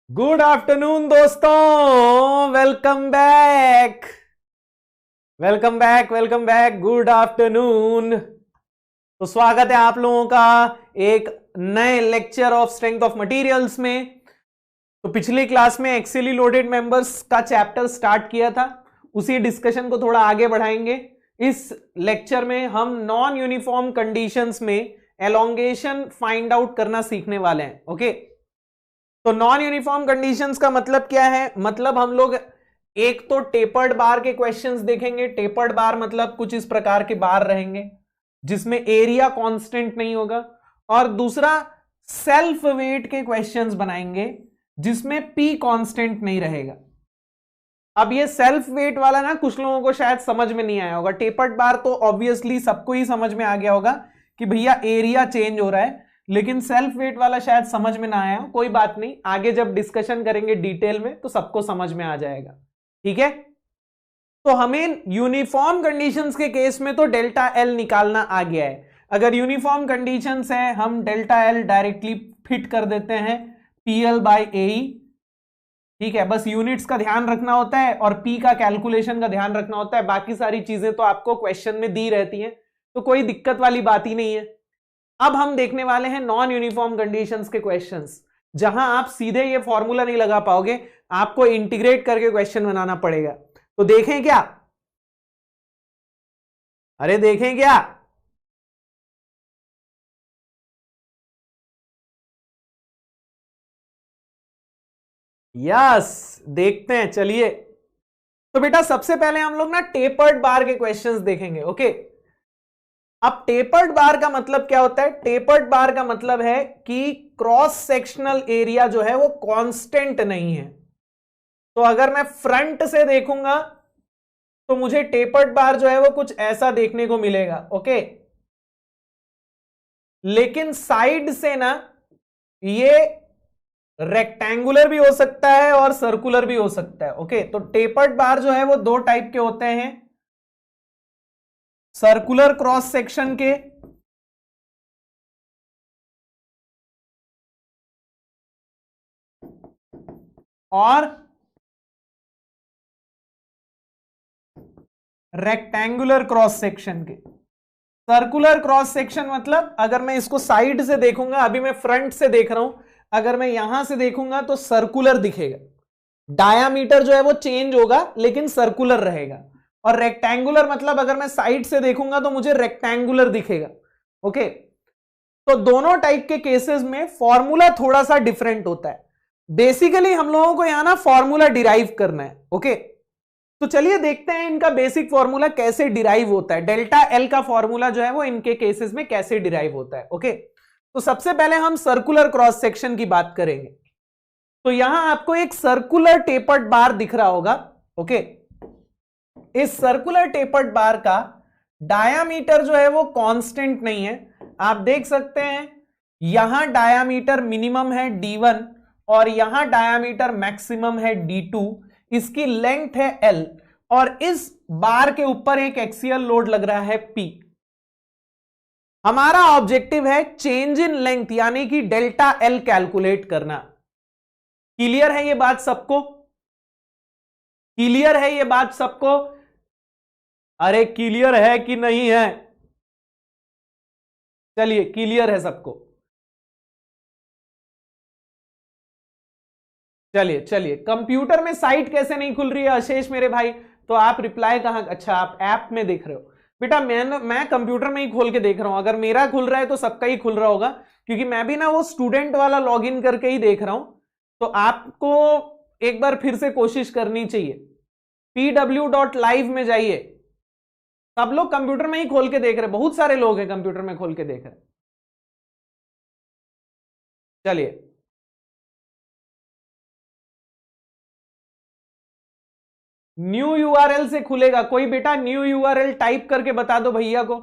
Good afternoon दोस्तों, welcome back welcome back welcome back. Good afternoon. तो स्वागत है आप लोगों का एक नए lecture of strength of materials में। तो पिछली क्लास में एक्सेली लोडेड मेंबर्स का चैप्टर स्टार्ट किया था, उसी डिस्कशन को थोड़ा आगे बढ़ाएंगे। इस लेक्चर में हम नॉन यूनिफॉर्म कंडीशंस में एलोंगेशन फाइंड आउट करना सीखने वाले हैं। ओके, तो नॉन यूनिफॉर्म कंडीशंस का मतलब क्या है? मतलब हम लोग एक तो टेपर्ड बार के क्वेश्चंस देखेंगे। टेपर्ड बार मतलब कुछ इस प्रकार के बार रहेंगे जिसमें एरिया कांस्टेंट नहीं होगा, और दूसरा सेल्फ वेट के क्वेश्चंस बनाएंगे जिसमें पी कांस्टेंट नहीं रहेगा। अब ये सेल्फ वेट वाला ना कुछ लोगों को शायद समझ में नहीं आया होगा। टेपर्ड बार तो ऑब्वियसली सबको ही समझ में आ गया होगा कि भैया एरिया चेंज हो रहा है, लेकिन सेल्फ वेट वाला शायद समझ में ना आया। कोई बात नहीं, आगे जब डिस्कशन करेंगे डिटेल में तो सबको समझ में आ जाएगा। ठीक है, तो हमें यूनिफॉर्म कंडीशंस के केस में तो डेल्टा एल निकालना आ गया है। अगर यूनिफॉर्म कंडीशंस है हम डेल्टा एल डायरेक्टली फिट कर देते हैं पीएल बाय ए। ठीक है, बस यूनिट्स का ध्यान रखना होता है और पी का कैलकुलेशन का ध्यान रखना होता है। बाकी सारी चीजें तो आपको क्वेश्चन में दी रहती हैं, तो कोई दिक्कत वाली बात ही नहीं है। अब हम देखने वाले हैं नॉन यूनिफॉर्म कंडीशंस के क्वेश्चंस, जहां आप सीधे ये फॉर्मूला नहीं लगा पाओगे, आपको इंटीग्रेट करके क्वेश्चन बनाना पड़ेगा। तो देखें क्या? अरे देखें क्या? यस, देखते हैं। चलिए, तो बेटा सबसे पहले हम लोग ना टेपर्ड बार के क्वेश्चंस देखेंगे। ओके, अब टेपर्ड बार का मतलब क्या होता है? टेपर्ड बार का मतलब है कि क्रॉस सेक्शनल एरिया जो है वो कांस्टेंट नहीं है। तो अगर मैं फ्रंट से देखूंगा तो मुझे टेपर्ड बार जो है वो कुछ ऐसा देखने को मिलेगा। ओके, लेकिन साइड से ना ये रेक्टेंगुलर भी हो सकता है और सर्कुलर भी हो सकता है। ओके, तो टेपर्ड बार जो है वो दो टाइप के होते हैं, सर्कुलर क्रॉस सेक्शन के और रेक्टेंगुलर क्रॉस सेक्शन के। सर्कुलर क्रॉस सेक्शन मतलब अगर मैं इसको साइड से देखूंगा, अभी मैं फ्रंट से देख रहा हूं, अगर मैं यहां से देखूंगा तो सर्कुलर दिखेगा, डायामीटर जो है वो चेंज होगा लेकिन सर्कुलर रहेगा। और रेक्टेंगुलर मतलब अगर मैं साइड से देखूंगा तो मुझे रेक्टेंगुलर दिखेगा। ओके, तो दोनों टाइप के केसेस में फॉर्मूला थोड़ा सा डिफरेंट होता है। बेसिकली हम लोगों को यहां ना फॉर्मूला डिराइव करना है। ओके, तो चलिए देखते हैं इनका बेसिक फॉर्मूला कैसे डिराइव होता है। डेल्टा एल का फॉर्मूला जो है वो इनके केसेस में कैसे डिराइव होता है। ओके, तो सबसे पहले हम सर्कुलर क्रॉस सेक्शन की बात करेंगे। तो यहां आपको एक सर्कुलर टेपर्ड बार दिख रहा होगा। ओके, इस सर्कुलर टेपर्ड बार का डायामीटर जो है वो कांस्टेंट नहीं है। आप देख सकते हैं यहां डायामीटर मिनिमम है D1 और यहां डायामीटर मैक्सिमम है D2। इसकी लेंथ है L और इस बार के ऊपर एक एक्सियल लोड लग रहा है P। हमारा ऑब्जेक्टिव है चेंज इन लेंथ यानी कि डेल्टा L कैलकुलेट करना। क्लियर है ये बात सबको? क्लियर है ये बात सबको? अरे क्लियर है कि नहीं है? चलिए, क्लियर है सबको? चलिए चलिए, कंप्यूटर में साइट कैसे नहीं खुल रही है अशेष मेरे भाई? तो आप रिप्लाई कहां? अच्छा, आप ऐप में देख रहे हो। बेटा मैं कंप्यूटर में ही खोल के देख रहा हूं। अगर मेरा खुल रहा है तो सबका ही खुल रहा होगा, क्योंकि मैं भी ना वो स्टूडेंट वाला लॉगिन करके ही देख रहा हूं। तो आपको एक बार फिर से कोशिश करनी चाहिए। pw.live में जाइए। सब लोग कंप्यूटर में ही खोल के देख रहे हैं, बहुत सारे लोग हैं कंप्यूटर में खोल के देख रहे हैं। चलिए, न्यू यूआरएल से खुलेगा। कोई बेटा न्यू यूआरएल टाइप करके बता दो भैया को।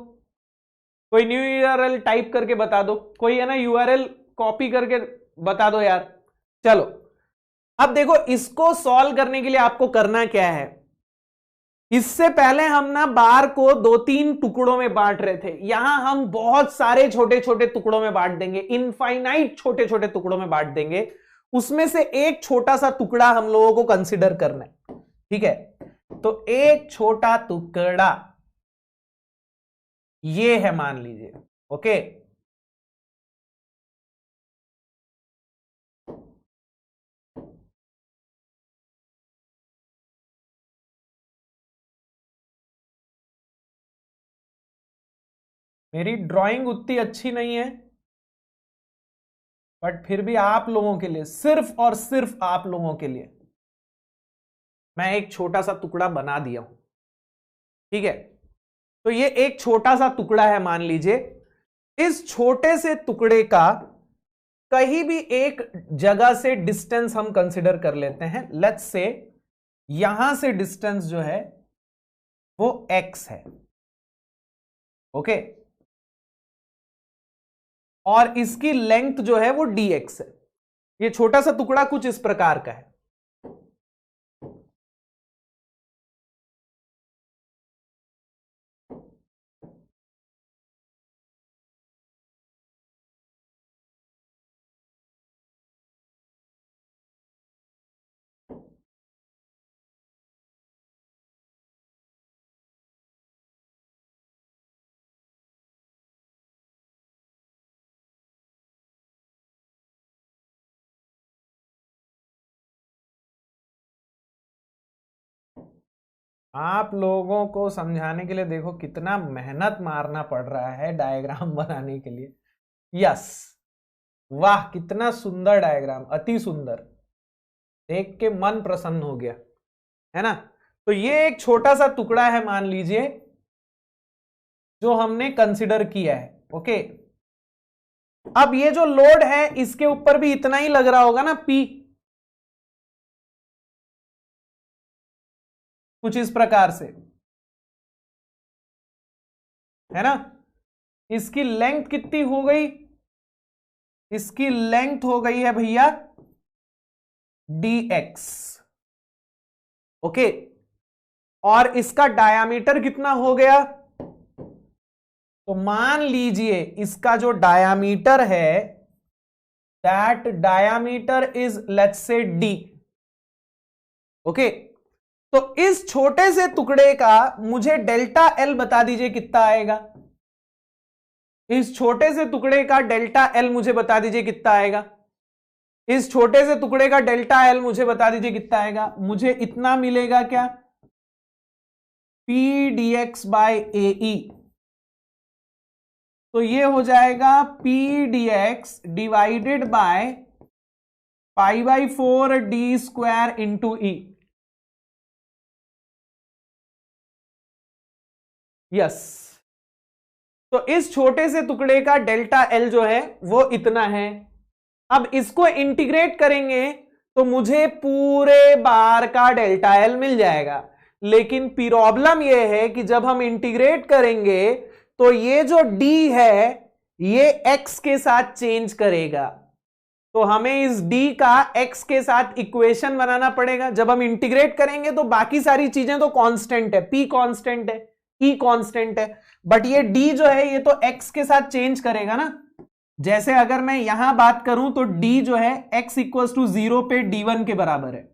कोई न्यू यूआरएल टाइप करके बता दो। कोई है ना यूआरएल कॉपी करके बता दो यार। चलो, अब देखो इसको सॉल्व करने के लिए आपको करना क्या है। इससे पहले हम ना बार को 2-3 टुकड़ों में बांट रहे थे, यहां हम बहुत सारे छोटे छोटे टुकड़ों में बांट देंगे, इनफाइनाइट छोटे छोटे टुकड़ों में बांट देंगे, उसमें से एक छोटा सा टुकड़ा हम लोगों को कंसिडर करना है। ठीक है, तो एक छोटा टुकड़ा ये है, मान लीजिए। ओके, मेरी ड्राइंग उतनी अच्छी नहीं है, बट फिर भी आप लोगों के लिए, सिर्फ और सिर्फ आप लोगों के लिए मैं एक छोटा सा टुकड़ा बना दिया हूं। ठीक है, तो ये एक छोटा सा टुकड़ा है, मान लीजिए। इस छोटे से टुकड़े का कहीं भी एक जगह से डिस्टेंस हम कंसिडर कर लेते हैं। लेट्स से यहां से डिस्टेंस जो है वो x है। ओके, और इसकी लेंथ जो है वो dx है। ये छोटा सा टुकड़ा कुछ इस प्रकार का है। आप लोगों को समझाने के लिए देखो कितना मेहनत मारना पड़ रहा है डायग्राम बनाने के लिए। यस, वाह कितना सुंदर डायग्राम, अति सुंदर, देख के मन प्रसन्न हो गया, है ना। तो ये एक छोटा सा टुकड़ा है, मान लीजिए, जो हमने कंसिडर किया है। ओके, अब ये जो लोड है इसके ऊपर भी इतना ही लग रहा होगा ना, P, कुछ इस प्रकार से, है ना। इसकी लेंथ कितनी हो गई? इसकी लेंथ हो गई है भैया dx। ओके, और इसका डायामीटर कितना हो गया? तो मान लीजिए इसका जो डायामीटर है, that diameter is let's say d। Okay, तो इस छोटे से टुकड़े का मुझे डेल्टा एल बता दीजिए कितना आएगा। इस छोटे से टुकड़े का डेल्टा एल मुझे बता दीजिए कितना आएगा। इस छोटे से टुकड़े का डेल्टा एल मुझे बता दीजिए कितना आएगा। मुझे इतना मिलेगा क्या, P D x bye A ई। तो ये हो जाएगा P D X divided by pi by 4 D square into E. Yes, तो इस छोटे से टुकड़े का डेल्टा एल जो है वो इतना है। अब इसको इंटीग्रेट करेंगे तो मुझे पूरे बार का डेल्टा एल मिल जाएगा। लेकिन प्रॉब्लम ये है कि जब हम इंटीग्रेट करेंगे तो ये जो d है ये x के साथ चेंज करेगा। तो हमें इस d का x के साथ इक्वेशन बनाना पड़ेगा। जब हम इंटीग्रेट करेंगे तो बाकी सारी चीजें तो कांस्टेंट है, p कांस्टेंट है, e कांस्टेंट है, बट ये d जो है ये तो x के साथ चेंज करेगा ना। जैसे अगर मैं यहां बात करूं तो d जो है x इक्वल्स टू 0 पे d1 के बराबर है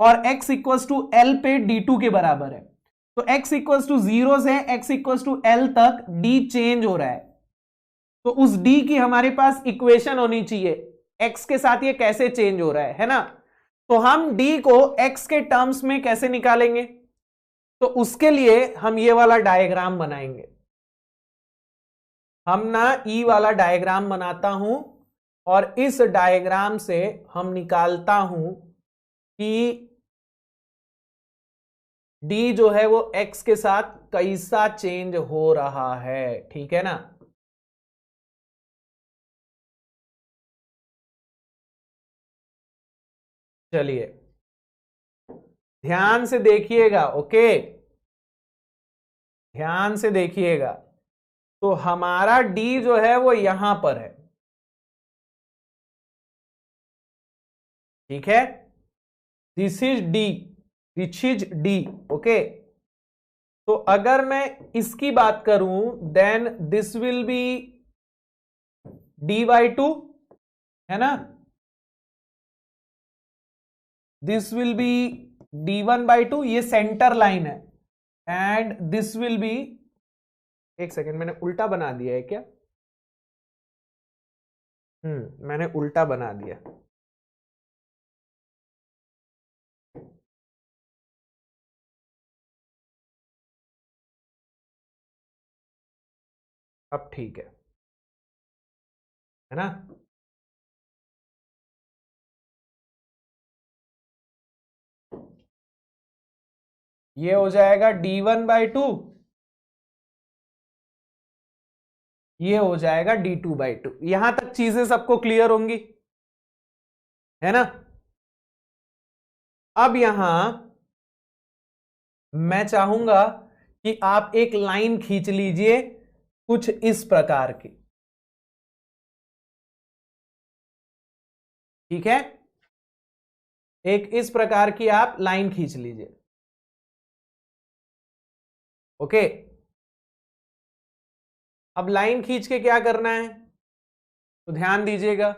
और x इक्वल्स टू l पे d2 के बराबर है। तो x इक्वल्स टू 0 से x इक्वल्स टू l तक d चेंज हो रहा है। तो उस d की हमारे पास इक्वेशन होनी चाहिए, x के साथ ये कैसे चेंज हो रहा है ना। तो हम d को x के टर्म्स में कैसे निकालेंगे, तो उसके लिए हम ये वाला डायग्राम बनाएंगे। हम ना ई वाला डायग्राम बनाता हूं और इस डायग्राम से हम निकालता हूं कि d जो है वो x के साथ कैसा चेंज हो रहा है। ठीक है ना। चलिए ध्यान से देखिएगा, ओके, ध्यान से देखिएगा। तो हमारा d जो है वो यहां पर है, ठीक है, this is d, which is d। Okay, तो अगर मैं इसकी बात करूं then this will be d/2, है ना, दिस विल बी d1/2, ये सेंटर लाइन है, एंड दिस विल बी, एक सेकेंड मैंने उल्टा बना दिया है क्या? मैंने उल्टा बना दिया। अब ठीक है ना? ये हो जाएगा d1/2, ये हो जाएगा d2/2। यहां तक चीजें सबको क्लियर होंगी, है ना? अब यहां मैं चाहूंगा कि आप एक लाइन खींच लीजिए कुछ इस प्रकार की, ठीक है? एक इस प्रकार की आप लाइन खींच लीजिए, ओके। अब लाइन खींच के क्या करना है, तो ध्यान दीजिएगा।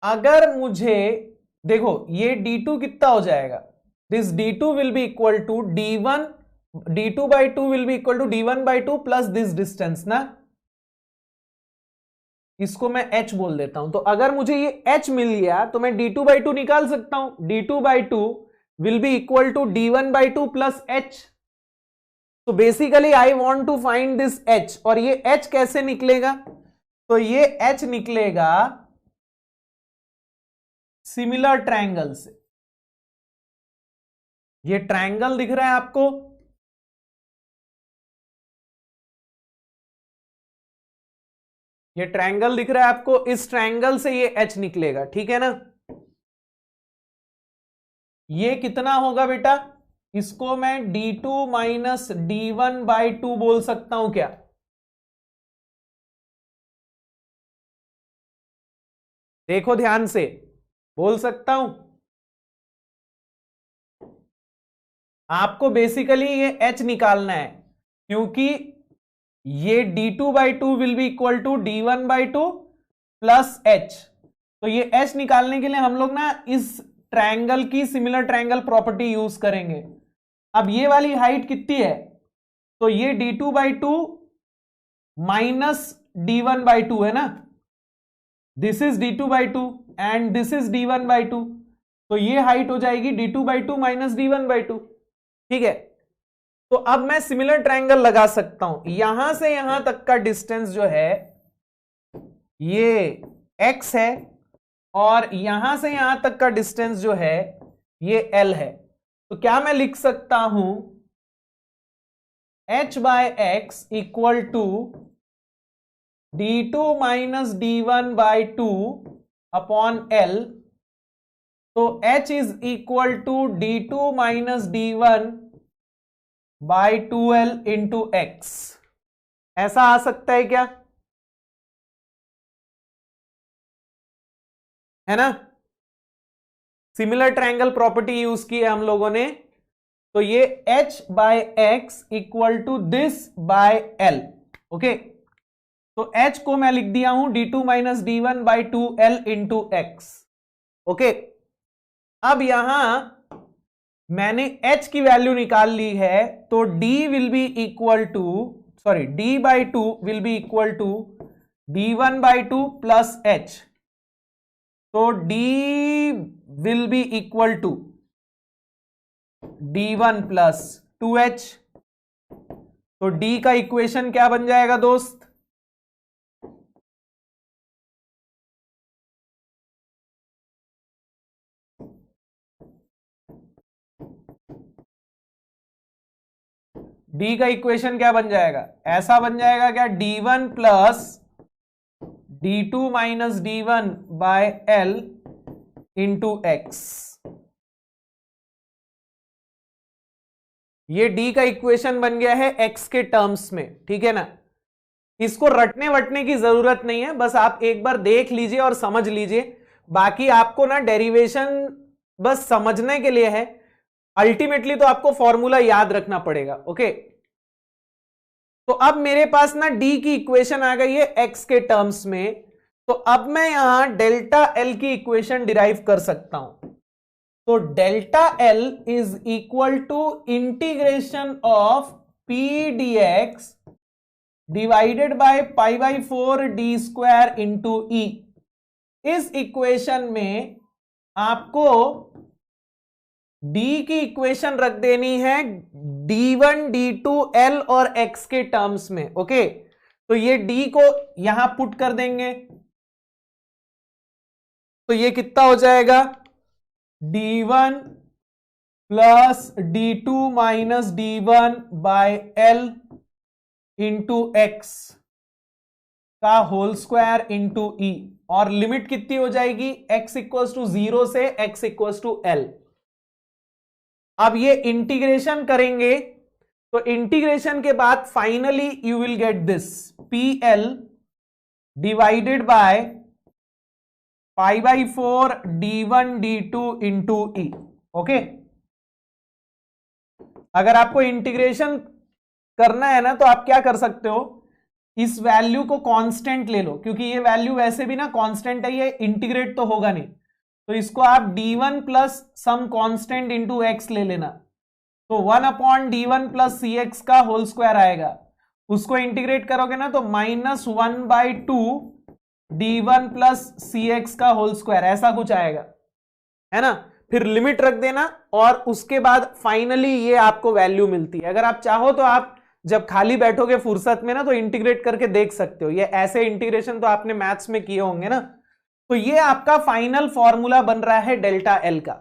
अगर मुझे देखो ये d2 कितना हो जाएगा, this d2 will be equal to d1, d2/2 will be equal to d1/2 plus this distance ना, इसको मैं h बोल देता हूं। तो अगर मुझे ये h मिल गया तो मैं d2/2 निकाल सकता हूं, d2/2 will be equal to d1/2 plus h। तो basically I want to find this h, और ये h कैसे निकलेगा, तो ये h निकलेगा सिमिलर ट्रायंगल से। ये ट्रायंगल दिख रहा है आपको, ये ट्रायंगल दिख रहा है आपको, इस ट्रायंगल से ये h निकलेगा, ठीक है ना? ये कितना होगा बेटा, इसको मैं d2 माइनस d1/2 बोल सकता हूं क्या? देखो ध्यान से, बोल सकता हूं। आपको बेसिकली ये h निकालना है, क्योंकि ये d2/2 will be equal to d1/2 plus h। तो ये h निकालने के लिए हम लोग ना इस ट्रायंगल की सिमिलर ट्रायंगल प्रॉपर्टी यूज करेंगे। अब ये वाली हाइट कितनी है, तो ये d2/2 माइनस d1/2 है ना, this is d2/2 and this is d1/2, तो ये हाइट हो जाएगी d2/2 माइनस d1/2, ठीक है? तो अब मैं सिमिलर ट्रायंगल लगा सकता हूं, यहां से यहां तक का डिस्टेंस जो है ये x है, और यहां से यहां तक का डिस्टेंस जो है ये l है। तो क्या मैं लिख सकता हूं h/x equal to d2 minus d1/2 upon l। तो h is equal to d2 minus d1/2l into x। ऐसा आ सकता है क्या, है ना? सिमिलर ट्रायंगल प्रॉपर्टी यूज की है हम लोगों ने, तो ये h/x equal to this by l, okay. तो h को मैं लिख दिया हूं d2 minus d1/2l into x, okay. अब यहां मैंने h की वैल्यू निकाल ली है, तो d will be equal to, sorry d/2 will be equal to d1/2 plus h। तो d will be equal to d1 plus 2h। तो d का इक्वेशन क्या बन जाएगा दोस्त, d का इक्वेशन क्या बन जाएगा, ऐसा बन जाएगा क्या, d1 plus d2 minus d1/l into x। ये d का इक्वेशन बन गया है x के टर्म्स में, ठीक है ना? इसको रटने वटने की जरूरत नहीं है, बस आप एक बार देख लीजिए और समझ लीजिए। बाकी आपको ना डेरिवेशन बस समझने के लिए है, अल्टीमेटली तो आपको फॉर्मूला याद रखना पड़ेगा। ओके, तो अब मेरे पास ना डी की इक्वेशन आ गई है एक्स के टर्म्स में, तो अब मैं यहां डेल्टा एल की इक्वेशन डिराइव कर सकता हूं। तो delta L is equal to integration of P D X divided by pi by 4 D square into E. इस इक्वेशन में आपको डी की इक्वेशन रख देनी है d1 d2 l और x के टर्म्स में। ओके, तो ये d को यहां पुट कर देंगे, तो ये कितना हो जाएगा d1 plus d2 minus d1 by l into x का होल स्क्वायर इंटू ई, और लिमिट कितनी हो जाएगी x इक्वल्स टू 0 से x इक्वल्स टू l। अब ये इंटीग्रेशन करेंगे तो इंटीग्रेशन के बाद finally you will get this P L divided by pi by 4 d1 d2 into E. Okay, अगर आपको इंटीग्रेशन करना है ना तो आप क्या कर सकते हो, इस वैल्यू को कांस्टेंट ले लो, क्योंकि ये वैल्यू वैसे भी ना कांस्टेंट है, ये इंटीग्रेट तो होगा नहीं, तो इसको आप d1 plus some constant into x ले लेना, तो 1 upon d1 plus C x का होल स्क्वायर आएगा। उसको इंटीग्रेट करोगे ना तो -1/2 d1 प्लस सी एक्स का होल स्क्वायर, ऐसा कुछ आएगा, है ना। फिर लिमिट रख देना और उसके बाद फाइनली ये आपको वैल्यू मिलती है। अगर आप चाहो तो आप जब खाली बैठोगे फुर्सत में ना तो इंटीग्रेट करके देख सकते हो, ये ऐसे इंटीग्रेशन तो आपने मैथ्स में किए होंगे ना। तो ये आपका फाइनल फॉर्मूला बन रहा है डेल्टा एल का।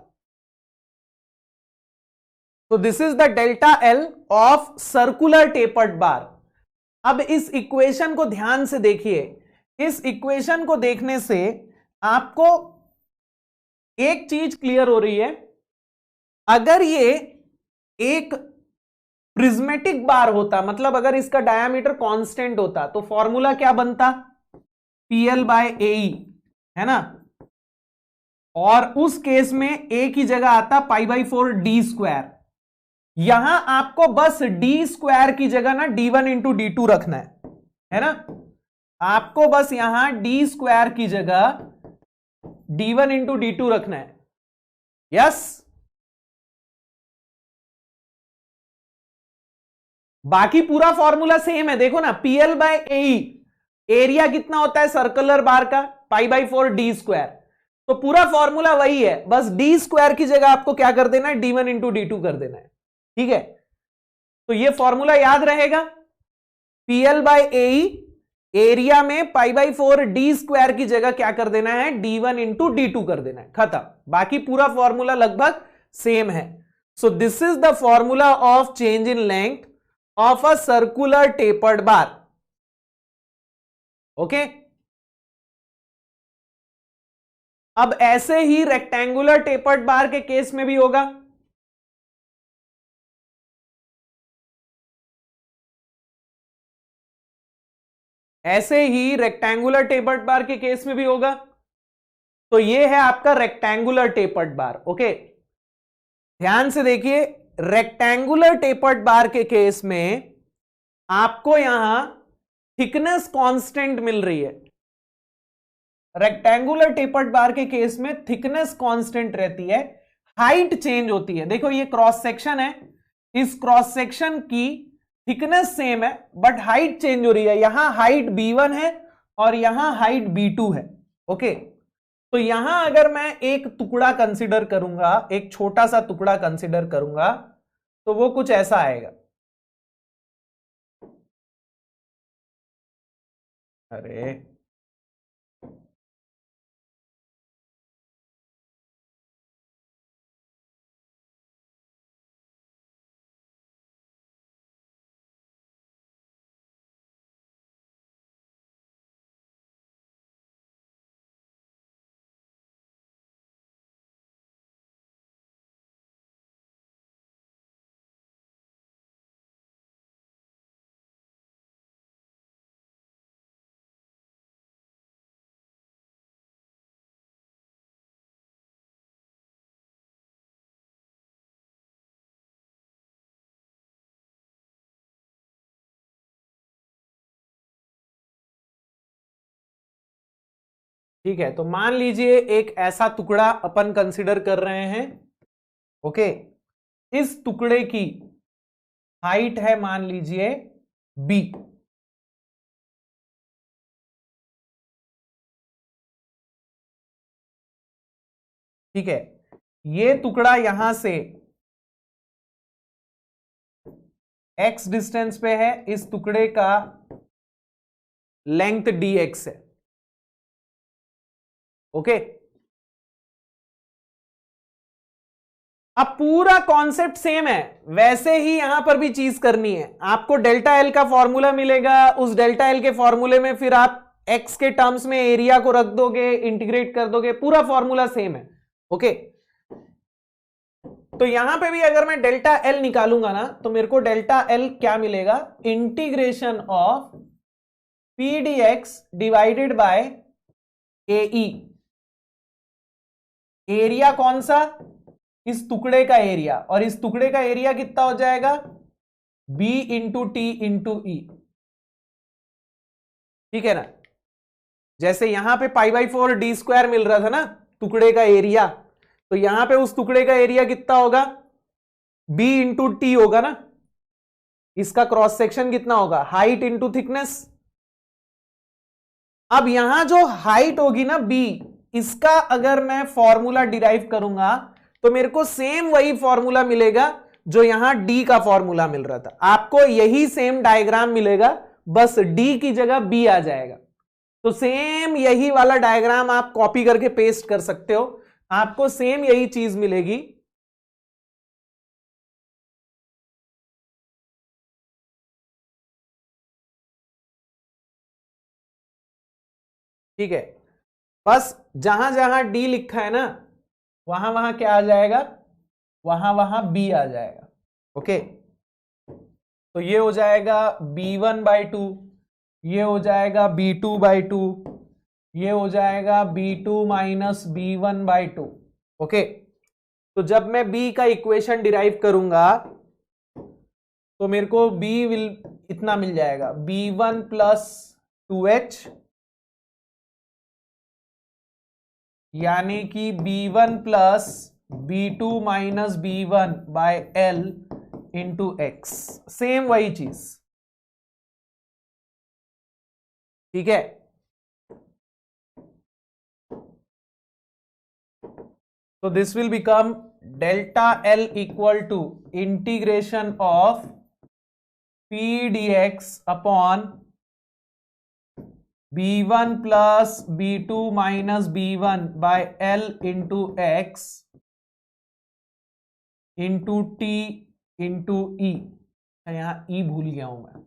तो this is the delta L of circular tapered bar. अब इस इक्वेशन को ध्यान से देखिए, इस इक्वेशन को देखने से आपको एक चीज क्लियर हो रही है, अगर ये एक प्रिज्मेटिक बार होता, मतलब अगर इसका डायामीटर कांस्टेंट होता, तो फॉर्मूला क्या बनता, पीएल बाय ए, है ना। और उस केस में ए की जगह आता पाई बाई 4 डी स्क्वायर। यहां आपको बस डी स्क्वायर की जगह ना d1 इंटू डी टू रखना है ना। आपको बस यहां डी स्क्वायर की जगह d1 इंटू डी टू रखना है। यस, बाकी पूरा फॉर्मूला सेम है, देखो ना, पीएल बाय ए, एरिया कितना होता है सर्कुलर बार का, पाई बाई 4 डी स्क्वायर। तो पूरा फॉर्मूला वही है, बस डी स्क्वायर की जगह आपको क्या कर देना है, d1 इंटू डी टू कर देना है। ठीक है, तो ये फॉर्मूला याद रहेगा, पीएल बाय ए, एरिया में पाई बाई 4 डी स्क्वायर की जगह क्या कर देना है, d1 इंटू डी टू कर देना है, खत्म। बाकी पूरा फॉर्मूला लगभग सेम है। सो this is the formula of change in length of a circular tapered bar. Okay, अब ऐसे ही रेक्टेंगुलर टेपर्ड बार के केस में भी होगा। ऐसे ही रेक्टेंगुलर टेपर्ड बार के केस में भी होगा। तो ये है आपका रेक्टेंगुलर टेपर्ड बार। ओके, ध्यान से देखिए, रेक्टेंगुलर टेपर्ड बार के केस में आपको यहां थिकनेस कांस्टेंट मिल रही है। रेक्टेंगुलर टेपर्ड बार के केस में थिकनेस कांस्टेंट रहती है, हाइट चेंज होती है। देखो ये क्रॉस सेक्शन है, इस क्रॉस सेक्शन की थिकनेस सेम है बट हाइट चेंज हो रही है। यहां हाइट b1 है और यहां हाइट b2 है। ओके, तो यहां अगर मैं एक टुकड़ा कंसीडर करूंगा, एक छोटा सा टुकड़ा कंसीडर करूंगा, तो वो कुछ ऐसा आएगा। अरे ठीक है, तो मान लीजिए एक ऐसा टुकड़ा अपन कंसिडर कर रहे हैं। ओके, इस टुकड़े की हाइट है मान लीजिए b। ठीक है, ये टुकड़ा यहां से x डिस्टेंस पे है, इस टुकड़े का लेंथ dx है। ओके, अब पूरा कॉन्सेप्ट सेम है, वैसे ही यहां पर भी चीज करनी है। आपको डेल्टा एल का फॉर्मूला मिलेगा, उस डेल्टा एल के फॉर्मूले में फिर आप x के टर्म्स में एरिया को रख दोगे, इंटीग्रेट कर दोगे, पूरा फॉर्मूला सेम है। ओके, तो यहां पे भी अगर मैं डेल्टा एल निकालूंगा ना, तो मेरे को डेल्टा एल क्या मिलेगा, integration of P D X divided by A E. Area कौन सा, इस टुकड़े का एरिया, और इस टुकड़े का एरिया कितना हो जाएगा, b into T into E. ठीक है ना, जैसे यहां पे π/4 डी स्क्वायर मिल रहा था ना टुकड़े का एरिया, तो यहां पे उस टुकड़े का एरिया कितना होगा, b इंटू टी होगा ना। इसका क्रॉस सेक्शन कितना होगा, हाइट इंटू थिकनेस। अब यहां जो हाइट होगी ना b, इसका अगर मैं फॉर्मूला डिराइव करूंगा तो मेरे को सेम वही फॉर्मूला मिलेगा जो यहां d का फॉर्मूला मिल रहा था। आपको यही सेम डायग्राम मिलेगा, बस d की जगह b आ जाएगा। तो सेम यही वाला डायग्राम आप कॉपी करके पेस्ट कर सकते हो, आपको सेम यही चीज मिलेगी। ठीक है, बस जहां जहां d लिखा है ना, वहां वहां क्या आ जाएगा, वहां वहां b आ जाएगा। ओके, तो ये हो जाएगा b1/2, ये हो जाएगा b2/2, ये हो जाएगा b2 माइनस b1/2। ओके, तो जब मैं b का इक्वेशन डिराइव करूंगा तो मेरे को b विल इतना मिल जाएगा, b1 प्लस 2h, यानी कि b1 plus b2 minus b1/l into x। Same वही चीज। ठीक है, so this will become delta L equal to integration of P dx upon B1 plus B2 minus B1 by L into x into T into E। यहां E भूल गया हूं मैं,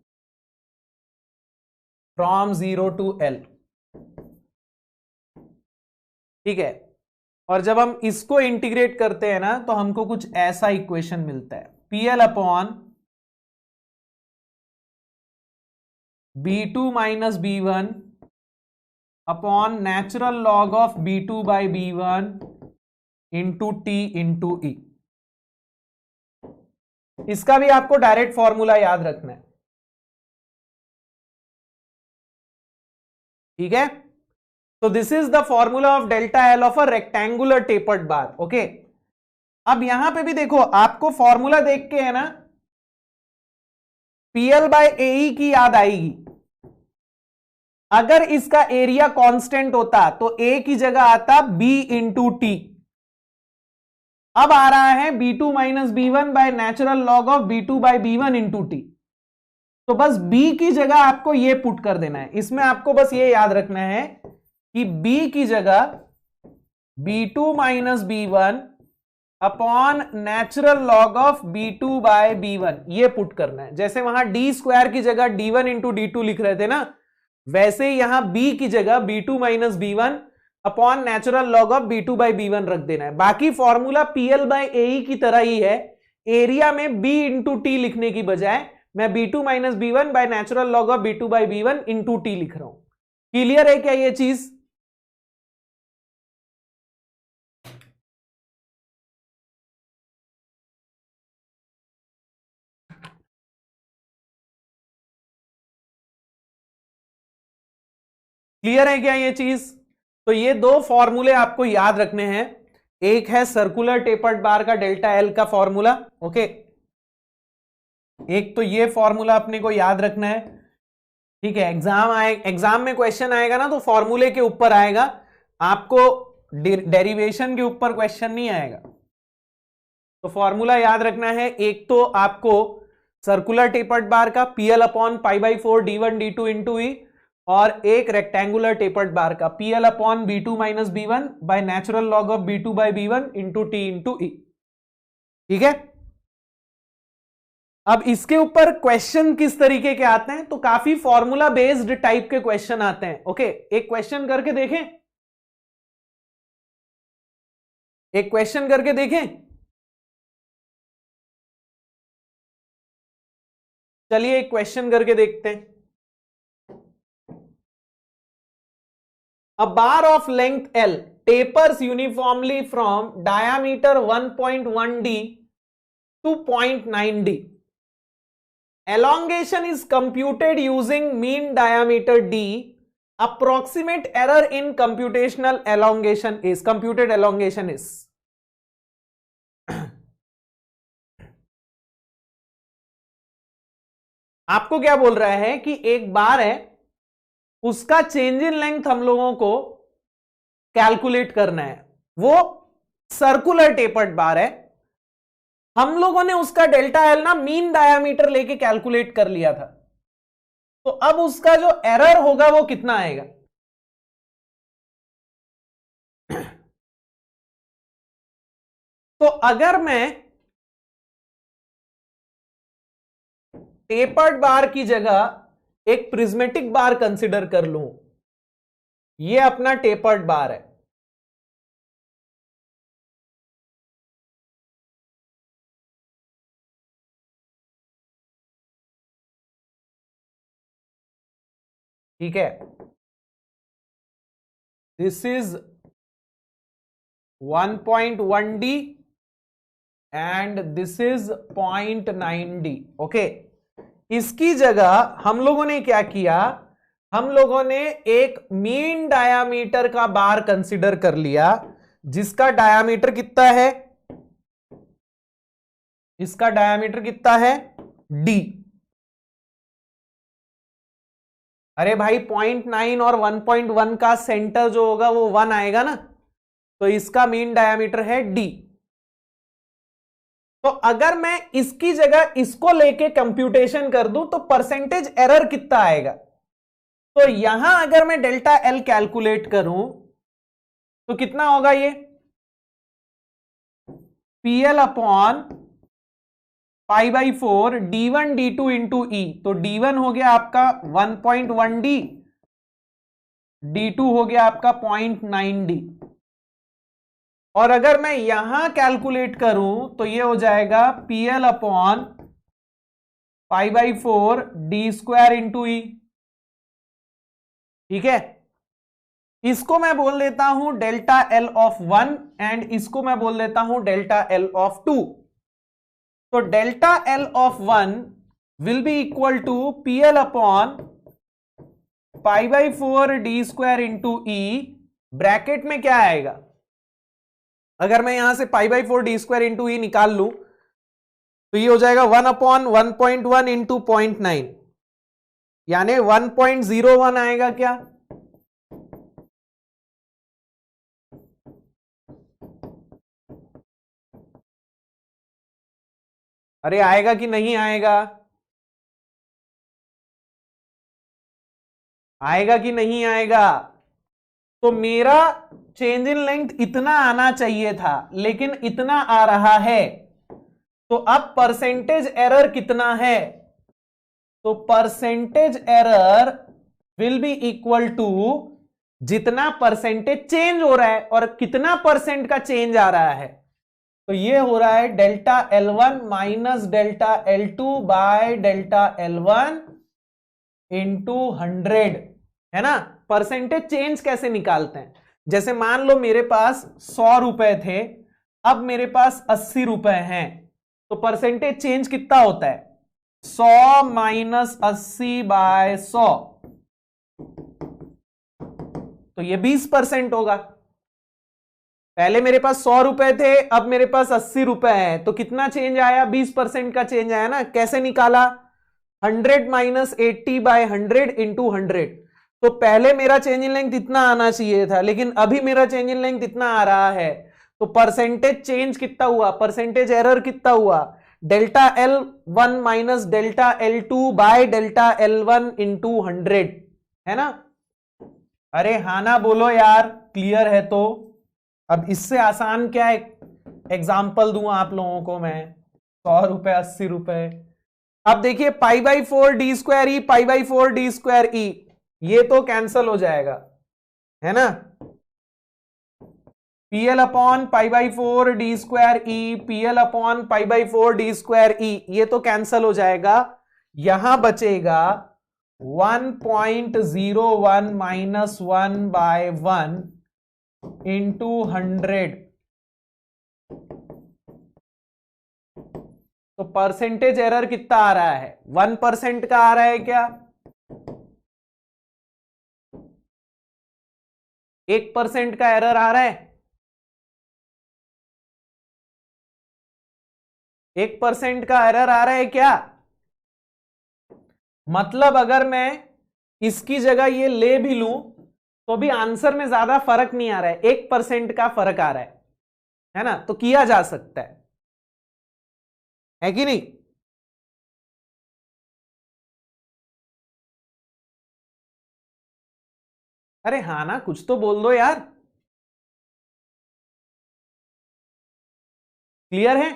from 0 to L। ठीक है, और जब हम इसको इंटीग्रेट करते हैं ना, तो हमको कुछ ऐसा इक्वेशन मिलता है, PL upon B2 minus B1 upon natural log of B2 by B1 into T into E। इसका भी आपको डायरेक्ट फॉर्मूला याद रखना है। ठीक है, तो this is the formula of delta L of a rectangular tapered bar. Okay, अब यहां पे भी देखो, आपको फॉर्मूला देख के है ना PL बाय AE की याद आएगी। अगर इसका एरिया कांस्टेंट होता तो A की जगह आता B इंटू टी। अब आ रहा है B2 minus B1 by natural log of B2 by B1 into T. तो बस B की जगह आपको ये पुट कर देना है। इसमें आपको बस ये याद रखना है कि B की जगह B2 minus B1 upon natural log of B2 by B1 ये पुट करना है। जैसे वहां डी स्क्वायर की जगह D1 इंटू D2 लिख रहे थे ना, वैसे ही यहां B की जगह B2 minus B1 upon natural log of B2 by B1 रख देना है। बाकी फॉर्मूला PL बाई AE की तरह ही है। एरिया में B इंटू टी लिखने की बजाय मैं B2 minus B1 by natural log of B2 by B1 into T लिख रहा हूं। क्लियर है क्या ये चीज? क्लियर है क्या ये चीज? तो ये दो फॉर्मूले आपको याद रखने हैं। एक है सर्कुलर टेपर्ड बार का डेल्टा एल का फॉर्मूला, ओके। एक तो ये फॉर्मूला अपने को याद रखना है, ठीक है। एग्जाम में क्वेश्चन आएगा ना तो फॉर्मूले के ऊपर आएगा, आपको डेरिवेशन के ऊपर क्वेश्चन नहीं आएगा। तो फॉर्मूला याद रखना है। एक तो आपको सर्कुलर टेपर्ड बार का PL upon π/4 d1 d2 into E, और एक रेक्टेंगुलर टेपर्ड बार का PL upon b2 minus b1 by natural log of b2 by b1 into t into E, ठीक है। अब इसके ऊपर क्वेश्चन किस तरीके के आते हैं, तो काफी फॉर्मूला बेस्ड टाइप के क्वेश्चन आते हैं, ओके। एक क्वेश्चन करके देखें, एक क्वेश्चन करके देखें। चलिए एक क्वेश्चन करके देखते हैं। A bar of length L tapers uniformly from diameter 1.1d to 0.9d. Elongation is computed using mean diameter d. Approximate error in computed elongation is. आपको क्या बोल रहा है कि एक बार है, उसका चेंज इन लेंथ हम लोगों को कैलकुलेट करना है। वो सर्कुलर टेपर्ड बार है, हम लोगों ने उसका डेल्टा एल ना मीन डायामीटर लेके कैलकुलेट कर लिया था। तो अब उसका जो एरर होगा वो कितना आएगा? तो अगर मैं टेपर्ड बार की जगह एक प्रिज्मेटिक बार कंसिडर कर लूं, ये अपना टेपर्ड बार है, ठीक है। This is 1.1d and this is 0.9d, okay. इसकी जगह हम लोगों ने क्या किया, हम लोगों ने एक मीन डायामीटर का बार कंसिडर कर लिया, जिसका डायामीटर कितना है, इसका डायामीटर कितना है d। अरे भाई 0.9 और 1.1 का सेंटर जो होगा वो 1 आएगा ना, तो इसका मीन डायामीटर है d। तो अगर मैं इसकी जगह इसको लेके कंप्यूटेशन कर दूं तो परसेंटेज एरर कितना आएगा? तो यहां अगर मैं डेल्टा एल कैलकुलेट करूं तो कितना होगा, ये PL upon π/4 d1 d2 into E. तो d1 हो गया आपका 1.1d, d2 हो गया आपका 0.9d। और अगर मैं यहां कैलकुलेट करूं तो ये हो जाएगा PL upon π/4 d² into E, ठीक है। इसको मैं बोल देता हूं डेल्टा एल ऑफ 1 एंड इसको मैं बोल देता हूं डेल्टा एल ऑफ 2। तो delta L of 1 will be equal to PL upon π/4 d² into E, bracket में क्या आएगा, अगर मैं यहां से π/4 d² इंटू ई निकाल लूं तो ये हो जाएगा 1 अपॉन 1.1 इंटू 0.9, यानी 1.01 आएगा क्या? अरे आएगा कि नहीं आएगा? आएगा कि नहीं आएगा? तो मेरा चेंज इन लेंथ इतना आना चाहिए था, लेकिन इतना आ रहा है। तो अब परसेंटेज एरर कितना है? तो percentage error will be equal to जितना परसेंटेज चेंज हो रहा है और कितना परसेंट का चेंज आ रहा है। तो ये हो रहा है delta L1 minus delta L2 by delta L1 into 100, है ना। परसेंटेज चेंज कैसे निकालते हैं? जैसे मान लो मेरे पास 100 रुपए थे, अब मेरे पास 80 रुपए हैं, तो परसेंटेज चेंज कितना होता है? 100 माइनस 80 बाय 100, तो ये 20% होगा। पहले मेरे पास 100 रुपए थे, अब मेरे पास 80 रुपए है, तो कितना चेंज आया? 20% का चेंज आया ना। कैसे निकाला? 100 माइनस 80 बाय 100 इंटू 100। तो पहले मेरा चेंज इन लेंथ इतना आना चाहिए था, लेकिन अभी मेरा चेंज इन लेंथ इतना आ रहा है। तो परसेंटेज चेंज कितना हुआ? परसेंटेज एरर कितना हुआ? Delta L1 minus delta L2 by delta L1 into 100, है ना? अरे हाँ ना बोलो यार, क्लियर है? तो अब इससे आसान क्या एग्जाम्पल दूं आप लोगों को मैं? 100 रुपए, 80 रुपए। अब देखिए pi by 4 D square E, pi by 4 D square E, ये तो कैंसल हो जाएगा, है ना? PL upon pi by 4 D square E, PL upon pi by 4 D square E, ये तो कैंसल हो जाएगा। यहां बचेगा 1.01 माइनस 1 बाय 1 इंटू 100। तो परसेंटेज एरर कितना आ रहा है? 1% का आ रहा है क्या? 1% का एरर आ रहा है? 1% का एरर आ रहा है क्या? मतलब अगर मैं इसकी जगह ये ले भी लूं तो भी आंसर में ज्यादा फर्क नहीं आ रहा है, 1% का फर्क आ रहा है ना? तो किया जा सकता है कि नहीं? अरे हाँ ना, कुछ तो बोल दो यार। क्लियर है?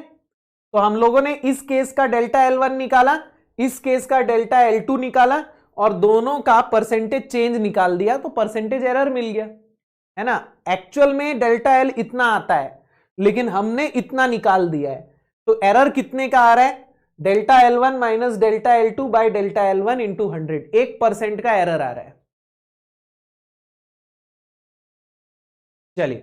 तो हम लोगों ने इस केस का डेल्टा L1 निकाला, इस केस का डेल्टा L2 निकाला, और दोनों का परसेंटेज चेंज निकाल दिया, तो परसेंटेज एरर मिल गया, है ना? एक्चुअल में डेल्टा L इतना आता है, लेकिन हमने इतना निकाल दिया है, तो एरर कितने का आ रहा है? Delta L1 minus delta L2 by delta L1 into 100, 1% का एरर आ रहा है। चलिए,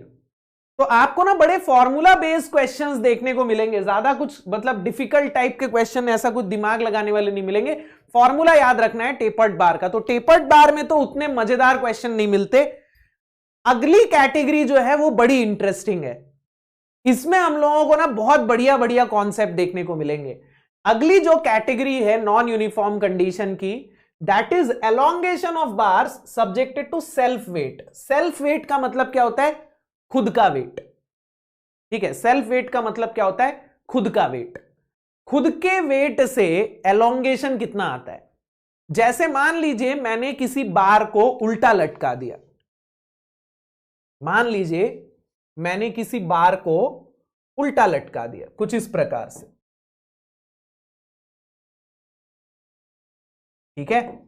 तो आपको ना बड़े फॉर्मूला बेस्ड क्वेश्चंस देखने को मिलेंगे, ज्यादा कुछ मतलब डिफिकल्ट टाइप के क्वेश्चन, ऐसा कुछ दिमाग लगाने वाले नहीं मिलेंगे। फॉर्मूला याद रखना है टेपर्ड बार का। तो टेपर्ड बार में तो उतने मजेदार क्वेश्चन नहीं मिलते। अगली कैटेगरी जो है वो बड़ी इंटरेस्टिंग है, इसमें हम लोगों को ना बहुत बढ़िया बढ़िया कॉन्सेप्ट देखने को मिलेंगे। अगली जो कैटेगरी है नॉन यूनिफॉर्म कंडीशन की, that is elongation of bars subjected to self weight. Self weight का मतलब क्या होता है? खुद का वेट। ठीक है, सेल्फ वेट का मतलब क्या होता है? खुद का वेट। खुद के वेट से एलोंगेशन कितना आता है? जैसे मान लीजिए मैंने किसी बार को उल्टा लटका दिया, मान लीजिए मैंने किसी बार को उल्टा लटका दिया कुछ इस प्रकार से, ठीक है?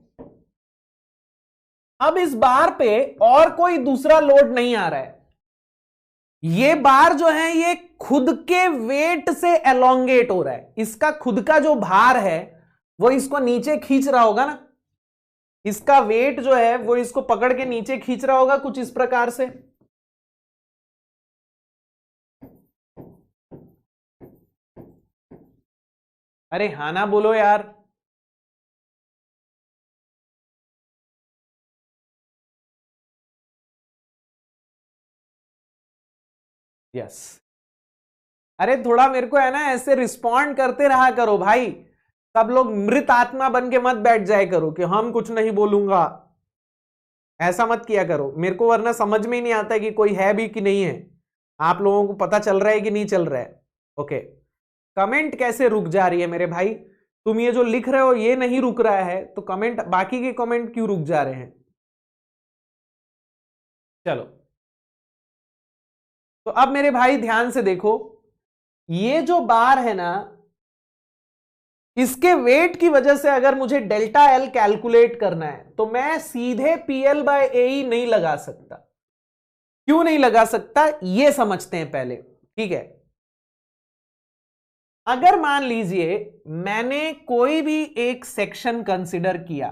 अब इस बार पे और कोई दूसरा लोड नहीं आ रहा है, ये बार जो है ये खुद के वेट से एलोंगेट हो रहा है। इसका खुद का जो भार है वो इसको नीचे खींच रहा होगा ना, इसका वेट जो है वो इसको पकड़ के नीचे खींच रहा होगा कुछ इस प्रकार से। अरे हाँ ना बोलो यार। यस। अरे थोड़ा मेरे को है ना ऐसे रिस्पॉन्ड करते रहा करो भाई, सब लोग मृत आत्मा बन के मत बैठ जाए करो कि हम कुछ नहीं बोलूंगा, ऐसा मत किया करो मेरे को, वरना समझ में ही नहीं आता है कि कोई है भी कि नहीं है, आप लोगों को पता चल रहा है कि नहीं चल रहा है। ओके, कमेंट कैसे रुक जा रही है मेरे भाई? तुम ये जो लिख रहे हो ये नहीं रुक रहा है, तो कमेंट, बाकी के कमेंट क्यों रुक जा रहे हैं? चलो, तो अब मेरे भाई ध्यान से देखो, ये जो बार है ना, इसके वेट की वजह से अगर मुझे डेल्टा एल कैलकुलेट करना है तो मैं सीधे पीएल बाय ए नहीं लगा सकता। क्यों नहीं लगा सकता ये समझते हैं पहले, ठीक है? अगर मान लीजिए मैंने कोई भी एक सेक्शन कंसिडर किया,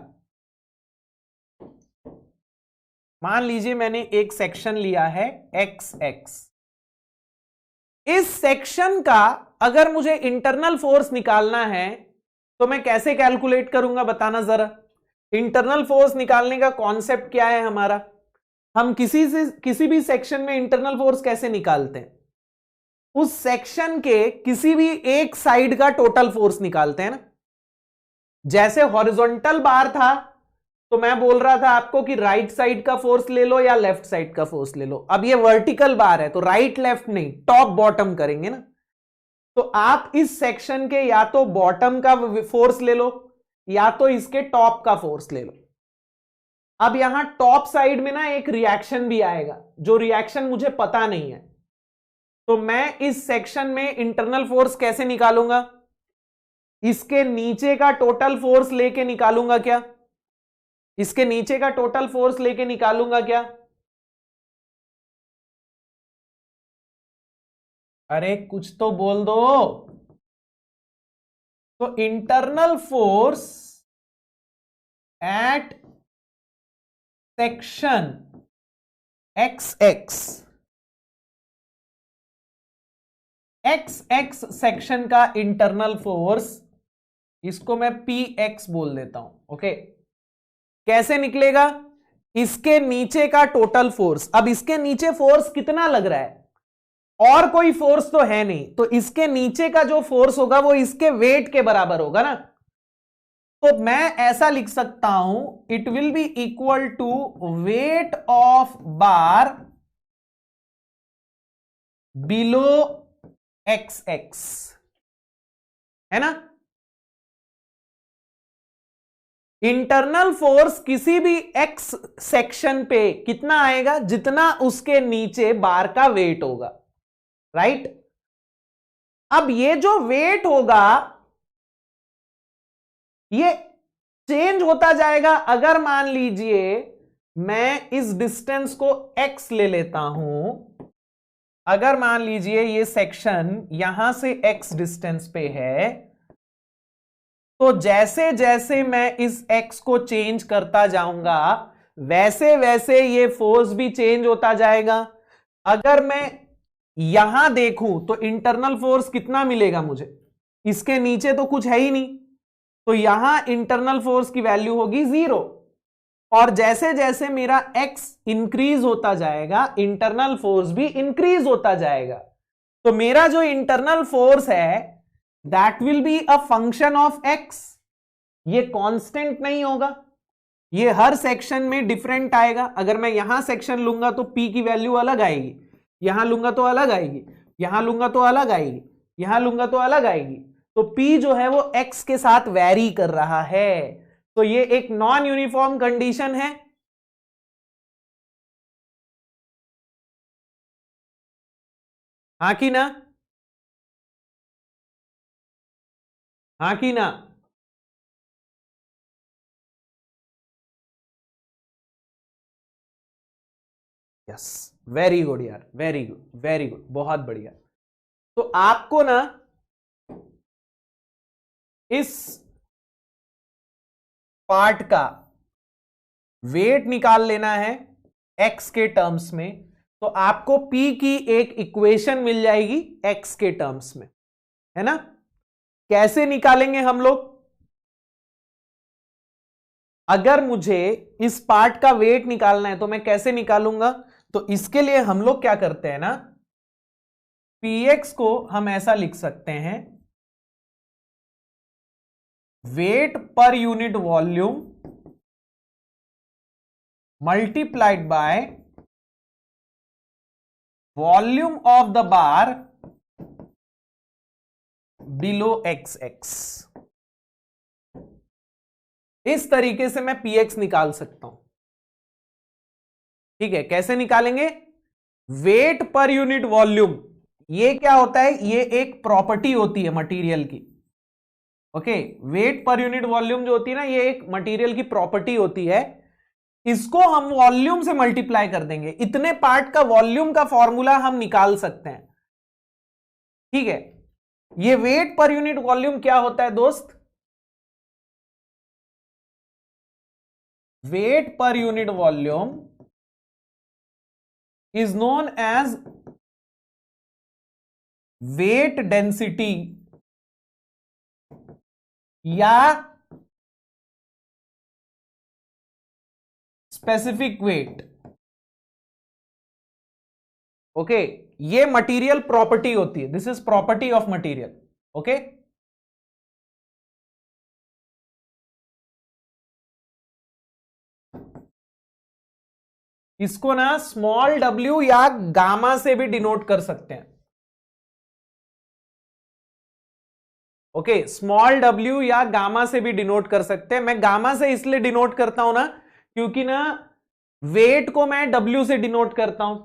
मान लीजिए मैंने एक सेक्शन लिया है एक्स एक्स, इस सेक्शन का अगर मुझे इंटरनल फोर्स निकालना है तो मैं कैसे कैलकुलेट करूंगा बताना जरा? इंटरनल फोर्स निकालने का कॉन्सेप्ट क्या है हमारा? हम किसी भी सेक्शन में इंटरनल फोर्स कैसे निकालते हैं? उस सेक्शन के किसी भी एक साइड का टोटल फोर्स निकालते हैं ना। जैसे हॉरिजॉन्टल बार था तो मैं बोल रहा था आपको कि राइट साइड का फोर्स ले लो या लेफ्ट साइड का फोर्स ले लो। अब ये वर्टिकल बार है तो राइट लेफ्ट नहीं, टॉप बॉटम करेंगे ना। तो आप इस सेक्शन के या तो बॉटम का फोर्स ले लो या तो इसके टॉप का फोर्स ले लो। अब यहां टॉप साइड में ना एक रिएक्शन भी आएगा, जो रिएक्शन मुझे पता नहीं है। तो मैं इस सेक्शन में इंटरनल फोर्स कैसे निकालूंगा? इसके नीचे का टोटल फोर्स लेके निकालूंगा क्या? इसके नीचे का टोटल फोर्स लेके निकालूंगा क्या? अरे कुछ तो बोल दो। तो internal force at section x x section का इंटरनल फोर्स, इसको मैं पी एक्स बोल देता हूं। ओके, कैसे निकलेगा? इसके नीचे का टोटल फोर्स। अब इसके नीचे फोर्स कितना लग रहा है? और कोई फोर्स तो है नहीं, तो इसके नीचे का जो फोर्स होगा वो इसके वेट के बराबर होगा ना। तो मैं ऐसा लिख सकता हूं, it will be equal to weight of bar below x x, है ना। इंटरनल फोर्स किसी भी एक्स सेक्शन पे कितना आएगा? जितना उसके नीचे बार का वेट होगा, राइट। अब ये जो वेट होगा ये चेंज होता जाएगा। अगर मान लीजिए मैं इस डिस्टेंस को x ले लेता हूं, अगर मान लीजिए ये सेक्शन यहां से x डिस्टेंस पे है, तो जैसे जैसे मैं इस x को चेंज करता जाऊंगा वैसे वैसे ये फोर्स भी चेंज होता जाएगा। अगर मैं यहां देखूं तो इंटरनल फोर्स कितना मिलेगा मुझे? इसके नीचे तो कुछ है ही नहीं, तो यहां इंटरनल फोर्स की वैल्यू होगी 0। और जैसे जैसे मेरा x इंक्रीज होता जाएगा इंटरनल फोर्स भी इंक्रीज होता जाएगा। तो मेरा जो इंटरनल फोर्स है that will be a function of x। ये कांस्टेंट नहीं होगा, ये हर सेक्शन में डिफरेंट आएगा। अगर मैं यहां सेक्शन लूंगा तो p की वैल्यू अलग आएगी, यहां लूंगा तो अलग आएगी, यहां लूंगा तो अलग आएगी, यहां लूंगा तो अलग आएगी। तो p जो है वो x के साथ वैरी कर रहा है। तो ये एक नॉन यूनिफॉर्म कंडीशन है। हाँ कि ना? हाँ कि ना? यस, वेरी गुड यार, वेरी गुड वेरी गुड, बहुत बढ़िया। तो आपको ना इस पार्ट का वेट निकाल लेना है x के टर्म्स में। तो आपको p की एक इक्वेशन मिल जाएगी x के टर्म्स में, है ना। कैसे निकालेंगे हम लोग? अगर मुझे इस पार्ट का वेट निकालना है तो मैं कैसे निकालूंगा? तो इसके लिए हम लोग क्या करते हैं ना, px को हम ऐसा लिख सकते हैं, weight per unit volume multiplied by volume of the bar below x x. इस तरीके से मैं px निकाल सकता हूं। ठीक है, कैसे निकालेंगे? वेट पर यूनिट वॉल्यूम, ये क्या होता है? ये एक प्रॉपर्टी होती है मटेरियल की। Okay, weight per unit volume जो होती है ना, ये एक मटेरियल की प्रॉपर्टी होती है। इसको हम वॉल्यूम से मल्टीप्लाई कर देंगे, इतने पार्ट का वॉल्यूम का फॉर्मूला हम निकाल सकते हैं। ठीक है, ये वेट पर यूनिट वॉल्यूम क्या होता है दोस्त? Weight per unit volume is known as weight density या स्पेसिफिक वेट। ओके, ये मटेरियल प्रॉपर्टी होती है, this is property of material. Okay, इसको ना स्मॉल w या गामा से भी डिनोट कर सकते हैं। ओके, स्मॉल w या गामा से भी डिनोट कर सकते हैं। मैं गामा से इसलिए डिनोट करता हूं ना, क्योंकि ना वेट को मैं w से डिनोट करता हूं।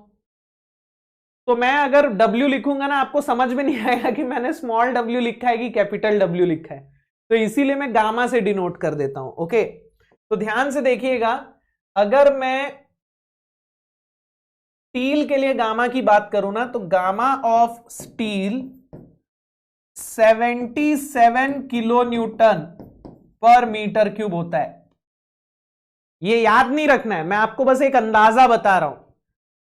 तो मैं अगर w लिखूंगा ना, आपको समझ में नहीं आएगा कि मैंने स्मॉल w लिखा है कि कैपिटल w लिखा है, तो इसीलिए मैं गामा से डिनोट कर देता हूं। ओके, तो ध्यान से देखिएगा, अगर मैं स्टील के लिए गामा की बात करूं ना, तो gamma of steel 77 kilo Newton पर मीटर क्यूब होता है। ये याद नहीं रखना है, मैं आपको बस एक अंदाजा बता रहा हूं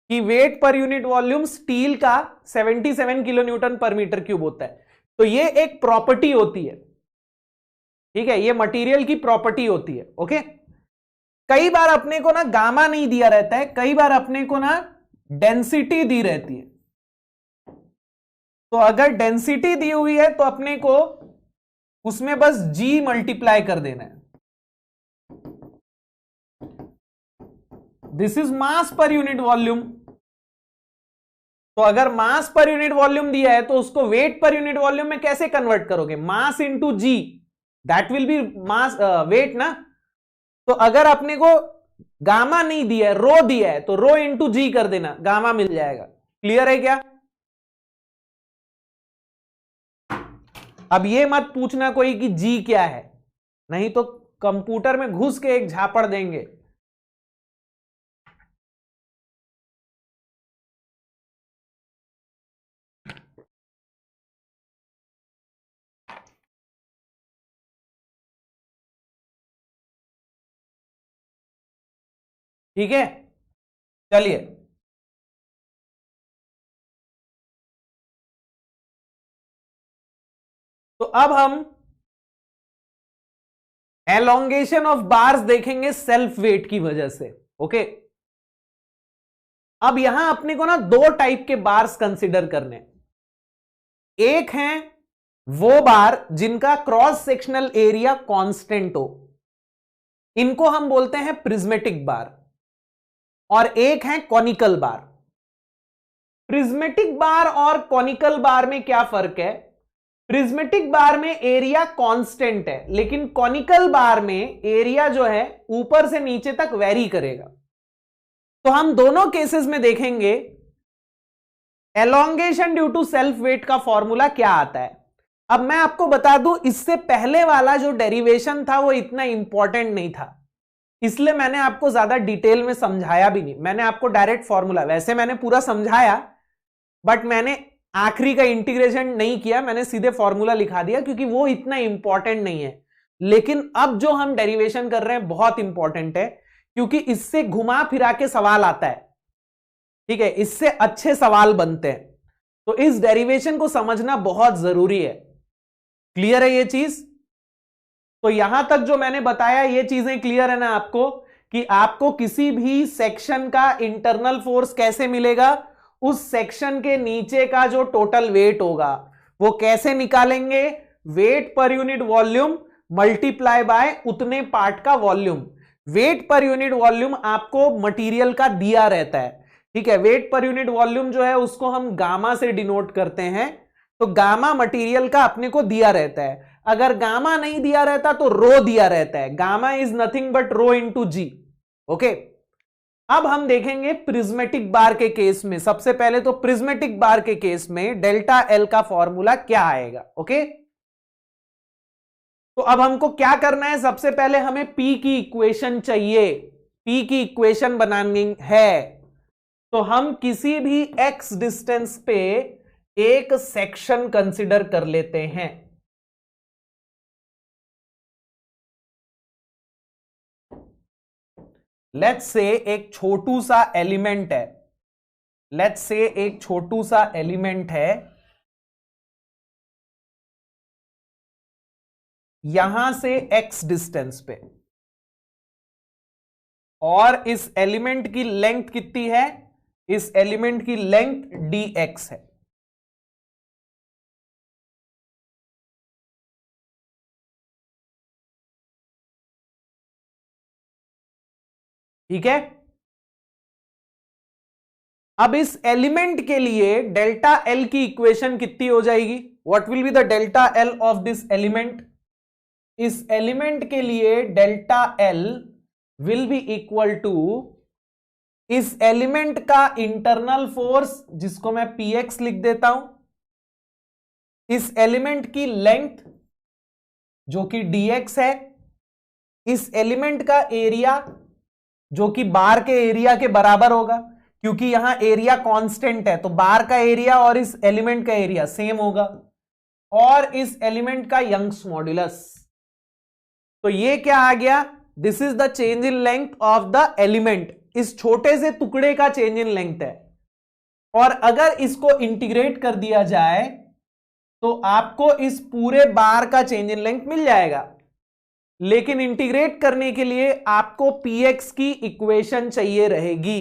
कि wait per unit volume steel का 77 किलो न्यूटन पर मीटर क्यूब होता है। तो ये एक प्रॉपर्टी होती है, ठीक है, ये मटेरियल की प्रॉपर्टी होती है। ओके, कई बार अपने को ना गामा नहीं दिया रहता है, कई बार अपने को ना डेंसिटी दी रहती है। तो अगर डेंसिटी दी हुई है तो अपने को उसमें बस g मल्टीप्लाई कर देना है। दिस इज मास पर यूनिट वॉल्यूम। तो अगर मास पर यूनिट वॉल्यूम दिया है तो उसको वेट पर यूनिट वॉल्यूम में कैसे कन्वर्ट करोगे? Mass into g, that will be mass weight ना। तो अगर अपने को गामा नहीं दिया है, रो दिया है, तो रो इंटू जी कर देना, गामा मिल जाएगा। क्लियर है क्या? अब ये मत पूछना कोई कि जी क्या है, नहीं तो कंप्यूटर में घुस के एक झापड़ देंगे। ठीक है, चलिए, तो अब हम एलोंगेशन ऑफ बार्स देखेंगे सेल्फ वेट की वजह से। ओके, अब यहां अपने को ना दो टाइप के बार्स कंसीडर करने। एक है वो बार जिनका क्रॉस सेक्शनल एरिया कांस्टेंट हो, इनको हम बोलते हैं प्रिज्मेटिक बार, और एक है कॉनिकल बार। प्रिज्मेटिक बार और कॉनिकल बार में क्या फर्क है? प्रिज्मेटिक बार में एरिया कांस्टेंट है, लेकिन कॉनिकल बार में एरिया जो है ऊपर से नीचे तक वेरी करेगा। तो हम दोनों केसेस में देखेंगे elongation due to self weight का फॉर्मूला क्या आता है। अब मैं आपको बता दूं, इससे पहले वाला जो डेरिवेशन था वो इतना इंपॉर्टेंट नहीं था, इसलिए मैंने आपको ज्यादा डिटेल में समझाया भी नहीं। मैंने आपको डायरेक्ट फॉर्मूला, वैसे मैंने पूरा समझाया, बट मैंने आखिरी का इंटीग्रेशन नहीं किया, मैंने सीधे फॉर्मूला लिखा दिया, क्योंकि वो इतना इंपॉर्टेंट नहीं है। लेकिन अब जो हम डेरिवेशन कर रहे हैं बहुत इंपॉर्टेंट है, क्योंकि इससे घुमा फिरा के सवाल आता है। ठीक है, इससे अच्छे सवाल बनते हैं, तो इस डेरिवेशन को समझना बहुत जरूरी है। क्लियर है ये चीज? तो यहां तक जो मैंने बताया ये चीजें क्लियर है ना आपको, कि आपको किसी भी सेक्शन का इंटरनल फोर्स कैसे मिलेगा, उस सेक्शन के नीचे का जो टोटल वेट होगा वो कैसे निकालेंगे? Weight per unit volume multiply by उतने पार्ट का वॉल्यूम। वेट पर यूनिट वॉल्यूम आपको मटेरियल का दिया रहता है, ठीक है। वेट पर यूनिट वॉल्यूम जो है उसको हम गामा से डिनोट करते हैं, तो गामा मटेरियल का अपने को दिया रहता है। अगर गामा नहीं दिया रहता तो रो दिया रहता है। Gamma is nothing but rho into g. Okay, अब हम देखेंगे प्रिज्मेटिक बार के केस में। सबसे पहले तो प्रिज्मेटिक बार के केस में डेल्टा एल का फॉर्मूला क्या आएगा। ओके, तो अब हमको क्या करना है? सबसे पहले हमें पी की इक्वेशन चाहिए, पी की इक्वेशन बनानी है। तो हम किसी भी एक्स डिस्टेंस पे एक सेक्शन कंसिडर कर लेते हैं। लेट्स से एक छोटू सा एलिमेंट है, लेट्स से एक छोटू सा एलिमेंट है, यहां से एक्स डिस्टेंस पे, और इस एलिमेंट की लेंथ कितनी है? इस एलिमेंट की लेंथ dx है। ठीक है, अब इस एलिमेंट के लिए डेल्टा एल की इक्वेशन कितनी हो जाएगी? What will be the delta L of this element? इस एलिमेंट के लिए delta L will be equal to इस एलिमेंट का इंटरनल फोर्स, जिसको मैं px लिख देता हूं, इस एलिमेंट की लेंथ जो कि dx है, इस एलिमेंट का एरिया जो कि बार के एरिया के बराबर होगा, क्योंकि यहां एरिया कांस्टेंट है तो बार का एरिया और इस एलिमेंट का एरिया सेम होगा, और इस एलिमेंट का यंग्स मॉड्यूलस। तो ये क्या आ गया? This is the change in length of the element. इस छोटे से टुकड़े का चेंज इन लेंथ है, और अगर इसको इंटीग्रेट कर दिया जाए तो आपको इस पूरे बार का चेंज इन लेंथ मिल जाएगा। लेकिन इंटीग्रेट करने के लिए आपको px की इक्वेशन चाहिए रहेगी।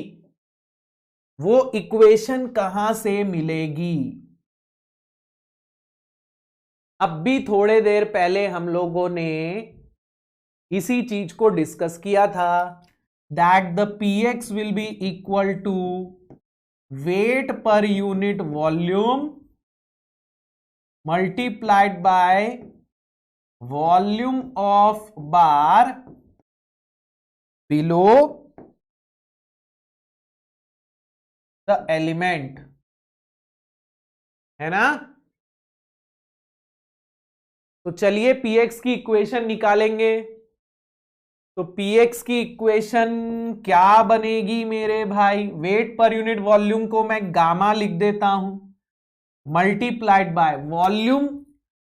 वो इक्वेशन कहां से मिलेगी? अब भी थोड़े देर पहले हम लोगों ने इसी चीज को डिस्कस किया था, that the px will be equal to weight per unit volume multiplied by volume of bar below the element, है ना? तो चलिए px की इक्वेशन निकालेंगे। तो px की इक्वेशन क्या बनेगी मेरे भाई? वेट पर यूनिट वॉल्यूम को मैं गामा लिख देता हूं, multiplied by volume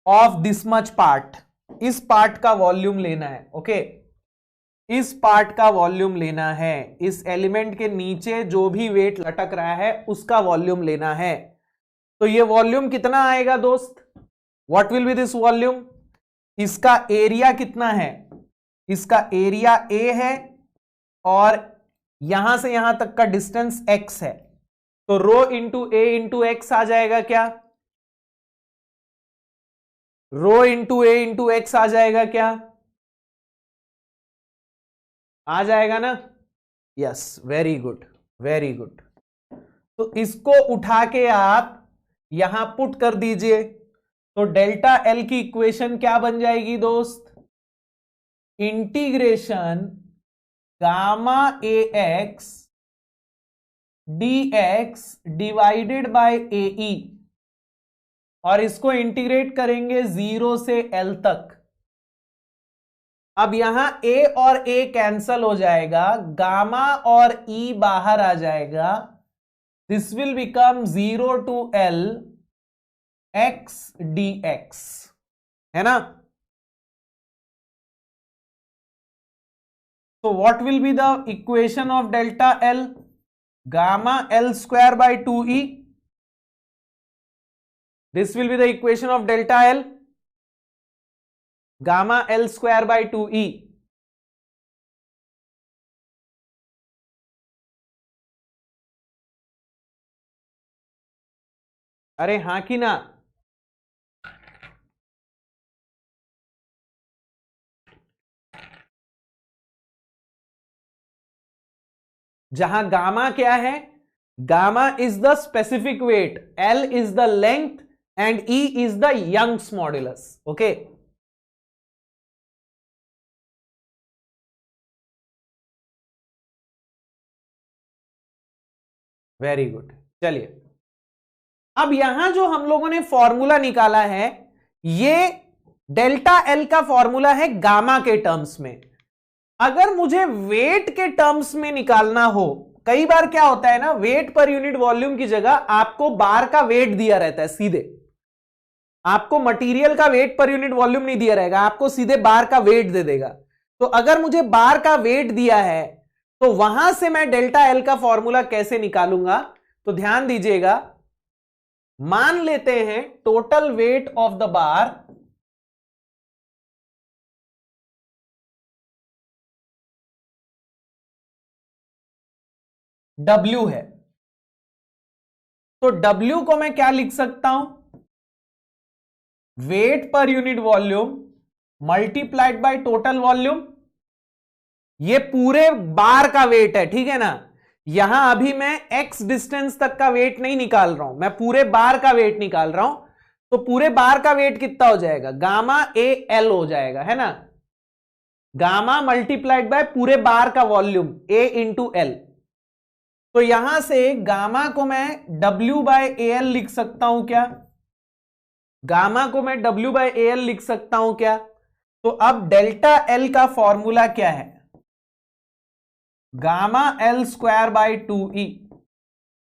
of this much part. इस पार्ट का वॉल्यूम लेना है, ओके? इस पार्ट का वॉल्यूम लेना है, इस एलिमेंट के नीचे जो भी वेट लटक रहा है उसका वॉल्यूम लेना है। तो ये वॉल्यूम कितना आएगा दोस्त? What will be this volume? इसका एरिया कितना है? इसका एरिया a है, और यहां से यहां तक का डिस्टेंस x है, तो rho into A into x आ जाएगा क्या? Rho into A into x आ जाएगा क्या? आ जाएगा ना? Yes, very good, very good. तो इसको उठा के आप यहां पुट कर दीजिए, तो डेल्टा एल की इक्वेशन क्या बन जाएगी दोस्त? Integration gamma A X D X divided by A E, और इसको इंटीग्रेट करेंगे 0 से L तक। अब यहां a और a कैंसल हो जाएगा, गामा और e बाहर आ जाएगा, this will become 0 to L x dx, है ना? So what will be the equation of delta L? Gamma L square by 2e. This will be the equation of delta L. Gamma L square by 2e. अरे हाँ कि ना? जहां gamma क्या है? Gamma is the specific weight, L is the length, and E is the Young's modulus, okay? Very good. चलिए, अब यहां जो हम लोगों ने फॉर्मूला निकाला है, ये डेल्टा एल का फॉर्मूला है गामा के टर्म्स में। अगर मुझे वेट के टर्म्स में निकालना हो, कई बार क्या होता है ना, वेट पर यूनिट वॉल्यूम की जगह आपको बार का वेट दिया रहता है सीधे। आपको मटेरियल का वेट पर यूनिट वॉल्यूम नहीं दिया रहेगा, आपको सीधे बार का वेट दे देगा। तो अगर मुझे बार का वेट दिया है, तो वहां से मैं डेल्टा एल का फॉर्मूला कैसे निकालूंगा? तो ध्यान दीजिएगा, मान लेते हैं total weight of the bar W है, तो W को मैं क्या लिख सकता हूं, weight per unit volume multiplied by total volume. ये पूरे बार का वेट है, ठीक है ना। यहां अभी मैं x डिस्टेंस तक का वेट नहीं निकाल रहा हूं, मैं पूरे बार का वेट निकाल रहा हूं। तो पूरे बार का वेट कितना हो जाएगा, गामा ए एल हो जाएगा, है ना। गामा मल्टीप्लाइड बाय पूरे बार का वॉल्यूम ए इंटू एल। तो यहां से गामा को मैं W बाय ए एल लिख सकता हूं क्या, गामा को मैं W बाय ए एल लिख सकता हूं क्या। तो अब डेल्टा एल का फॉर्मूला क्या है, gamma L square bye 2E।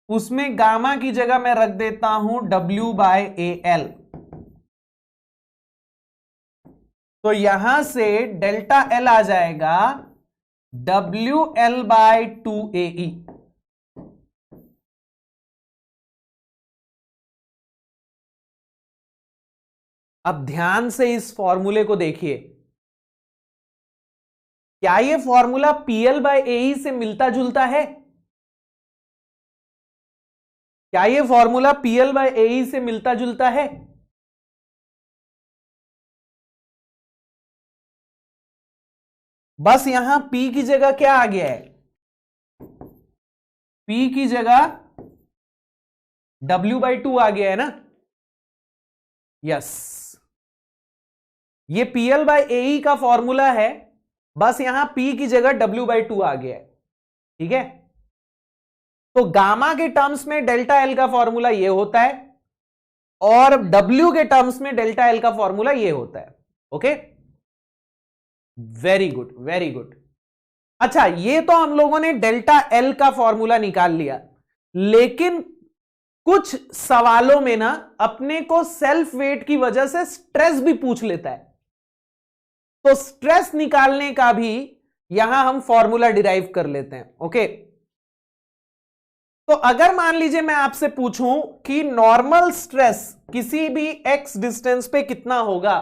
उसमें गामा की जगह मैं रख देता हूं W बाय ए एल। तो यहां से डेल्टा एल आ जाएगा WL बाय 2AE। अब ध्यान से इस फॉर्मूले को देखिए, क्या यह फॉर्मूला PL बाय AE से मिलता जुलता है, क्या यह फॉर्मूला PL बाय AE से मिलता जुलता है। बस यहां P की जगह क्या आ गया है, P की जगह W बाय 2 आ गया है ना। यस, ये PL बाय AE का फॉर्मूला है, बस यहां P की जगह W बाय 2 आ गया है, ठीक है। तो गामा के टर्म्स में डेल्टा एल का फॉर्मूला ये होता है और W के टर्म्स में डेल्टा एल का फॉर्मूला ये होता है। Okay, very good very good. अच्छा, ये तो हम लोगों ने डेल्टा एल का फॉर्मूला निकाल लिया, लेकिन कुछ सवालों में ना अपने को सेल्फ वेट की वजह से स्ट्रेस भी पूछ लेता है। तो स्ट्रेस निकालने का भी यहां हम फॉर्मूला डिराइव कर लेते हैं। ओके, तो अगर मान लीजिए मैं आपसे पूछूं कि नॉर्मल स्ट्रेस किसी भी x डिस्टेंस पे कितना होगा,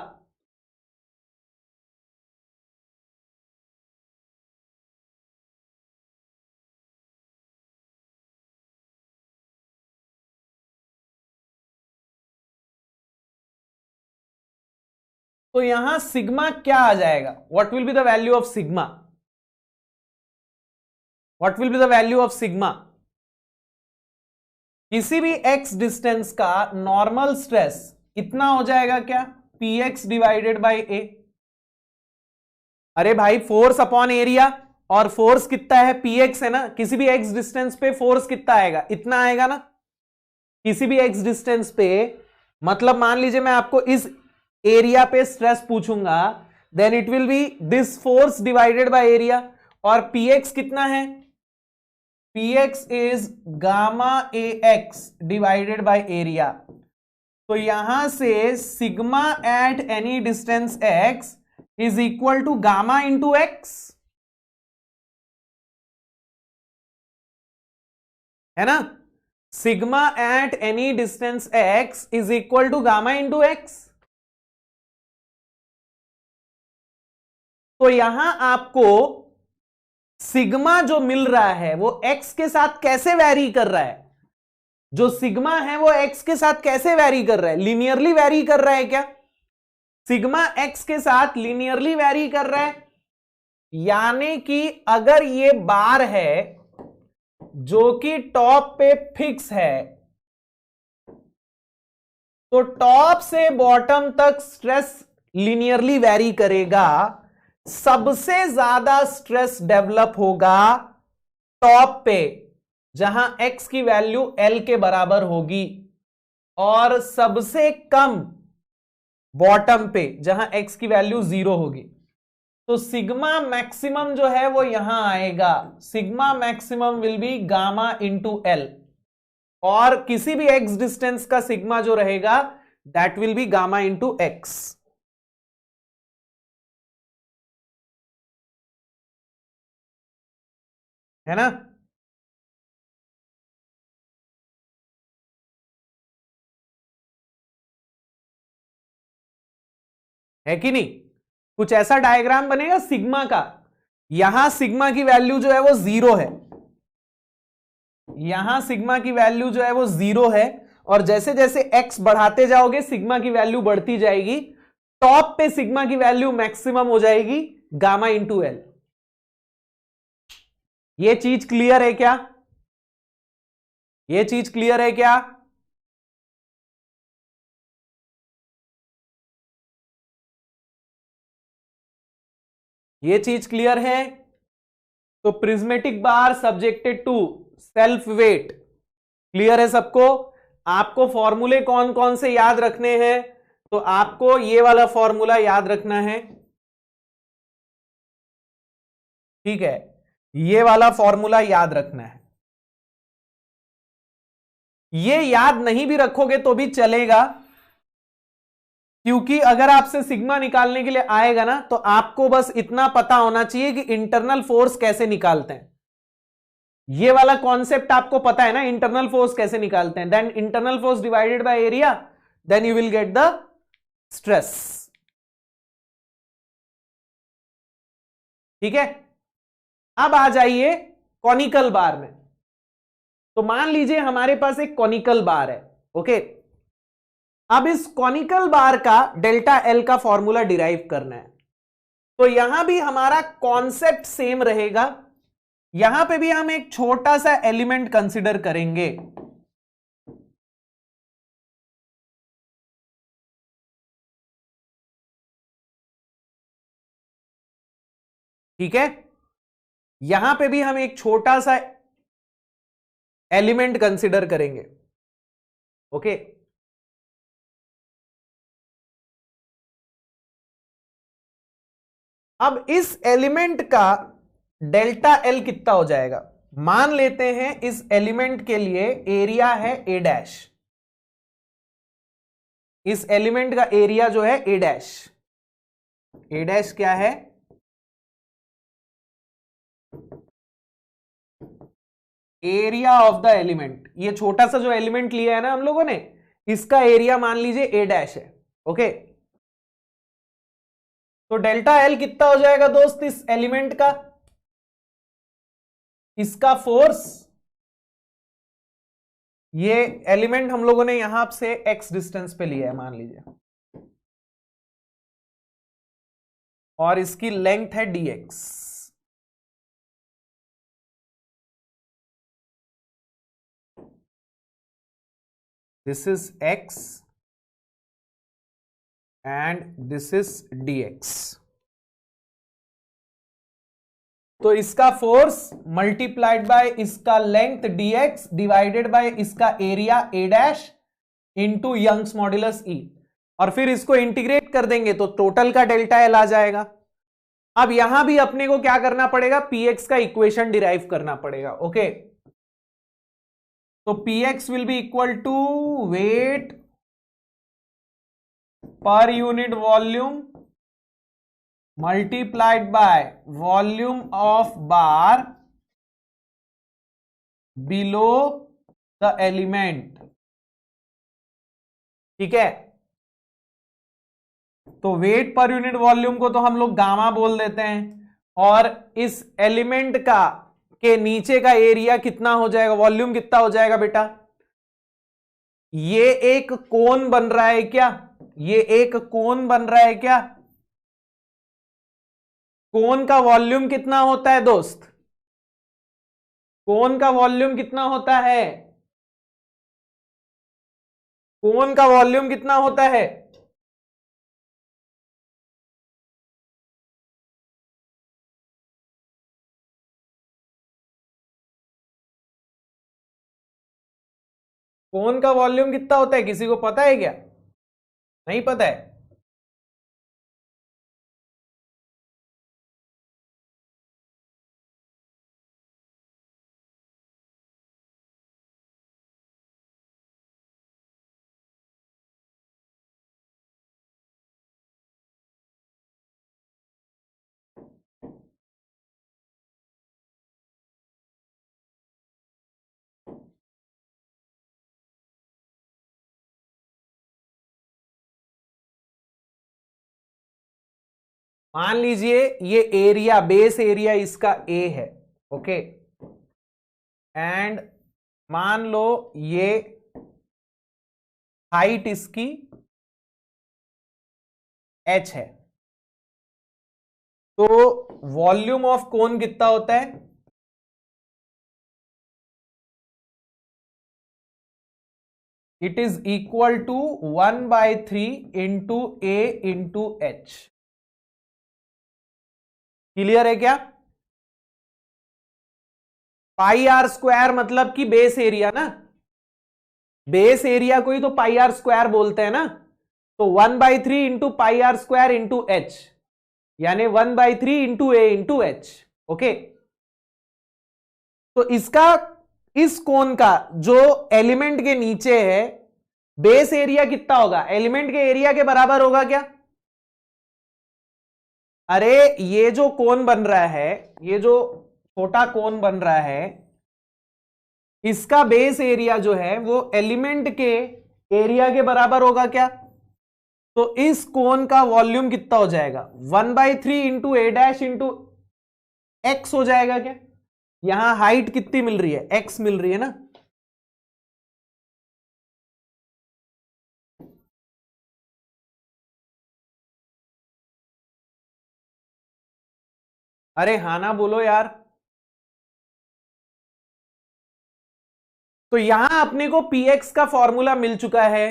तो यहां सिग्मा क्या आ जाएगा, what will be the value of sigma, what will be the value of sigma. किसी भी x डिस्टेंस का नॉर्मल स्ट्रेस कितना हो जाएगा, क्या, px डिवाइडेड बाय a। अरे भाई, फोर्स अपॉन एरिया, और फोर्स कितना है, px है ना। किसी भी x डिस्टेंस पे फोर्स कितना आएगा, इतना आएगा ना, किसी भी x डिस्टेंस पे। मतलब मान लीजिए मैं आपको इस एरिया पे स्ट्रेस पूछूंगा, then it will be this force divided by area, और px कितना है, px is gamma ax divided by area. तो यहां से sigma at any distance x is equal to gamma into x, है ना। Sigma at any distance x is equal to gamma into x. तो यहां आपको सिग्मा जो मिल रहा है वो x के साथ कैसे वैरी कर रहा है, जो सिग्मा है वो x के साथ कैसे वैरी कर रहा है, लीनियरली वैरी कर रहा है क्या, सिग्मा x के साथ लीनियरली वैरी कर रहा है। यानी कि अगर ये बार है जो कि टॉप पे फिक्स है, तो टॉप से बॉटम तक स्ट्रेस लीनियरली वैरी करेगा। सबसे ज्यादा स्ट्रेस डेवलप होगा टॉप पे, जहां x की वैल्यू L के बराबर होगी, और सबसे कम बॉटम पे, जहां x की वैल्यू 0 होगी। तो सिग्मा मैक्सिमम जो है वो यहां आएगा, sigma maximum will be gamma into L, और किसी भी x डिस्टेंस का सिग्मा जो रहेगा that will B gamma into x, है ना। है कि नहीं, कुछ ऐसा डायग्राम बनेगा सिग्मा का, यहां सिग्मा की वैल्यू जो है वो 0 है, यहां सिग्मा की वैल्यू जो है वो 0 है, और जैसे जैसे x बढ़ाते जाओगे सिग्मा की वैल्यू बढ़ती जाएगी, टॉप पे सिग्मा की वैल्यू मैक्सिमम हो जाएगी गामा इंटू एल। ये चीज क्लियर है क्या? ये चीज क्लियर है क्या? ये चीज क्लियर है? तो prismatic bar subjected to self weight clear है सबको? आपको फॉर्मूले कौन कौन से याद रखने हैं? तो आपको ये वाला फॉर्मूला याद रखना है, ठीक है, ये वाला फॉर्मूला याद रखना है। ये याद नहीं भी रखोगे तो भी चलेगा, क्योंकि अगर आपसे सिग्मा निकालने के लिए आएगा ना, तो आपको बस इतना पता होना चाहिए कि इंटरनल फोर्स कैसे निकालते हैं। ये वाला कॉन्सेप्ट आपको पता है ना, इंटरनल फोर्स कैसे निकालते हैं, then internal force divided by area, then you will get the stress. ठीक है, अब आ जाइए कॉनिकल बार में। तो मान लीजिए हमारे पास एक कॉनिकल बार है, ओके। अब इस कॉनिकल बार का डेल्टा एल का फॉर्मूला डिराइव करना है, तो यहां भी हमारा कॉन्सेप्ट सेम रहेगा। यहां पे भी हम एक छोटा सा एलिमेंट कंसीडर करेंगे, ठीक है। यहां पे भी हम एक छोटा सा एलिमेंट कंसीडर करेंगे, ओके। अब इस एलिमेंट का डेल्टा एल कितना हो जाएगा? मान लेते हैं इस एलिमेंट के लिए एरिया है ए डैश, इस एलिमेंट का एरिया जो है ए डैश। ए डैश क्या है? Area of the element. ये छोटा सा जो एलिमेंट लिया है ना हम लोगों ने, इसका एरिया मान लीजिए ए डैश है, ओके। तो डेल्टा एल कितना हो जाएगा दोस्त इस एलिमेंट का? इसका फोर्स, ये एलिमेंट हम लोगों ने यहां से एक्स डिस्टेंस पे लिया है मान लीजिए, और इसकी लेंथ है dx। This is x and this is dx। तो इसका फोर्स मल्टीप्लाइड बाय इसका लेंथ dx डिवाइडेड बाय इसका area a dash into Young's modulus E, और फिर इसको इंटीग्रेट कर देंगे तो टोटल का डेल्टा एल आ जाएगा। अब यहां भी अपने को क्या करना पड़ेगा? px का इक्वेशन डिराइव करना पड़ेगा, ओके। तो px will be equal to weight per unit volume multiplied by volume of bar below the element, ठीक है। तो वेट पर यूनिट वॉल्यूम को तो हम लोग गामा बोल देते हैं, और इस एलिमेंट का के नीचे का एरिया कितना हो जाएगा, वॉल्यूम कितना हो जाएगा बेटा? ये एक कोन बन रहा है क्या? ये एक कोन बन रहा है क्या? कोन का वॉल्यूम कितना होता है दोस्त? कोन का वॉल्यूम कितना होता है? कोन का वॉल्यूम कितना होता है? कोन का वॉल्यूम कितना होता है, किसी को पता है क्या? नहीं पता है? मान लीजिए ये एरिया, बेस एरिया इसका ए है, ओके, एंड मान लो ये हाइट इसकी h है, तो वॉल्यूम ऑफ कोन कितना होता है? It is equal to 1/3 into A into H. Clear है क्या? पाई आर स्क्वायर मतलब कि बेस एरिया ना, बेस एरिया को ही तो पाई आर स्क्वायर बोलते हैं ना। तो 1/3 into pi r square into H, यानी 1/3 into A into H. Okay, तो इसका, इस कोन का जो एलिमेंट के नीचे है, बेस एरिया कितना होगा? एलिमेंट के एरिया के बराबर होगा क्या? अरे ये जो कोन बन रहा है, ये जो छोटा कोन बन रहा है, इसका बेस एरिया जो है वो एलिमेंट के एरिया के बराबर होगा क्या? तो इस कोन का वॉल्यूम कितना हो जाएगा? 1/3 इंटू ए डैश इंटू एक्स हो जाएगा क्या? यहां हाइट कितनी मिल रही है? एक्स मिल रही है ना। अरे हाँ ना बोलो यार। तो यहां अपने को px का फॉर्मूला मिल चुका है,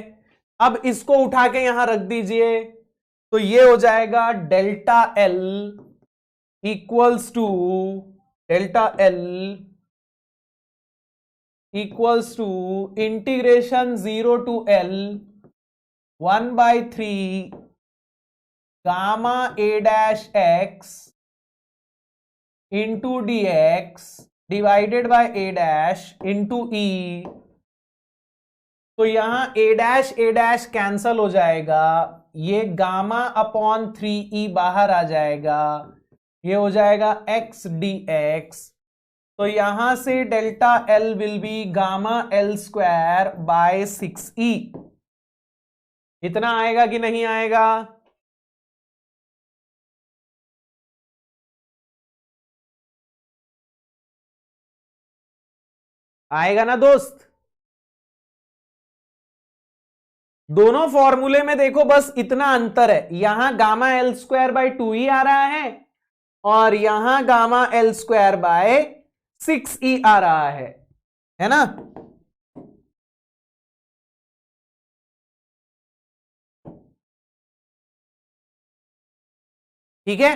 अब इसको उठा के यहां रख दीजिए, तो ये हो जाएगा delta L equals to integration 0 to L 1/3 gamma A dash X into D X divided by A dash into E. तो यहां ए डैश कैंसल हो जाएगा, ये गामा अपॉन 3e बाहर आ जाएगा, ये हो जाएगा एक्स डी एक्स। तो यहां से delta L will B gamma L square by 6e। इतना आएगा कि नहीं आएगा? आएगा ना दोस्त? दोनों फॉर्मूले में देखो बस इतना अंतर है, यहां gamma L square bye 2e आ रहा है और यहां gamma L square by 6e आ रहा है ना। ठीक है,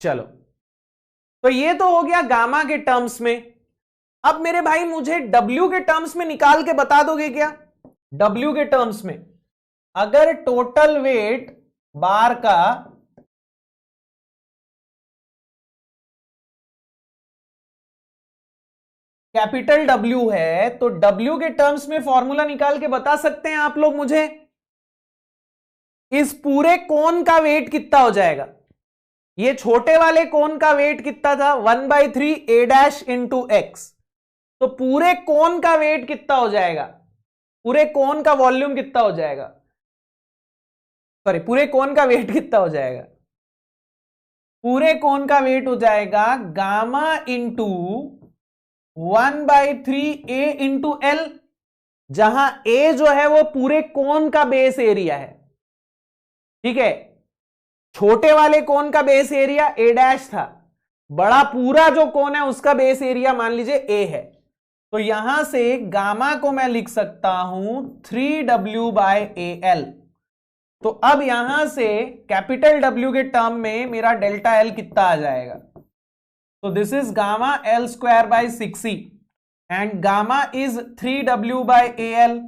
चलो, तो ये तो हो गया गामा के टर्म्स में। अब मेरे भाई मुझे W के टर्म्स में निकाल के बता दोगे क्या? W के टर्म्स में अगर टोटल वेट बार का कैपिटल W है, तो W के टर्म्स में फॉर्मूला निकाल के बता सकते हैं आप लोग मुझे? इस पूरे कोन का वेट कितना हो जाएगा? ये छोटे वाले कोन का वेट कितना था? 1/3 ए डैश इंटू एक्स। तो पूरे कोन का वेट कितना हो जाएगा? पूरे कोन का वॉल्यूम कितना हो जाएगा? सॉरी, पूरे कोन का वेट कितना हो जाएगा? पूरे कोन का वेट हो जाएगा गामा इंटू 1/3 ए इंटू एल, जहां ए जो है वो पूरे कोन का बेस एरिया है। ठीक है, छोटे वाले कोन का बेस एरिया ए डैश था, बड़ा पूरा जो कोन है उसका बेस एरिया मान लीजिए ए है। तो यहां से गामा को मैं लिख सकता हूं 3W बाय ए एल। तो अब यहां से कैपिटल W के टर्म में मेरा डेल्टा एल कितना आ जाएगा? तो this is gamma L square by 6e and gamma is 3W by A L.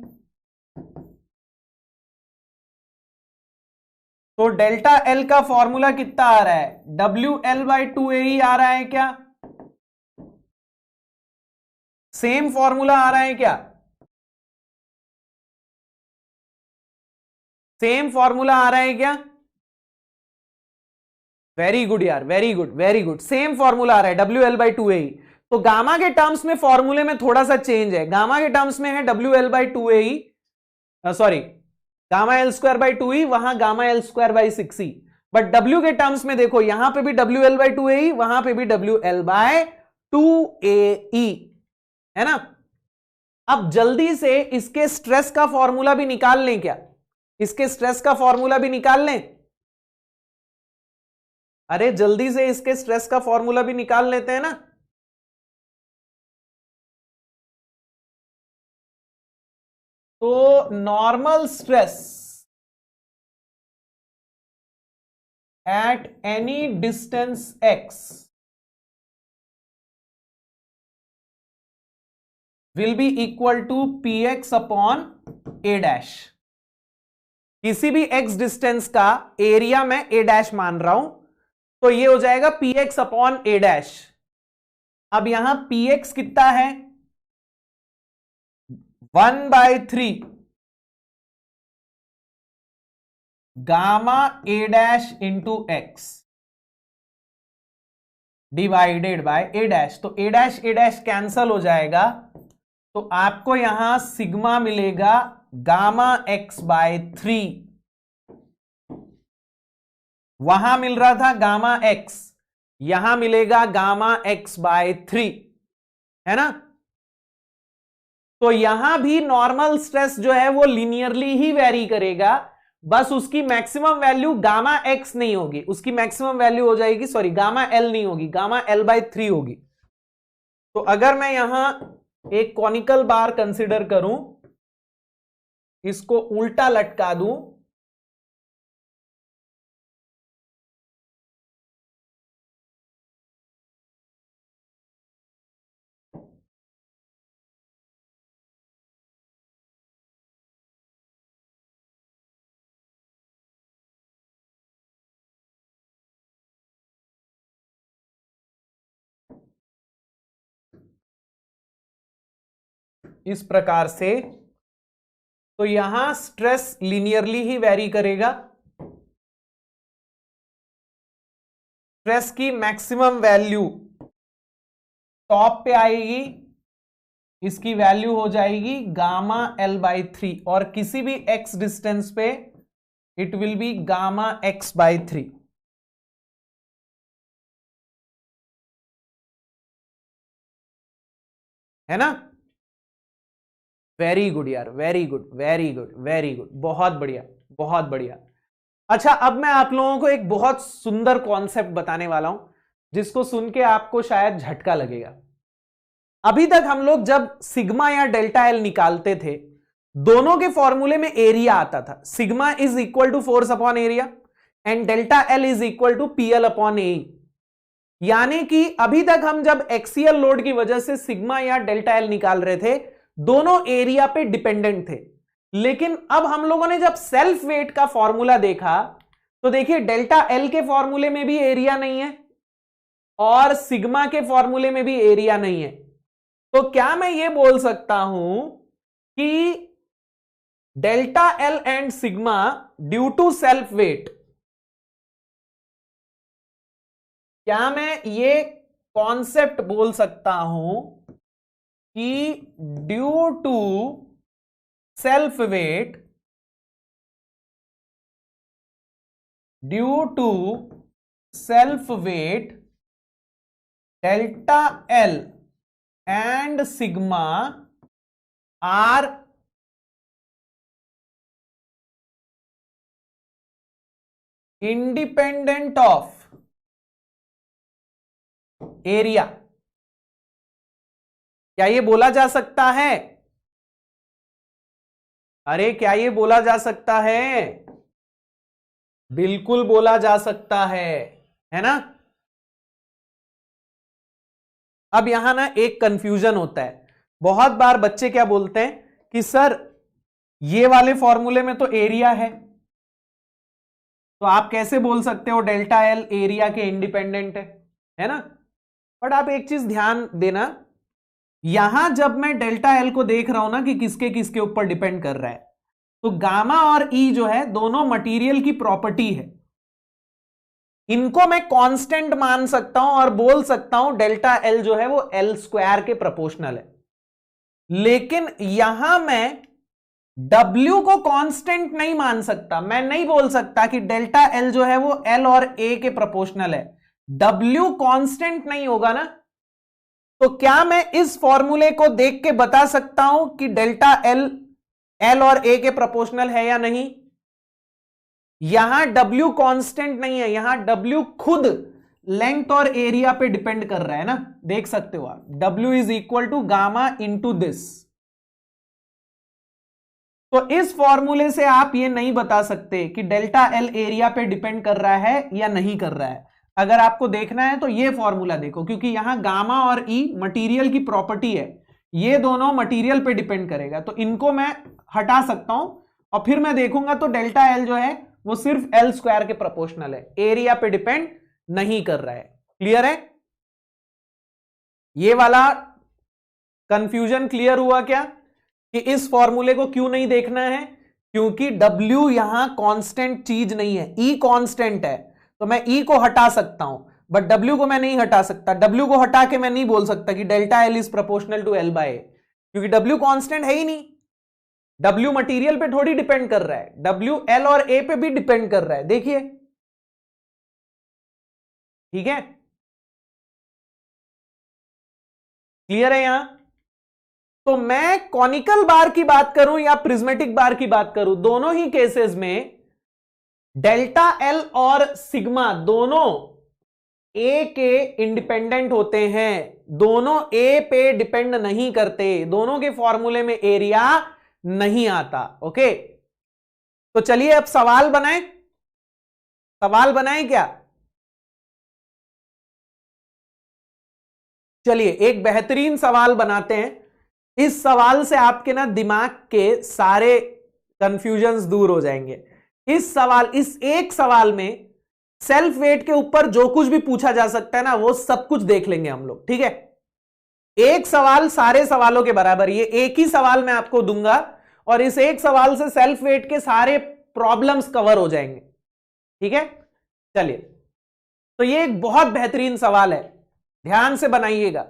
तो डेल्टा एल का फॉर्मूला कितना आ रहा है? WL/2AE आ रहा है क्या? सेम फॉर्मूला आ रहा है क्या? सेम फॉर्मूला आ रहा है क्या? वेरी गुड यार, very good very good, same formula आ रहा है WL/2AE। तो गामा के टर्म्स में फॉर्मूले में थोड़ा सा चेंज है, गामा के टर्म्स में है WL/2AE, sorry gamma L square by 2e, वहां gamma L square by 6e। But W के टर्म्स में देखो, यहां पे भी WL/2AE, वहां पे भी WL/2AE। 2AE, है ना। अब जल्दी से इसके स्ट्रेस का फॉर्मूला भी निकाल लें क्या? इसके स्ट्रेस का फॉर्मूला भी निकाल लें। अरे जल्दी से इसके स्ट्रेस का फॉर्मूला भी निकाल लेते हैं ना। तो normal stress at any distance x will be equal to px upon a dash. किसी भी x डिस्टेंस का एरिया मैं a डैश मान रहा हूं, तो ये हो जाएगा px अपॉन a डैश। अब यहां px कितना है? 1/3 gamma a dash into x divided bye a dash. तो a डैश कैंसल हो जाएगा, तो आपको यहां सिग्मा मिलेगा गामा x/3। वहां मिल रहा था गामा x, यहां मिलेगा गामा x/3, है ना। तो यहां भी नॉर्मल स्ट्रेस जो है वो लिनियरली ही वेरी करेगा, बस उसकी मैक्सिमम वैल्यू गामा x नहीं होगी, उसकी मैक्सिमम वैल्यू हो जाएगी, सॉरी गामा l नहीं होगी, गामा l/3 होगी। तो अगर मैं यहां एक कॉनिकल बार कंसिडर करूं, इसको उल्टा लटका दूं, इस प्रकार से, तो यहां स्ट्रेस लिनियरली ही वेरी करेगा। स्ट्रेस की मैक्सिमम वैल्यू टॉप पे आएगी, इसकी वैल्यू हो जाएगी गामा l/3, और किसी भी x डिस्टेंस पे it will B gamma x/3, है ना। वेरी गुड यार, very good very good very good, बहुत बढ़िया बहुत बढ़िया। अच्छा, अब मैं आप लोगों को एक बहुत सुंदर कॉन्सेप्ट बताने वाला हूं, जिसको सुन के आपको शायद झटका लगेगा। अभी तक हम लोग जब सिग्मा या डेल्टा एल निकालते थे, दोनों के फॉर्मूले में एरिया आता था। Sigma is equal to force upon area and delta L is equal to PL upon A. यानी कि अभी तक हम जब एक्सियल लोड की वजह से सिग्मा या डेल्टा एल निकाल रहे थे, दोनों एरिया पे डिपेंडेंट थे। लेकिन अब हम लोगों ने जब सेल्फ वेट का फॉर्मूला देखा, तो देखिए डेल्टा एल के फॉर्मूले में भी एरिया नहीं है और सिग्मा के फॉर्मूले में भी एरिया नहीं है। तो क्या मैं ये बोल सकता हूं कि delta L and sigma due to self weight, क्या मैं ये कॉन्सेप्ट बोल सकता हूं कि due to self weight, due to self weight delta L and sigma are independent of area? क्या ये बोला जा सकता है? अरे क्या ये बोला जा सकता है? बिल्कुल बोला जा सकता है ना। अब यहां ना एक कंफ्यूजन होता है, बहुत बार बच्चे क्या बोलते हैं कि सर ये वाले फॉर्मूले में तो एरिया तो आप कैसे बोल सकते हो डेल्टा एल एरिया के इंडिपेंडेंट है ना। बट आप एक चीज ध्यान देना, यहां जब मैं डेल्टा एल को देख रहा हूं ना कि किसके किसके ऊपर डिपेंड कर रहा है, तो गामा और ई जो है दोनों मटेरियल की प्रॉपर्टी है। इनको मैं कांस्टेंट मान सकता हूं और बोल सकता हूं डेल्टा एल जो है वो एल स्क्वायर के प्रोपोर्शनल है। लेकिन यहां मैं W को कांस्टेंट नहीं मान सकता। मैं नहीं बोल सकता कि डेल्टा एल जो है वो L और A के प्रोपोर्शनल है। W कांस्टेंट नहीं होगा ना, तो क्या मैं इस फॉर्मूले को देख के बता सकता हूं कि डेल्टा एल और ए के प्रोपोर्शनल है या नहीं? यहां W कांस्टेंट नहीं है, यहां W खुद लेंथ और एरिया पे डिपेंड कर रहा है ना, देख सकते हो आप, W is equal to gamma into this. तो इस फॉर्मूले से आप ये नहीं बता सकते कि डेल्टा एल एरिया पे डिपेंड कर रहा है या नहीं कर रहा है। अगर आपको देखना है तो ये फॉर्मूला देखो, क्योंकि यहां गामा और ई मटेरियल की प्रॉपर्टी है, ये दोनों मटेरियल पे डिपेंड करेगा, तो इनको मैं हटा सकता हूं और फिर मैं देखूंगा तो डेल्टा एल जो है वो सिर्फ एल स्क्वायर के प्रोपोर्शनल है, एरिया पे डिपेंड नहीं कर रहा है। क्लियर है? ये वाला कंफ्यूजन क्लियर हुआ क्या कि इस फॉर्मूले को क्यों नहीं देखना है? क्योंकि W यहां कांस्टेंट चीज नहीं है, E कांस्टेंट है, तो मैं E को हटा सकता हूं, बट W को मैं नहीं हटा सकता। W को हटा के मैं नहीं बोल सकता कि delta L is proportional to L by A, क्योंकि W कांस्टेंट है ही नहीं। W मटेरियल पे थोड़ी डिपेंड कर रहा है, W L और A पे भी डिपेंड कर रहा है, देखिए। ठीक है, क्लियर है यहां? तो मैं कॉनिकल बार की बात करूं या प्रिज्मेटिक बार की बात करूं, दोनों ही केसेस में डेल्टा एल और सिग्मा दोनों ए के इंडिपेंडेंट होते हैं, दोनों ए पे डिपेंड नहीं करते, दोनों के फॉर्मूले में एरिया नहीं आता। ओके, तो चलिए अब सवाल बनाएं। सवाल बनाएं क्या? चलिए एक बेहतरीन सवाल बनाते हैं। इस सवाल से आपके ना दिमाग के सारे कंफ्यूजन्स दूर हो जाएंगे। इस एक सवाल में सेल्फ वेट के ऊपर जो कुछ भी पूछा जा सकता है ना, वो सब कुछ देख लेंगे हम लोग। ठीक है, एक सवाल सारे सवालों के बराबर, ये एक ही सवाल मैं आपको दूंगा और इस एक सवाल से सेल्फ वेट के सारे प्रॉब्लम्स कवर हो जाएंगे। ठीक है, चलिए, तो ये एक बहुत बेहतरीन सवाल है, ध्यान से बनाइएगा।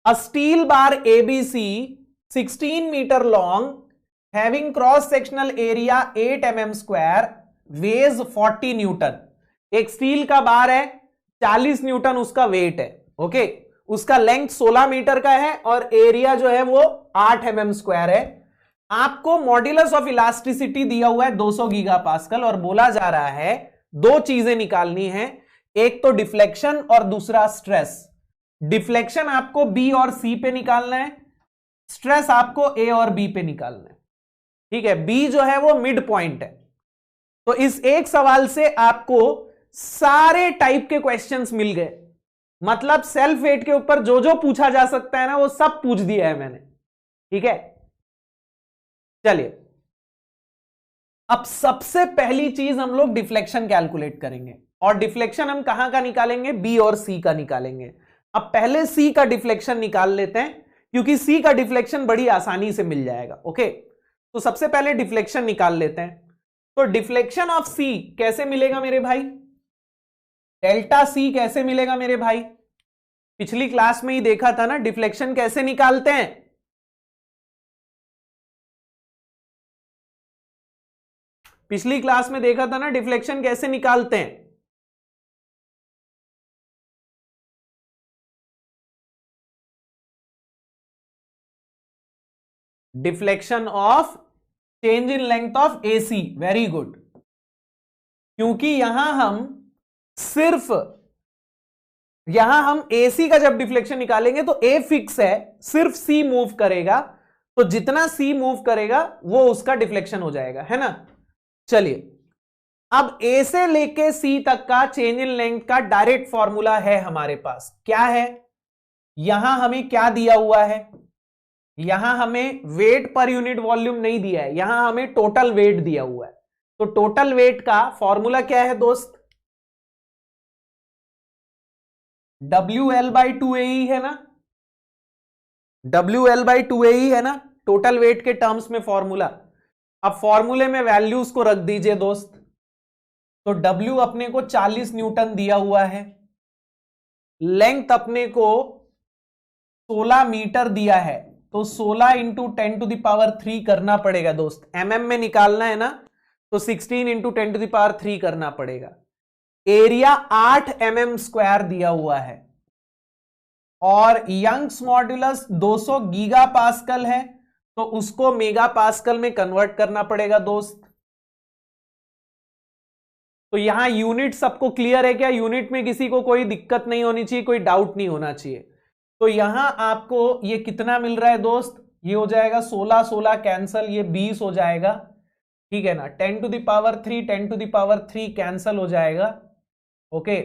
A steel bar ABC 16 metre long having cross sectional area 8 mm square weighs 40 newton. एक स्टील का बार है, 40 न्यूटन उसका वेट है। ओके, उसका लेंथ 16 मीटर का है और एरिया जो है वो 8 mm स्क्वायर है। आपको मॉड्यूलस ऑफ इलास्टिसिटी दिया हुआ है 200 गीगा पास्कल और बोला जा रहा है दो चीजें निकालनी है, एक तो डिफ्लेक्शन और दूसरा स्ट्रेस। डिफ्लेक्शन आपको बी और सी पे निकालना है, स्ट्रेस आपको ए और बी पे निकालना है। ठीक है, बी जो है वो मिड पॉइंट है। तो इस एक सवाल से आपको सारे टाइप के क्वेश्चंस मिल गए, मतलब सेल्फ वेट के ऊपर जो जो पूछा जा सकता है ना, वो सब पूछ दिया है मैंने। ठीक है, चलिए अब सबसे पहली चीज हम लोग डिफ्लेक्शन कैलकुलेट करेंगे, और डिफ्लेक्शन हम कहां का निकालेंगे? बी और सी का निकालेंगे। अब पहले सी का डिफ्लेक्शन निकाल लेते हैं, क्योंकि सी का डिफ्लेक्शन बड़ी आसानी से मिल जाएगा। ओके, तो सबसे पहले डिफ्लेक्शन निकाल लेते हैं। तो डिफ्लेक्शन ऑफ सी कैसे मिलेगा मेरे भाई? डेल्टा सी कैसे मिलेगा मेरे भाई? पिछली क्लास में ही देखा था ना, डिफ्लेक्शन कैसे निकालते हैं। पिछली क्लास में देखा था ना डिफ्लेक्शन कैसे निकालते हैं। Deflection of change in length of AC, very good. क्योंकि यहां हम AC का जब डिफ्लेक्शन निकालेंगे तो A फिक्स है, सिर्फ C मूव करेगा, तो जितना C मूव करेगा वो उसका डिफ्लेक्शन हो जाएगा, है ना। चलिए, अब A से लेके C तक का चेंज इन लेंथ का डायरेक्ट फॉर्मूला है हमारे पास। क्या है? यहां हमें क्या दिया हुआ है? यहां हमें वेट पर यूनिट वॉल्यूम नहीं दिया है, यहां हमें टोटल वेट दिया हुआ है। तो टोटल वेट का फॉर्मूला क्या है दोस्त? WL/2AE है ना, WL/2AE है ना, टोटल वेट के टर्म्स में फॉर्मूला। अब फॉर्मूले में वैल्यूज को रख दीजिए दोस्त। तो W अपने को 40 न्यूटन दिया हुआ है, लेंथ अपने को 16 मीटर दिया है, तो 16 इंटू 10⁻³ करना पड़ेगा दोस्त। mm में निकालना है ना, तो 16 इंटू 10⁻³ करना पड़ेगा। एरिया 8 mm स्क्वायर दिया हुआ है और यंग्स मॉड्यूलस 200 गीगा पास्कल है, तो उसको मेगा पास्कल में कन्वर्ट करना पड़ेगा दोस्त। तो यहां यूनिट सबको क्लियर है क्या? यूनिट में किसी को कोई दिक्कत नहीं होनी चाहिए, कोई डाउट नहीं होना चाहिए। तो यहां आपको ये कितना मिल रहा है दोस्त? ये हो जाएगा 16 16 कैंसल, ये 20 हो जाएगा, ठीक है ना। 10 to the power 3 10 to the power 3 cancel हो जाएगा। ओके,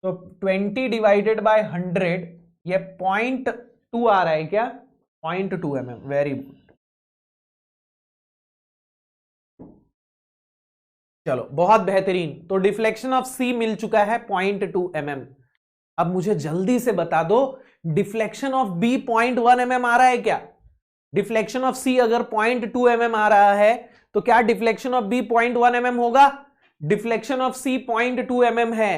तो 20 डिवाइडेड बाय 100, ये 0.2 आ रहा है क्या? 0.2 mm। वेरी गुड, चलो बहुत बेहतरीन। तो डिफ्लेक्शन ऑफ सी मिल चुका है 0.2 mm। अब मुझे जल्दी से बता दो, डिफ्लेक्शन ऑफ बी 0.1 mm आ रहा है क्या? डिफ्लेक्शन ऑफ सी अगर 0.2 mm आ रहा है, तो क्या डिफ्लेक्शन ऑफ बी 0.1 mm होगा? डिफ्लेक्शन ऑफ सी 0.2 mm है,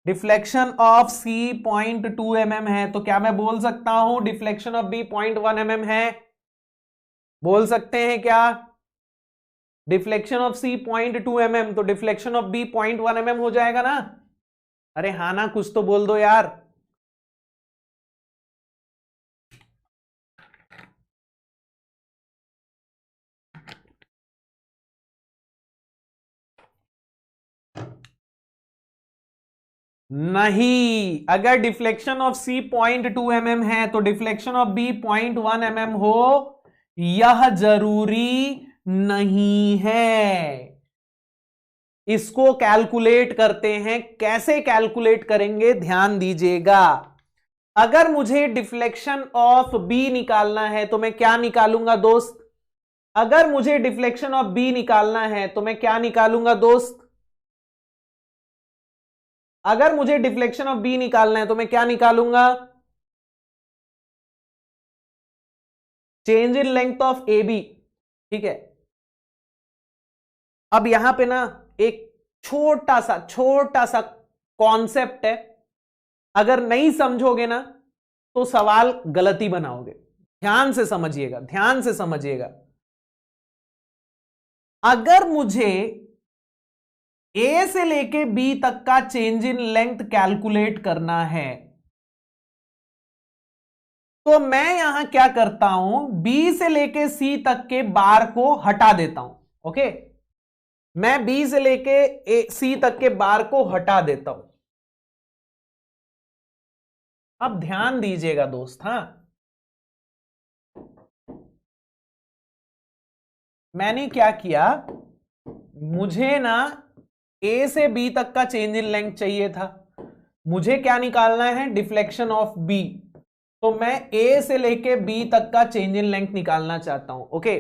डिफ्लेक्शन ऑफ सी 0.2 mm है, तो क्या मैं बोल सकता हूं डिफ्लेक्शन ऑफ बी 0.1 mm है? बोल सकते हैं क्या? डिफ्लेक्शन ऑफ सी 0.2 mm, तो डिफ्लेक्शन ऑफ बी 0.1 mm हो जाएगा ना? अरे हाँ ना, कुछ तो बोल दो यार। नहीं, अगर डिफ्लेक्शन ऑफ सी 0.2 mm है तो डिफ्लेक्शन ऑफ बी 0.1 mm हो, यह जरूरी नहीं है। इसको कैलकुलेट करते हैं, कैसे कैलकुलेट करेंगे ध्यान दीजिएगा। अगर मुझे डिफ्लेक्शन ऑफ बी निकालना है तो मैं क्या निकालूंगा दोस्त? अगर मुझे डिफ्लेक्शन ऑफ बी निकालना है तो मैं क्या निकालूंगा दोस्त? अगर मुझे डिफ्लेक्शन ऑफ बी निकालना है तो मैं क्या निकालूंगा? Change in length of A B, ठीक है। अब यहां पे ना एक छोटा सा कॉन्सेप्ट है, अगर नहीं समझोगे ना तो सवाल गलती बनाओगे। ध्यान से समझिएगा, ध्यान से समझिएगा। अगर मुझे ए से लेके बी तक का चेंज इन लेंथ कैलकुलेट करना है, तो मैं यहां क्या करता हूं, बी से लेके सी तक के बार को हटा देता हूं। ओके, मैं बी से लेके सी तक के बार को हटा देता हूं। अब ध्यान दीजिएगा दोस्त, हां, मैंने क्या किया, मुझे ना ए से बी तक का चेंज इन लेंथ चाहिए था, मुझे क्या निकालना है, डिफ्लेक्शन ऑफ बी। तो मैं ए से लेके बी तक का चेंज इन लेंथ निकालना चाहता हूं। ओके,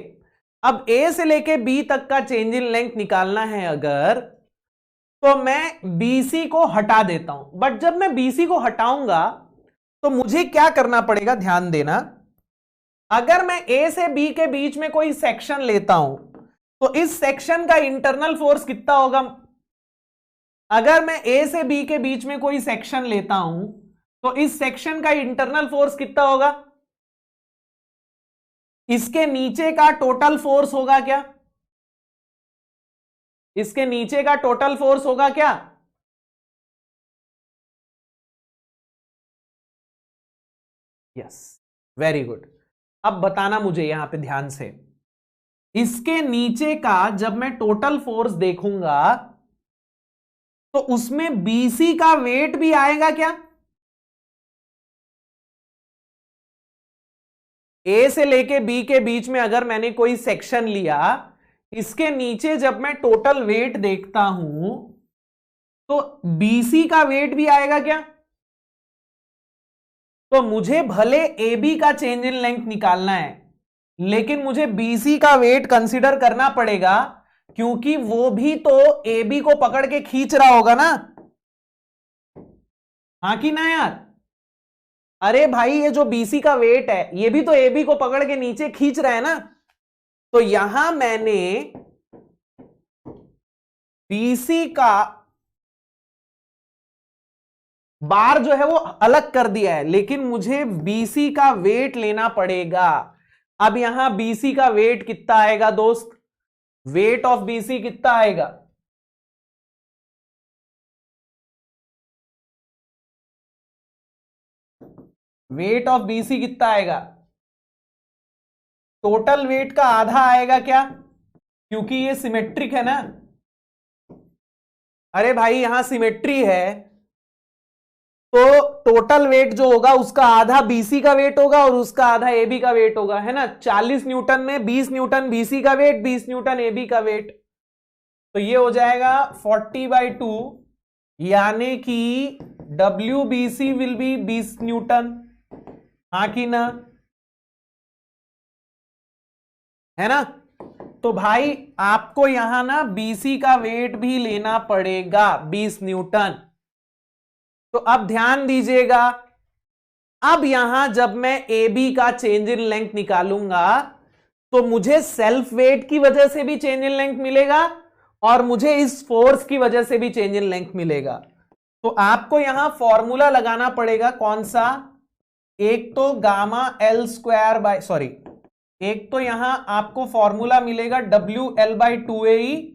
अब ए से लेके बी तक का चेंज इन लेंथ निकालना है अगर, तो मैं बीसी को हटा देता हूं। बट जब मैं बीसी को हटाऊंगा तो मुझे क्या करना पड़ेगा, ध्यान देना। अगर मैं ए से बी के बीच में कोई सेक्शन लेता हूं तो इस सेक्शन का इंटरनल फोर्स कितना होगा? अगर मैं ए से बी के बीच में कोई सेक्शन लेता हूं तो इस सेक्शन का इंटरनल फोर्स कितना होगा? इसके नीचे का टोटल फोर्स होगा क्या? इसके नीचे का टोटल फोर्स होगा क्या? Yes, very good. अब बताना मुझे यहां पे ध्यान से, इसके नीचे का जब मैं टोटल फोर्स देखूंगा तो उसमें बीसी का वेट भी आएगा क्या? ए से लेके बी के बीच में अगर मैंने कोई सेक्शन लिया, इसके नीचे जब मैं टोटल वेट देखता हूं तो बीसी का वेट भी आएगा क्या? तो मुझे भले ए बी का चेंज इन लेंथ निकालना है, लेकिन मुझे बीसी का वेट कंसीडर करना पड़ेगा, क्योंकि वो भी तो ए बी को पकड़ के खींच रहा होगा ना। हाँ कि ना यार? अरे भाई, ये जो बीसी का वेट है ये भी तो ए बी को पकड़ के नीचे खींच रहा है ना। तो यहां मैंने बीसी का बार जो है वो अलग कर दिया है, लेकिन मुझे बीसी का वेट लेना पड़ेगा। अब यहां बीसी का वेट कितना आएगा दोस्त? वेट ऑफ बीसी कितना आएगा? वेट ऑफ बीसी कितना आएगा? टोटल वेट का आधा आएगा क्या? क्योंकि ये सिमेट्रिक है ना। अरे भाई यहां सिमेट्री है तो टोटल वेट जो होगा उसका आधा बीसी का वेट होगा और उसका आधा एबी का वेट होगा, है ना। 40 न्यूटन में 20 न्यूटन बीसी का वेट, 20 न्यूटन एबी का वेट, तो ये हो जाएगा 40/2, यानी कि WBC विल बी 20 न्यूटन, हाँ कि ना, है ना। तो भाई आपको यहां ना BC का वेट भी लेना पड़ेगा 20 न्यूटन। तो अब ध्यान दीजिएगा, अब यहां जब मैं AB का चेंज इन लेंथ निकालूंगा तो मुझे सेल्फ वेट की वजह से भी चेंज इन लेंथ मिलेगा और मुझे इस फोर्स की वजह से भी चेंज इन लेंथ मिलेगा। तो आपको यहां फॉर्मूला लगाना पड़ेगा, कौन सा? एक तो gamma L square bye, sorry, एक तो यहां आपको फॉर्मूला मिलेगा WL/2AE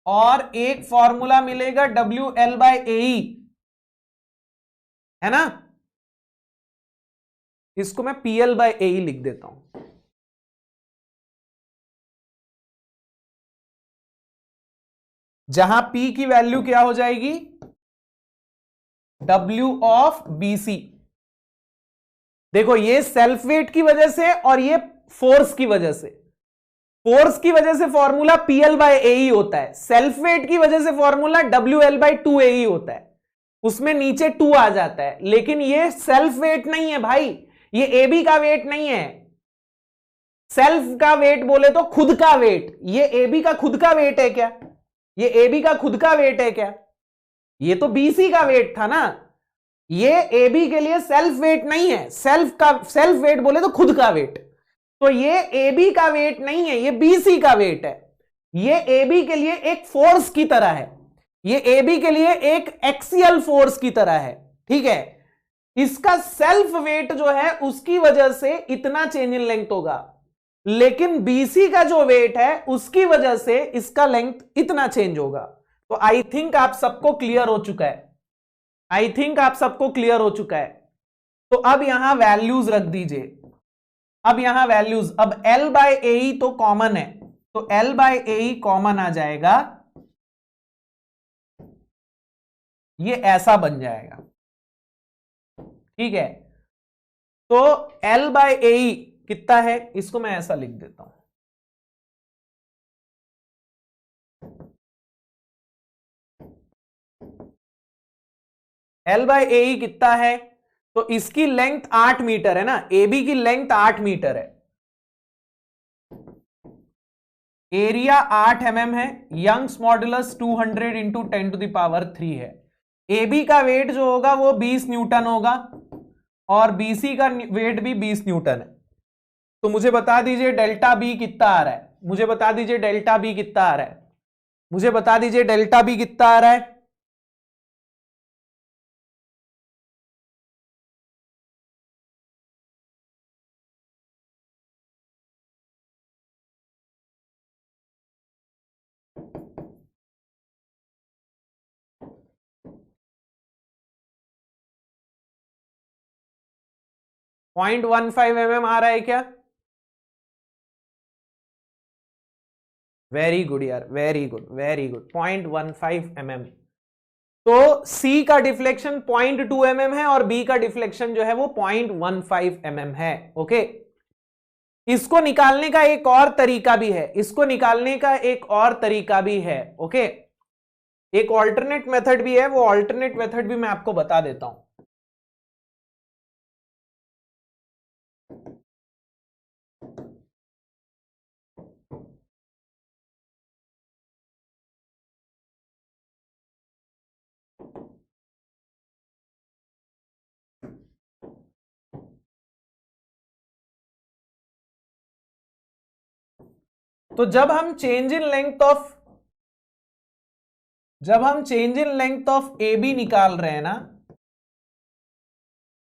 और एक फॉर्मूला मिलेगा WL/AE, है ना। इसको मैं PL/AE लिख देता हूं। जहां P की वैल्यू क्या हो जाएगी? W of BC। देखो ये सेल्फ वेट की वजह से और ये फोर्स की वजह से, फोर्स की वजह से फॉर्मूला PL/AE होता है, सेल्फ वेट की वजह से फॉर्मूला WL/2AE होता है, उसमें नीचे 2 आ जाता है। लेकिन ये सेल्फ वेट नहीं है भाई, ये AB का वेट नहीं है। सेल्फ का वेट बोले तो खुद का वेट, ये AB का खुद का वेट है क्या? ये AB का खुद का वेट है क्या? ये तो BC का वेट था ना। ये AB के लिए सेल्फ वेट नहीं है, सेल्फ वेट बोले तो खुद का वेट, तो ये AB का वेट नहीं है, ये BC का वेट है। ये AB के लिए एक फोर्स की तरह है, ये AB के लिए एक एक्सियल फोर्स की तरह है, ठीक है। इसका सेल्फ वेट जो है उसकी वजह से इतना चेंज इन लेंथ होगा, लेकिन BC का जो वेट है उसकी वजह से इसका लेंथ इतना चेंज होगा। तो आई थिंक आप सबको क्लियर हो चुका है, आई थिंक आप सबको क्लियर हो चुका है। तो अब यहां वैल्यूज रख दीजिए, अब यहां वैल्यूज, अब L/AE तो कॉमन है, तो L/AE कॉमन आ जाएगा, ये ऐसा बन जाएगा, ठीक है। तो L/AE कितना है, इसको मैं ऐसा लिख देता हूं, L/AE कितना है, तो इसकी लेंथ 8 मीटर है ना, AB की लेंथ 8 मीटर है, एरिया 8 mm है, यंग्स मॉडुलस 200 इंटू 10⁻³ है। AB का वेट जो होगा वो 20 न्यूटन होगा और BC का वेट भी 20 न्यूटन है। तो मुझे बता दीजिए डेल्टा B कितना आ रहा है, मुझे बता दीजिए डेल्टा B कितना आ रहा है, मुझे बता दीजिए डेल्टा B कितना आ रहा है। .15 mm आ रहा है क्या? वेरी गुड यार, very good very good, 0.15 mm। तो C का डिफ्लेक्शन 0.2 mm है और B का डिफ्लेक्शन जो है वो 0.15 mm है, ओके। इसको निकालने का एक और तरीका भी है, इसको निकालने का एक और तरीका भी है, ओके। एक ऑल्टरनेट मेथड भी है, वो ऑल्टरनेट मेथड भी मैं आपको बता देता हूं। तो जब हम change in length of AB निकाल रहे हैं ना,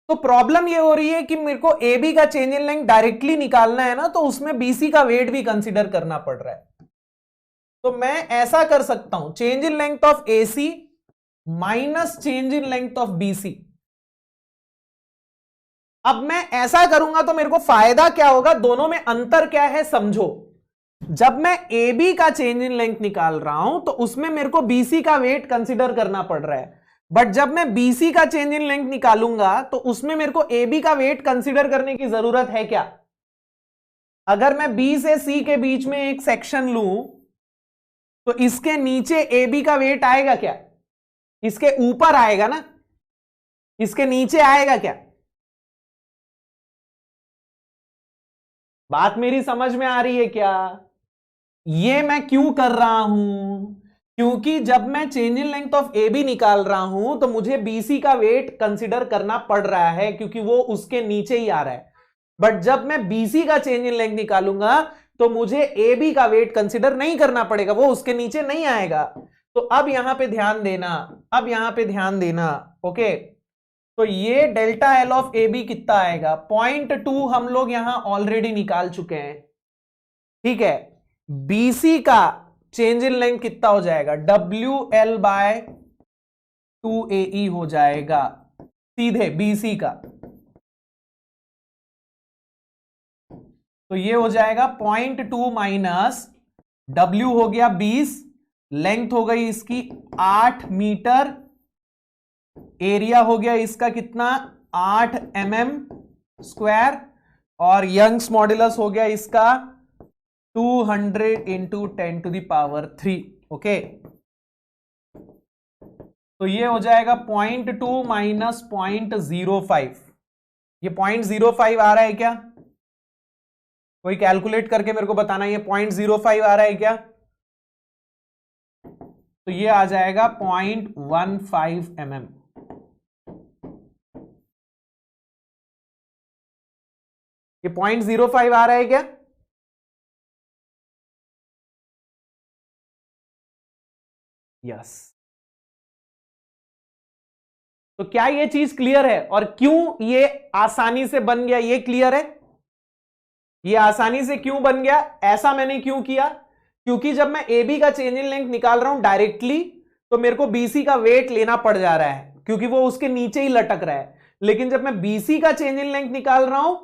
तो प्रॉब्लम ये हो रही है कि मेरे को AB का चेंज इन लेंथ डायरेक्टली निकालना है ना, तो उसमें BC का वेट भी कंसीडर करना पड़ रहा है। तो मैं ऐसा कर सकता हूं, change in length of AC minus change in length of BC, अब मैं ऐसा करूंगा तो मेरे को फायदा क्या होगा, दोनों में अंतर क्या है समझो। जब मैं ए बी का चेंज इन लेंथ निकाल रहा हूं तो उसमें मेरे को बीसी का वेट कंसिडर करना पड़ रहा है, बट जब मैं बीसी का चेंज इन लेंथ निकालूंगा तो उसमें मेरे को ए बी का वेट कंसिडर करने की जरूरत है क्या? अगर मैं बी से सी के बीच में एक सेक्शन लूं तो इसके नीचे ए बी का वेट आएगा क्या? इसके ऊपर आएगा ना, इसके नीचे आएगा क्या? बात मेरी समझ में आ रही है क्या? ये मैं क्यों कर रहा हूं? क्योंकि जब मैं change in length of A B निकाल रहा हूं तो मुझे बीसी का वेट कंसिडर करना पड़ रहा है क्योंकि वो उसके नीचे ही आ रहा है, बट जब मैं बीसी का चेंज इन लेंथ निकालूंगा तो मुझे ए बी का वेट कंसिडर नहीं करना पड़ेगा, वो उसके नीचे नहीं आएगा। तो अब यहां पे ध्यान देना, अब यहां पे ध्यान देना, ओके। तो ये delta L of A B कितना आएगा? 0.2 हम लोग यहां ऑलरेडी निकाल चुके हैं, ठीक है। बीसी का चेंज इन लेंथ कितना हो जाएगा? WL बाय 2AE हो जाएगा सीधे बीसी का, तो ये हो जाएगा 0.2 माइनस W हो गया 20, लेंथ हो गई इसकी 8 मीटर, एरिया हो गया इसका कितना? 8 mm स्क्वायर, और यंग्स मॉड्यूलस हो गया इसका 200 into 10 to the power 3, okay. तो ये हो जाएगा 0.2 माइनस 0.05, ये 0.05 आ रहा है क्या? कोई कैलकुलेट करके मेरे को बताना, ये 0.05 आ रहा है क्या? तो ये आ जाएगा 0.15 mm। ये 0.05 आ रहा है क्या? यस। तो क्या ये चीज क्लियर है? और क्यों ये आसानी से बन गया, ये क्लियर है? ये आसानी से क्यों बन गया? ऐसा मैंने क्यों किया? क्योंकि जब मैं ए बी का चेंज इन लेंथ निकाल रहा हूं डायरेक्टली तो मेरे को बीसी का वेट लेना पड़ जा रहा है क्योंकि वो उसके नीचे ही लटक रहा है, लेकिन जब मैं बीसी का चेंज इन लेंथ निकाल रहा हूं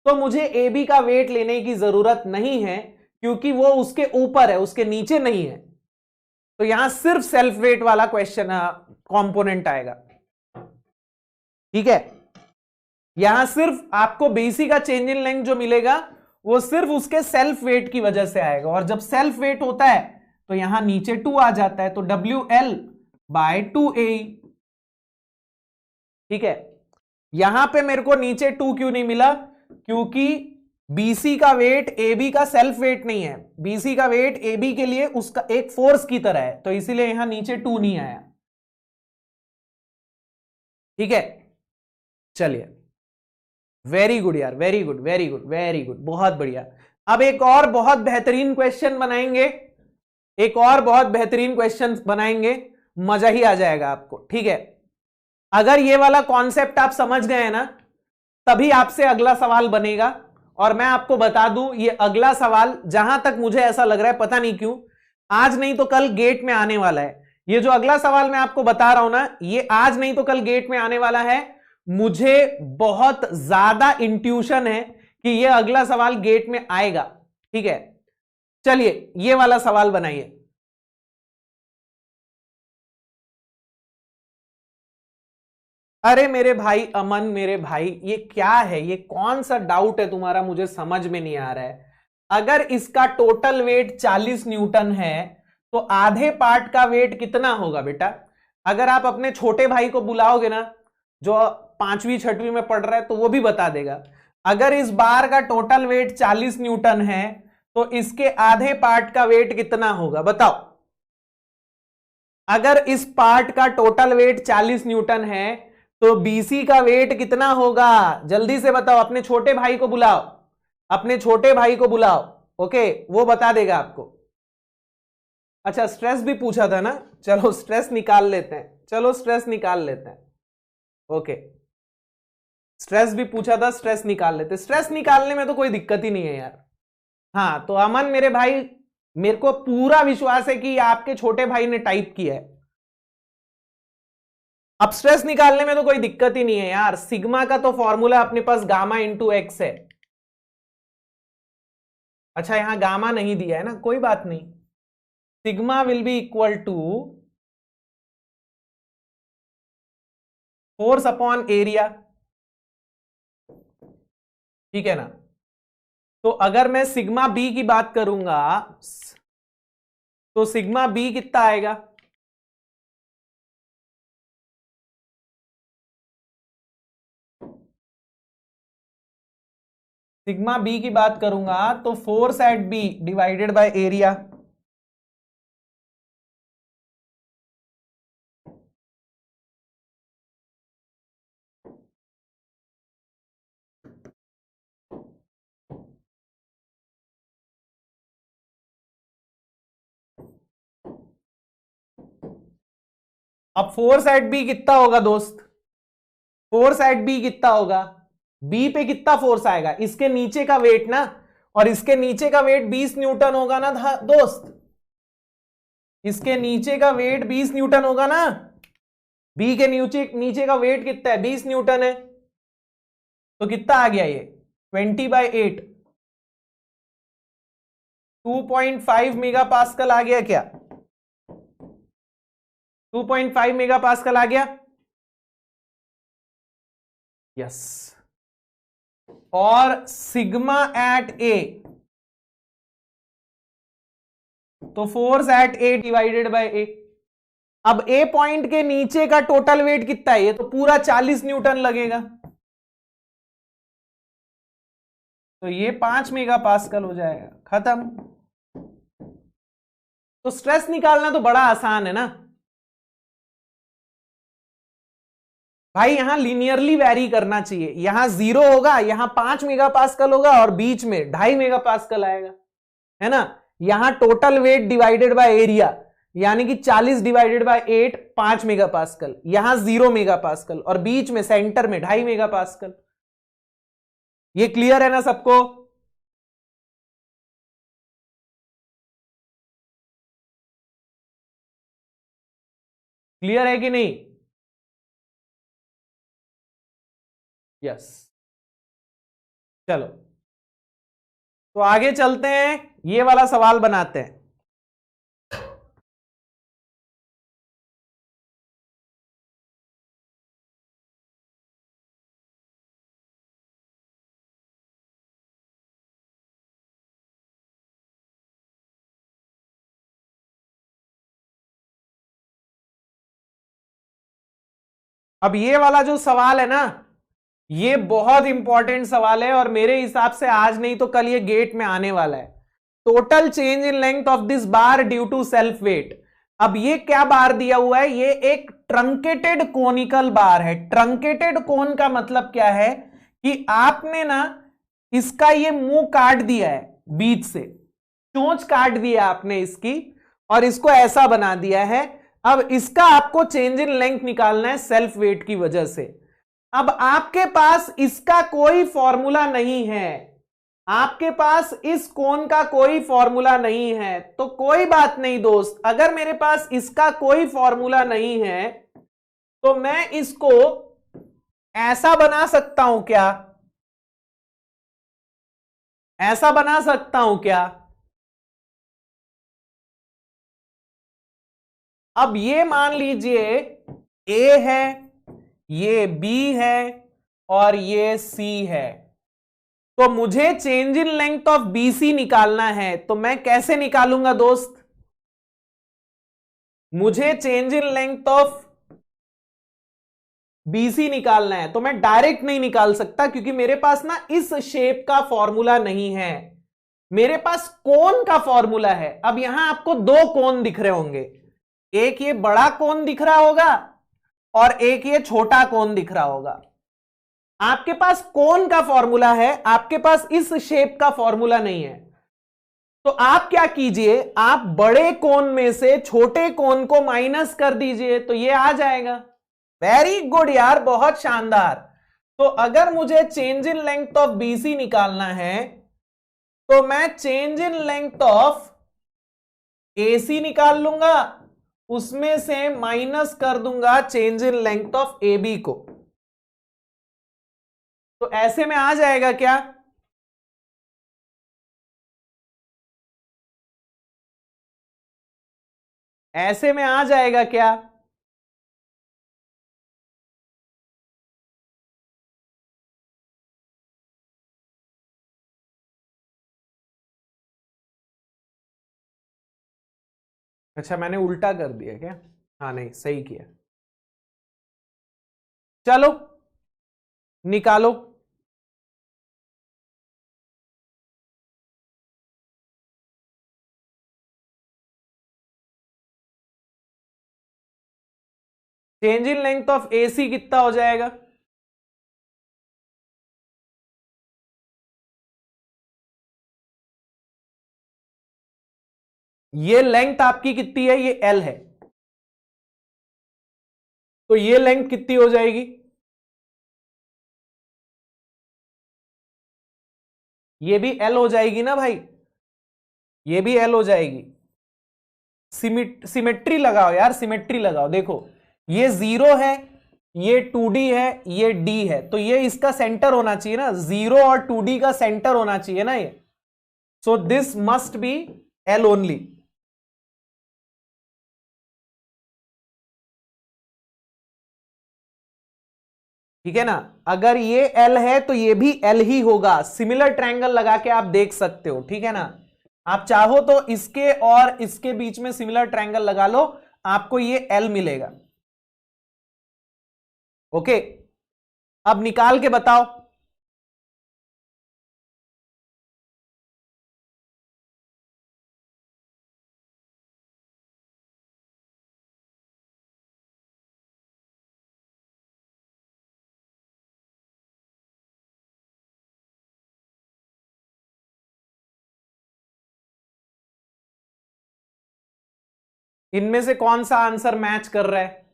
तो मुझे ए बी का वेट लेने की जरूरत नहीं है क्योंकि वो उसके ऊपर है, उसके नीचे नहीं है। तो यहां सिर्फ सेल्फ वेट वाला क्वेश्चन कंपोनेंट आएगा, ठीक है। यहां सिर्फ आपको बीसी का चेंज इन लेंथ जो मिलेगा वो सिर्फ उसके सेल्फ वेट की वजह से आएगा, और जब सेल्फ वेट होता है तो यहां नीचे 2 आ जाता है, तो WL बाय 2AE, ठीक है। यहां पे मेरे को नीचे 2 क्यों नहीं मिला? क्योंकि बीसी का वेट AB का सेल्फ वेट नहीं है, बीसी का वेट AB के लिए उसका एक फोर्स की तरह है, तो इसीलिए यहां नीचे 2 नहीं आया, ठीक है। चलिए, वेरी गुड यार, very good very good very good, बहुत बढ़िया। अब एक और बहुत बेहतरीन क्वेश्चन बनाएंगे, एक और बहुत बेहतरीन क्वेश्चन बनाएंगे, मजा ही आ जाएगा आपको, ठीक है। अगर ये वाला कॉन्सेप्ट आप समझ गए हैं ना, तभी आपसे अगला सवाल बनेगा। और मैं आपको बता दूं, ये अगला सवाल जहां तक मुझे ऐसा लग रहा है, पता नहीं क्यों, आज नहीं तो कल गेट में आने वाला है। ये जो अगला सवाल मैं आपको बता रहा हूं ना, ये आज नहीं तो कल गेट में आने वाला है। मुझे बहुत ज्यादा इंट्यूशन है कि ये अगला सवाल गेट में आएगा, ठीक है। चलिए ये वाला सवाल बनाइए। अरे मेरे भाई अमन, मेरे भाई, ये क्या है? ये कौन सा डाउट है तुम्हारा? मुझे समझ में नहीं आ रहा है। अगर इसका टोटल वेट 40 न्यूटन है तो आधे पार्ट का वेट कितना होगा बेटा? अगर आप अपने छोटे भाई को बुलाओगे ना, जो 5वीं 6वीं में पढ़ रहा है, तो वो भी बता देगा। अगर इस बार का टोटल वेट 40 न्यूटन है तो इसके आधे पार्ट का वेट कितना होगा? बताओ। अगर इस पार्ट का टोटल वेट 40 न्यूटन है तो बीसी का वेट कितना होगा? जल्दी से बताओ, अपने छोटे भाई को बुलाओ, अपने छोटे भाई को बुलाओ, ओके, वो बता देगा आपको। अच्छा, स्ट्रेस भी पूछा था ना, चलो स्ट्रेस निकाल लेते हैं, चलो स्ट्रेस निकाल लेते हैं, ओके। स्ट्रेस भी पूछा था, स्ट्रेस निकाल लेते। स्ट्रेस निकालने में तो कोई दिक्कत ही नहीं है यार। हाँ, तो अमन मेरे भाई, मेरे को पूरा विश्वास है कि आपके छोटे भाई ने टाइप किया है। अब स्ट्रेस निकालने में तो कोई दिक्कत ही नहीं है यार, सिग्मा का तो फॉर्मूला अपने पास गामा इंटू एक्स है। अच्छा यहां गामा नहीं दिया है ना, कोई बात नहीं, sigma will be equal to force upon area, ठीक है ना। तो अगर मैं सिग्मा बी की बात करूंगा तो सिग्मा बी कितना आएगा, सिग्मा बी की बात करूंगा तो force at B divided by area, अब फोर्स एट बी कितना होगा दोस्त, फोर्स एट बी कितना होगा, बी पे कितना फोर्स आएगा, इसके नीचे का वेट ना, और इसके नीचे का वेट 20 न्यूटन होगा ना दोस्त, इसके नीचे का वेट 20 न्यूटन होगा ना, बी के नीचे का वेट कितना है 20 न्यूटन है, तो कितना आ गया ये 20/8, 2.5 मेगा पास्कल आ गया क्या, 2.5 मेगा पास्कल आ गया, यस। और सिग्मा एट ए, तो force at A divided by A, अब ए पॉइंट के नीचे का टोटल वेट कितना है, ये तो पूरा 40 न्यूटन लगेगा, तो ये 5 मेगा पास्कल हो जाएगा, खत्म। तो स्ट्रेस निकालना तो बड़ा आसान है ना भाई, यहां लीनियरली वैरी करना चाहिए, यहां 0 होगा, यहां 5 मेगा पास्कल होगा और बीच में 2.5 मेगा पास्कल आएगा, है ना। यहां total weight divided by area, यानी कि 40 डिवाइडेड बाय 8 5 मेगा पास्कल, यहां 0 मेगा पास्कल और बीच में सेंटर में 2.5 मेगा पास्कल। ये क्लियर है ना सबको, क्लियर है कि नहीं, यस। चलो तो आगे चलते हैं, ये वाला सवाल बनाते हैं। अब ये वाला जो सवाल है ना, ये बहुत इंपॉर्टेंट सवाल है और मेरे हिसाब से आज नहीं तो कल ये गेट में आने वाला है। Total change in length of this bar due to self weight. अब ये क्या बार दिया हुआ है, ये एक ट्रंकेटेड कोनिकल बार है। ट्रंकेटेड कोन का मतलब क्या है कि आपने ना इसका ये मुंह काट दिया है, बीच से चोंच काट दिया आपने इसकी और इसको ऐसा बना दिया है। अब इसका आपको चेंज इन लेंथ निकालना है सेल्फ वेट की वजह से। अब आपके पास इसका कोई फॉर्मूला नहीं है, आपके पास इस कोण का कोई फॉर्मूला नहीं है, तो कोई बात नहीं दोस्त, अगर मेरे पास इसका कोई फॉर्मूला नहीं है तो मैं इसको ऐसा बना सकता हूं क्या, ऐसा बना सकता हूं क्या। अब ये मान लीजिए ए है, ये बी है और ये सी है, तो मुझे change in length of BC निकालना है। तो मैं कैसे निकालूंगा दोस्त, मुझे change in length of BC निकालना है, तो मैं डायरेक्ट नहीं निकाल सकता क्योंकि मेरे पास ना इस शेप का फॉर्मूला नहीं है, मेरे पास कोण का फॉर्मूला है। अब यहां आपको दो कोण दिख रहे होंगे, एक ये बड़ा कोण दिख रहा होगा और एक ये छोटा कोण दिख रहा होगा। आपके पास कोण का फॉर्मूला है, आपके पास इस शेप का फॉर्मूला नहीं है। तो आप क्या कीजिए, आप बड़े कोण में से छोटे कोण को माइनस कर दीजिए तो ये आ जाएगा। वेरी गुड यार, बहुत शानदार। तो अगर मुझे change in length of BC निकालना है तो मैं change in length of AC निकाल लूंगा उसमें से माइनस कर दूंगा change in length of A B को। तो ऐसे में आ जाएगा क्या, ऐसे में आ जाएगा क्या, अच्छा मैंने उल्टा कर दिया क्या, हाँ नहीं सही किया। चलो निकालो। Change in length of AC कितना हो जाएगा, ये लेंथ आपकी कितनी है, ये एल है, तो ये लेंथ कितनी हो जाएगी, ये भी एल हो जाएगी ना भाई, ये भी एल हो जाएगी। सिमेट्री लगाओ यार, सिमेट्री लगाओ। देखो ये 0 है, ये 2D है, ये D है, तो ये इसका सेंटर होना चाहिए ना, 0 और 2D का सेंटर होना चाहिए ना ये। So this must be L only. ठीक है ना, अगर ये L है तो ये भी L ही होगा। सिमिलर ट्रायंगल लगा के आप देख सकते हो, ठीक है ना। आप चाहो तो इसके और इसके बीच में सिमिलर ट्रायंगल लगा लो, आपको ये L मिलेगा। ओके, अब निकाल के बताओ। इनमें से कौन सा आंसर मैच कर रहा है,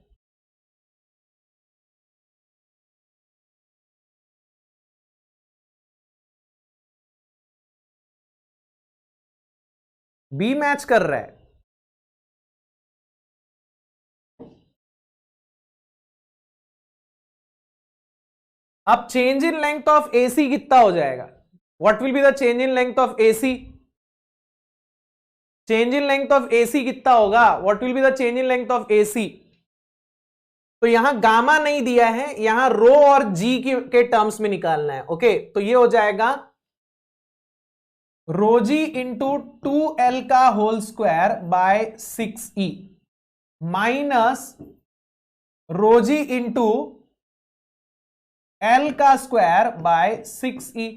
बी मैच कर रहा है। अब change in length of AC कितना हो जाएगा, what will be the change in length of AC, change in length of AC कितना होगा, what will be the change in length of AC. तो यहां गामा नहीं दिया है, यहां रो और जी के टर्म्स में निकालना है। ओके, तो ये हो जाएगा रोजी इंटू 2L का whole square by 6E minus rho g into L का स्क्वायर बाय 6E।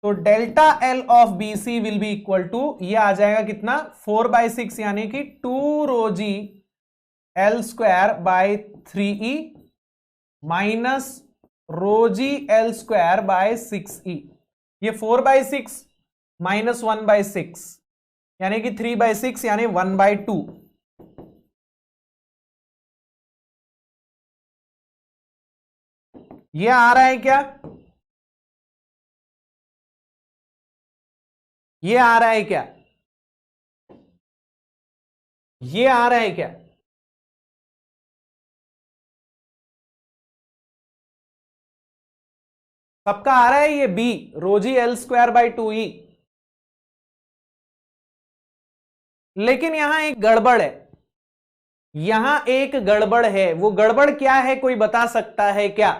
तो delta L of B C will be equal to, ये आ जाएगा कितना, 4/6 यानी कि 2 rho g L square by 3E minus rho g L square by 6E। ये 4/6 minus 1/6 यानी कि 3/6 यानी 1/2। ये आ रहा है क्या, ये आ रहा है क्या, ये आ रहा है क्या, सबका आ रहा है ये बी, रोजी एल स्क्वायर बाय 2E। लेकिन यहां एक गड़बड़ है, यहां एक गड़बड़ है। वो गड़बड़ क्या है, कोई बता सकता है क्या,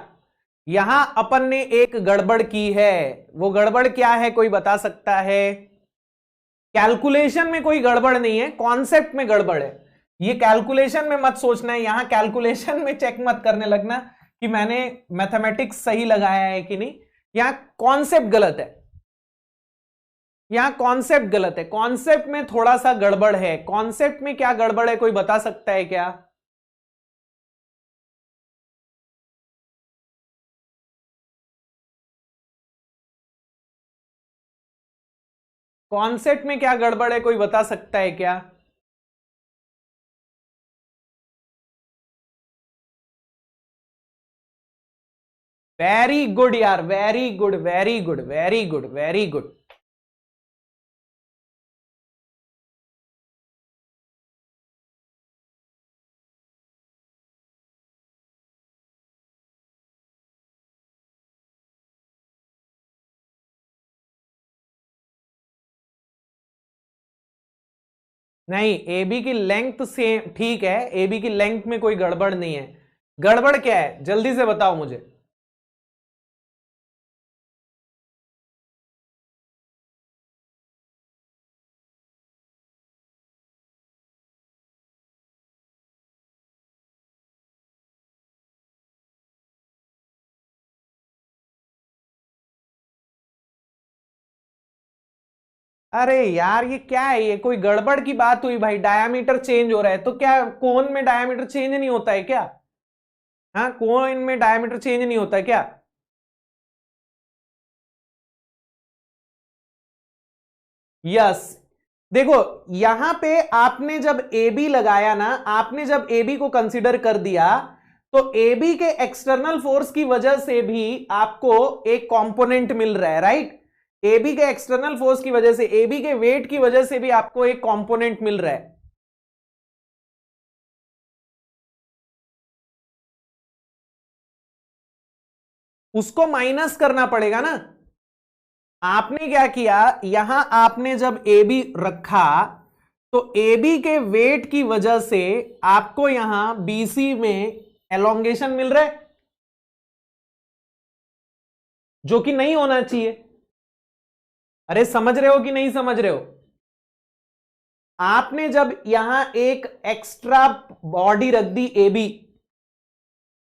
यहां अपन ने एक गड़बड़ की है, वो गड़बड़ क्या है, कोई बता सकता है। कैलकुलेशन में कोई गड़बड़ नहीं है, कॉन्सेप्ट में गड़बड़ है। ये कैलकुलेशन में मत सोचना है, यहां कैलकुलेशन में चेक मत करने लगना कि मैंने मैथमेटिक्स सही लगाया है कि नहीं। यहां कॉन्सेप्ट गलत है, यहां कॉन्सेप्ट गलत है, कॉन्सेप्ट में थोड़ा सा गड़बड़ है। कॉन्सेप्ट में क्या गड़बड़ है, कोई बता सकता है क्या। कॉन्सेप्ट में क्या गड़बड़ है, कोई बता सकता है क्या। वेरी गुड यार, very good very good very good very good. नहीं, ए बी की लेंथ सेम ठीक है, ए बी की लेंथ में कोई गड़बड़ नहीं है। गड़बड़ क्या है जल्दी से बताओ मुझे। अरे यार ये क्या है, ये कोई गड़बड़ की बात हुई भाई, डायामीटर चेंज हो रहा है तो क्या कोन में डायामीटर चेंज नहीं होता है क्या? हाँ, कोन में डायामीटर चेंज नहीं होता है क्या? यस। देखो, यहां पे आपने जब ए बी लगाया ना, आपने जब ए बी को कंसीडर कर दिया, तो ए बी के एक्सटर्नल फोर्स की वजह से भी आपको एक कंपोनेंट मिल रहा है, राइट? ए बी के एक्सटर्नल फोर्स की वजह से, ए बी के वेट की वजह से भी आपको एक कंपोनेंट मिल रहा है। उसको माइनस करना पड़ेगा ना। आपने क्या किया, यहां आपने जब ए बी रखा, तो ए बी के वेट की वजह से आपको यहां बीसी में एलोंगेशन मिल रहा है, जो कि नहीं होना चाहिए। अरे समझ रहे हो कि नहीं समझ रहे हो? आपने जब यहां एक एक्स्ट्रा बॉडी रख दी ए बी,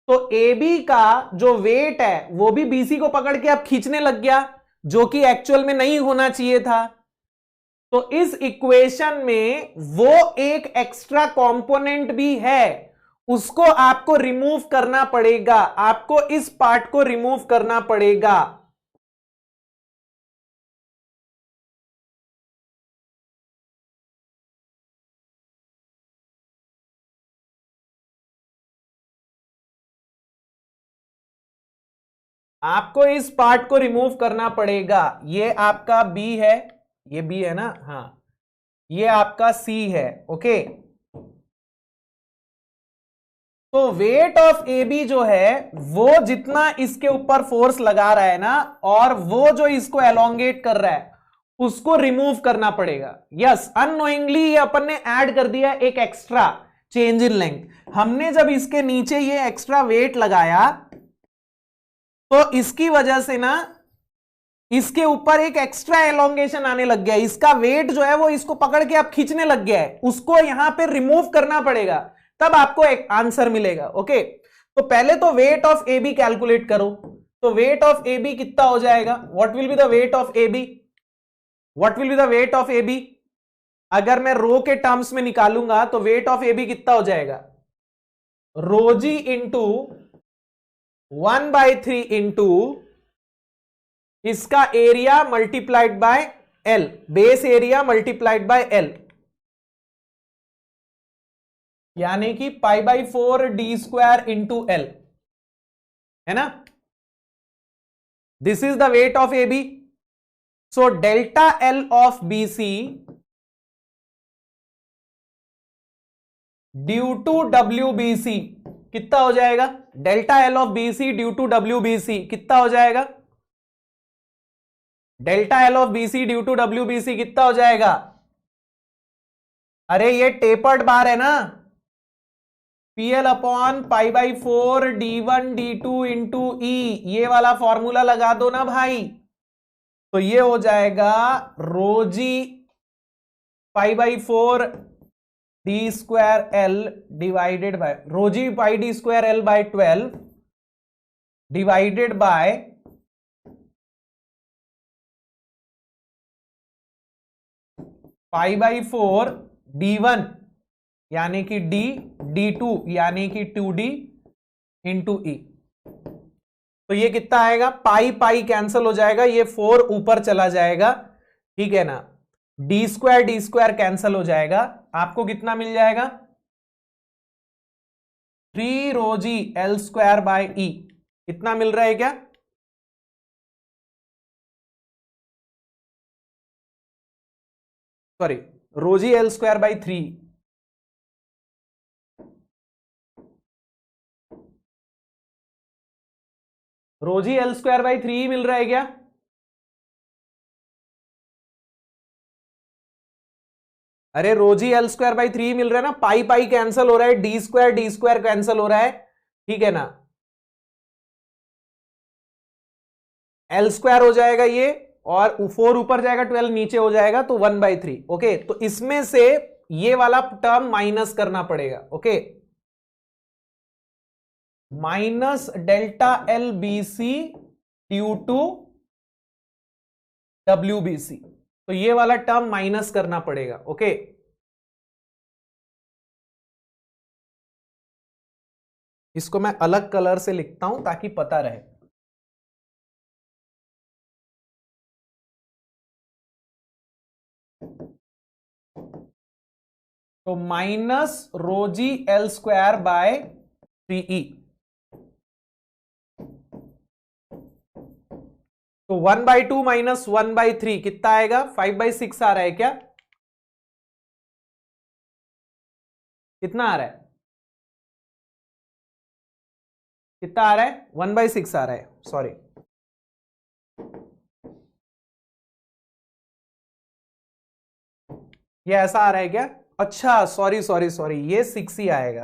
तो ए बी का जो वेट है वो भी बीसी को पकड़ के अब खींचने लग गया, जो कि एक्चुअल में नहीं होना चाहिए था। तो इस इक्वेशन में वो एक एक्स्ट्रा कंपोनेंट भी है, उसको आपको रिमूव करना पड़ेगा, आपको इस पार्ट को रिमूव करना पड़ेगा। आपको इस पार्ट को रिमूव करना पड़ेगा। ये आपका बी है, ये बी है ना, हाँ, ये आपका सी है, ओके। तो वेट ऑफ ए बी जो है, वो जितना इसके ऊपर फोर्स लगा रहा है ना, और वो जो इसको एलोंगेट कर रहा है, उसको रिमूव करना पड़ेगा। यस, अननोइंगली ये अपन ने ऐड कर दिया एक एक्स्ट्रा चेंज इन लेंथ। हमने जब इसके नीचे ये एक्स्ट्रा वेट लगाया, तो इसकी वजह से ना इसके ऊपर एक एक्स्ट्रा एलोंगेशन आने लग गया, इसका वेट जो है वो इसको पकड़ के अब खींचने लग गया है, उसको यहां पे रिमूव करना पड़ेगा, तब आपको एक आंसर मिलेगा, ओके। तो पहले तो weight of A B calculate करो। तो वेट ऑफ ए बी कितना हो जाएगा? What will be the weight of A B? What will be the weight of A B? अगर मैं रो के टर्म्स में निकालूंगा तो वेट ऑफ ए बी कितना हो जाएगा? रोजी इंटू 1/3 इंटू इसका area multiplied by L, base area multiplied by L, यानी कि π/4 डी स्क्वायर इंटू एल, है ना? This is the weight of A B. So delta L of B C due to W B C कितना हो जाएगा? Delta L of B C due to W B C कितना हो जाएगा? Delta L of B C due to W B C कितना हो जाएगा? अरे ये टेपर्ड बार है ना, PL upon π/4 d1 d2 into ई, ये वाला फॉर्मूला लगा दो ना भाई। तो ये हो जाएगा rho g π/4 D square l divided by rho g pi d square l by 12 divided by π/4 d1 यानी कि d, d2 यानी कि 2d इंटू ई। तो ये कितना आएगा? पाई पाई कैंसिल हो जाएगा, ये 4 ऊपर चला जाएगा, ठीक है ना? डी स्क्वायर कैंसिल हो जाएगा, आपको कितना मिल जाएगा? 3 रोजी एल स्क्वायर बाय ई। कितना मिल रहा है क्या? सॉरी, रोजी एल स्क्वायर बाय 3। रोजी एल स्क्वायर बाई 3 मिल रहा है क्या? अरे रोजी एल स्क्वायर बाई 3 मिल रहा है ना, पाई पाई कैंसिल हो रहा है, डी स्क्वायर कैंसिल हो रहा है, ठीक है ना, एल स्क्वायर हो जाएगा ये, और 4 ऊपर जाएगा, 12 नीचे हो जाएगा, तो 1/3। ओके, तो इसमें से ये वाला टर्म माइनस करना पड़ेगा। Okay, minus delta L B C due to W B C, तो ये वाला टर्म माइनस करना पड़ेगा। ओके, इसको मैं अलग कलर से लिखता हूं ताकि पता रहे। तो minus rho g L square by 3e, तो 1/2 माइनस 1/3 कितना आएगा? 5/6 आ रहा है क्या? कितना आ रहा है? कितना आ रहा है? 1/6 आ रहा है, सॉरी। ये ऐसा आ रहा है क्या? अच्छा, सॉरी सॉरी सॉरी, ये 6 ही आएगा,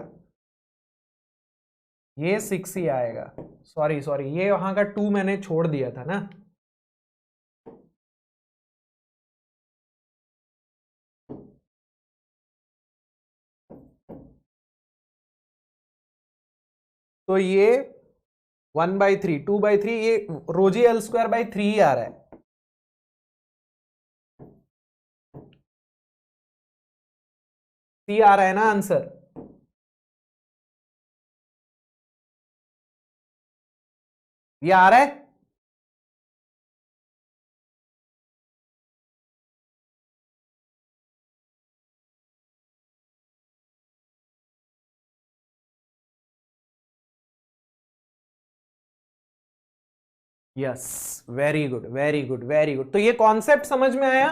ये 6 ही आएगा, सॉरी सॉरी, ये वहां का 2 मैंने छोड़ दिया था ना। तो ये 1/3, 2/3, ये रोजी एल स्क्वायर बाई 3 ही आ रहा है। सी आ रहा है ना आंसर? ये आ रहा है? Yes, very good very good very good. तो ये कॉन्सेप्ट समझ में आया।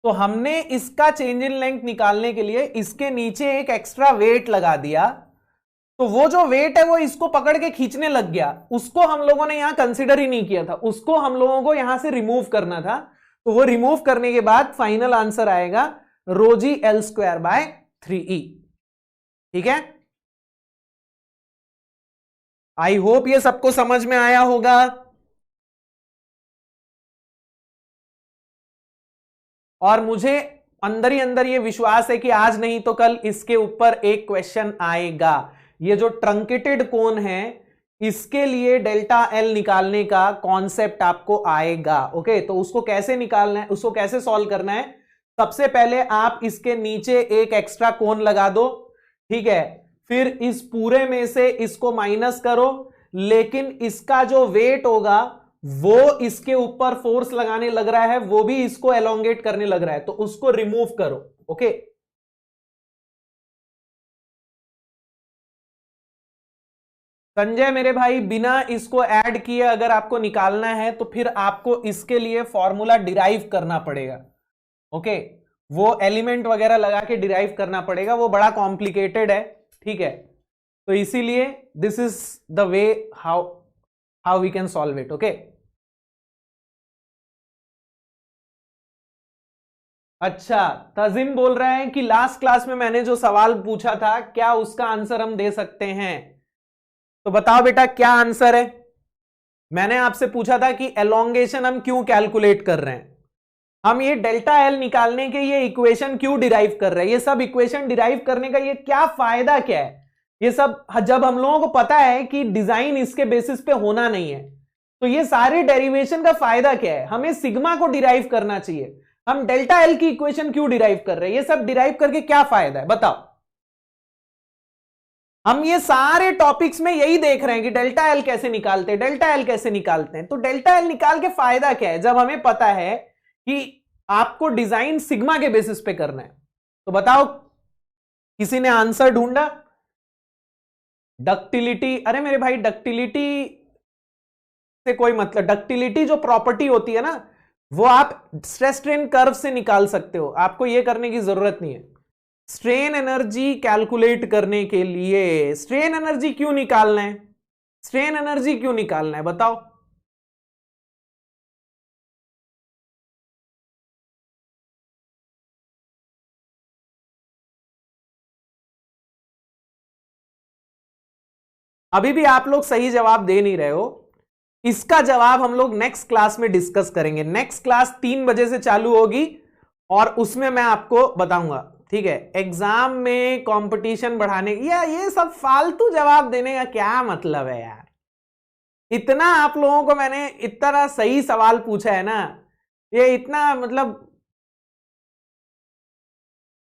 तो हमने इसका चेंज इन लेंथ निकालने के लिए इसके नीचे एक एक्स्ट्रा वेट लगा दिया, तो वो जो वेट है वो इसको पकड़ के खींचने लग गया, उसको हम लोगों ने यहां कंसीडर ही नहीं किया था, उसको हम लोगों को यहां से रिमूव करना था। तो वो रिमूव करने के बाद फाइनल आंसर आएगा रोजी एल स्क्वायर बाय 3e। ठीक है, आई होप ये सबको समझ में आया होगा। और मुझे अंदर ही अंदर ये विश्वास है कि आज नहीं तो कल इसके ऊपर एक क्वेश्चन आएगा। ये जो ट्रंकेटेड कोन है इसके लिए डेल्टा एल निकालने का कॉन्सेप्ट आपको आएगा। ओके, तो उसको कैसे निकालना है, उसको कैसे सॉल्व करना है? सबसे पहले आप इसके नीचे एक एक्स्ट्रा कोन लगा दो, ठीक है, फिर इस पूरे में से इसको माइनस करो, लेकिन इसका जो वेट होगा वो इसके ऊपर फोर्स लगाने लग रहा है, वो भी इसको एलोंगेट करने लग रहा है, तो उसको रिमूव करो। ओके, संजय मेरे भाई, बिना इसको ऐड किए अगर आपको निकालना है तो फिर आपको इसके लिए फॉर्मूला डिराइव करना पड़ेगा। ओके, वो एलिमेंट वगैरह लगा के डिराइव करना पड़ेगा, वो बड़ा कॉम्प्लिकेटेड है। ठीक है, तो इसीलिए this is the way how how we can solve it. Okay, अच्छा, तजिम बोल रहा है कि लास्ट क्लास में मैंने जो सवाल पूछा था क्या उसका आंसर हम दे सकते हैं? तो बताओ बेटा क्या आंसर है। मैंने आपसे पूछा था कि एलोंगेशन हम क्यों कैलकुलेट कर रहे हैं, हम ये डेल्टा एल निकालने के ये इक्वेशन क्यों डिराइव कर रहे हैं, ये सब इक्वेशन डिराइव करने का ये क्या फायदा क्या है, ये सब जब हम लोगों को पता है कि डिजाइन इसके बेसिस पे होना नहीं है, तो ये सारे डेरिवेशन का फायदा क्या है? हमें सिग्मा को डिराइव करना चाहिए, हम डेल्टा एल की इक्वेशन क्यों डिराइव कर रहे हैं, ये सब डिराइव करके क्या फायदा है बताओ? हम ये सारे टॉपिक्स में यही देख रहे हैं कि डेल्टा एल कैसे निकालते हैं, डेल्टा एल कैसे निकालते हैं। तो डेल्टा एल निकाल के फायदा क्या है जब हमें पता है कि आपको डिजाइन सिग्मा के बेसिस पे करना है? तो बताओ, किसी ने आंसर ढूंढा? डक्टिलिटी, अरे मेरे भाई डक्टिलिटी से कोई मतलब, डक्टिलिटी जो प्रॉपर्टी होती है ना वो आप स्ट्रेस स्ट्रेन कर्व से निकाल सकते हो, आपको ये करने की जरूरत नहीं है। स्ट्रेन एनर्जी कैलकुलेट करने के लिए स्ट्रेन एनर्जी क्यों निकालना है, स्ट्रेन एनर्जी क्यों निकालना है बताओ? अभी भी आप लोग सही जवाब दे नहीं रहे हो। इसका जवाब हम लोग नेक्स्ट क्लास में डिस्कस करेंगे। नेक्स्ट क्लास 3 बजे से चालू होगी और उसमें मैं आपको बताऊंगा, ठीक है। एग्जाम में कंपटीशन बढ़ाने या ये सब फालतू जवाब देने का क्या मतलब है यार। इतना आप लोगों को मैंने इतना सही सवाल पूछा है ना, ये इतना मतलब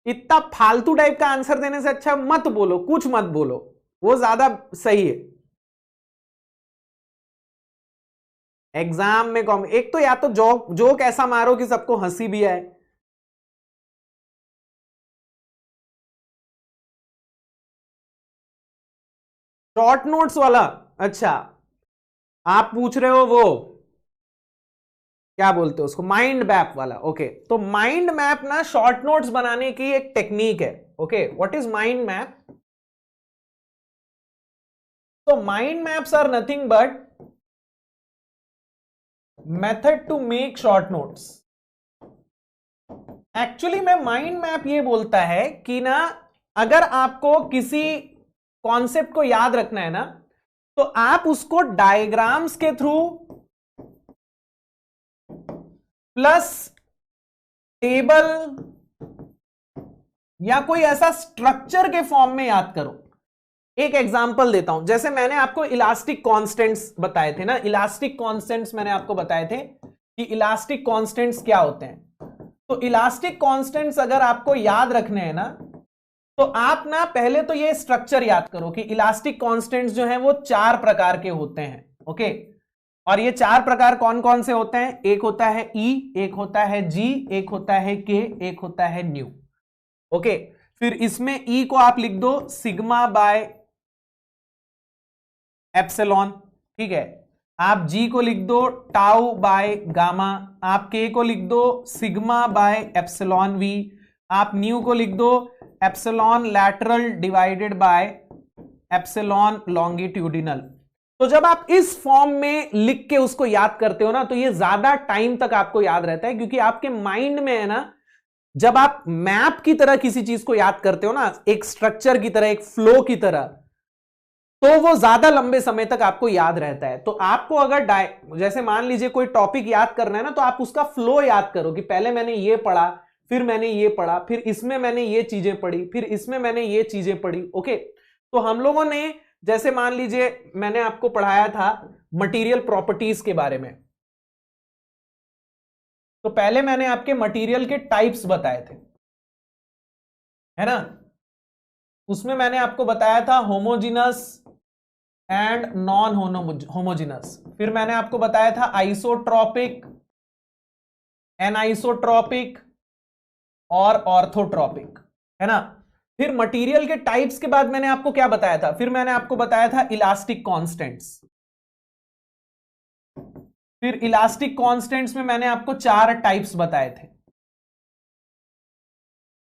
इतना फालतू टाइप का आंसर देने से अच्छा मत बोलो, कुछ मत बोलो, वो ज्यादा सही है। एग्जाम में एक तो या तो जोक जोक ऐसा मारो कि सबको हंसी भी आए। शॉर्ट नोट्स वाला, अच्छा आप पूछ रहे हो वो क्या बोलते हो उसको, माइंड मैप वाला। ओके, तो माइंड मैप ना शॉर्ट नोट्स बनाने की एक टेक्निक है। Okay, what is mind map? तो mind maps are nothing but method to make short notes. Actually में माइंड मैप ये बोलता है कि ना अगर आपको किसी कॉन्सेप्ट को याद रखना है ना, तो आप उसको डायग्राम्स के थ्रू प्लस टेबल या कोई ऐसा स्ट्रक्चर के फॉर्म में याद करो। एक एग्जांपल देता हूं, जैसे मैंने आपको इलास्टिक कांस्टेंट्स बताए थे ना, इलास्टिक कांस्टेंट्स मैंने आपको बताए थे कि इलास्टिक कांस्टेंट्स क्या होते हैं। तो इलास्टिक कांस्टेंट्स अगर आपको याद रखने हैं ना, तो आप ना पहले तो ये स्ट्रक्चर याद करो कि इलास्टिक कांस्टेंट्स जो हैं वो 4 प्रकार के होते हैं। ओके, और ये 4 प्रकार कौन कौन से होते हैं? एक होता है E, एक होता है G, एक होता है K, एक होता है न्यू। ओके, फिर इसमें E को आप लिख दो सिग्मा बाय एप्सिलॉन, ठीक है। आप G को लिख दो टाउ बाय गामा, आप K को लिख दो सिग्मा बाय एप्सिलॉन V, आप न्यू को लिख दो epsilon lateral divided by epsilon longitudinal. तो जब आप इस फॉर्म में लिख के उसको याद करते हो ना, तो ये ज्यादा टाइम तक आपको याद रहता है, क्योंकि आपके माइंड में है ना, जब आप मैप की तरह किसी चीज को याद करते हो ना, एक स्ट्रक्चर की तरह, एक फ्लो की तरह, तो वो ज्यादा लंबे समय तक आपको याद रहता है। तो आपको अगर जैसे मान लीजिए कोई टॉपिक याद करना है ना, तो आप उसका फ्लो याद करो कि पहले मैंने ये पढ़ा, फिर मैंने ये पढ़ा, फिर इसमें मैंने ये चीजें पढ़ी, फिर इसमें मैंने ये चीजें पढ़ी। ओके, तो हम लोगों ने जैसे मान लीजिए मैंने आपको पढ़ाया था मटेरियल प्रॉपर्टीज के बारे में, तो पहले मैंने आपके मटेरियल के टाइप्स बताए थे, है ना। उसमें मैंने आपको बताया था होमोजिनस एंड नॉन होमोजिनस। फिर मैंने आपको बताया था आइसोट्रॉपिक, एनाइसोट्रॉपिक और ऑर्थोट्रॉपिक, है ना। फिर मटेरियल के टाइप्स के बाद मैंने आपको क्या बताया था? फिर मैंने आपको बताया था इलास्टिक कांस्टेंट्स। फिर इलास्टिक कांस्टेंट्स में मैंने आपको 4 टाइप्स बताए थे,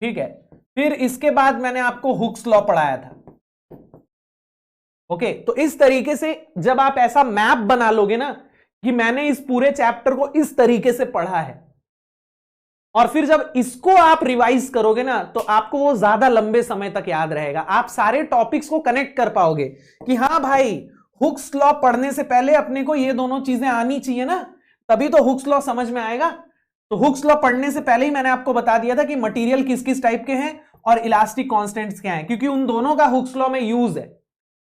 ठीक है। फिर इसके बाद मैंने आपको हुक्स लॉ पढ़ाया था। ओके, तो इस तरीके से जब आप ऐसा मैप बना लोगे ना कि मैंने इस पूरे चैप्टर को इस तरीके से पढ़ा है, और फिर जब इसको आप रिवाइज करोगे ना, तो आपको वो ज्यादा लंबे समय तक याद रहेगा। आप सारे टॉपिक्स को कनेक्ट कर पाओगे कि हाँ भाई, हुक्स लॉ पढ़ने से पहले अपने को ये दोनों चीजें आनी चाहिए ना, तभी तो हुक्स लॉ समझ में आएगा। तो हुक्स लॉ पढ़ने से पहले ही मैंने आपको बता दिया था कि मटेरियल किस किस टाइप के हैं और इलास्टिक कांस्टेंट्स क्या हैं, क्योंकि उन दोनों का हुक्स लॉ में यूज है।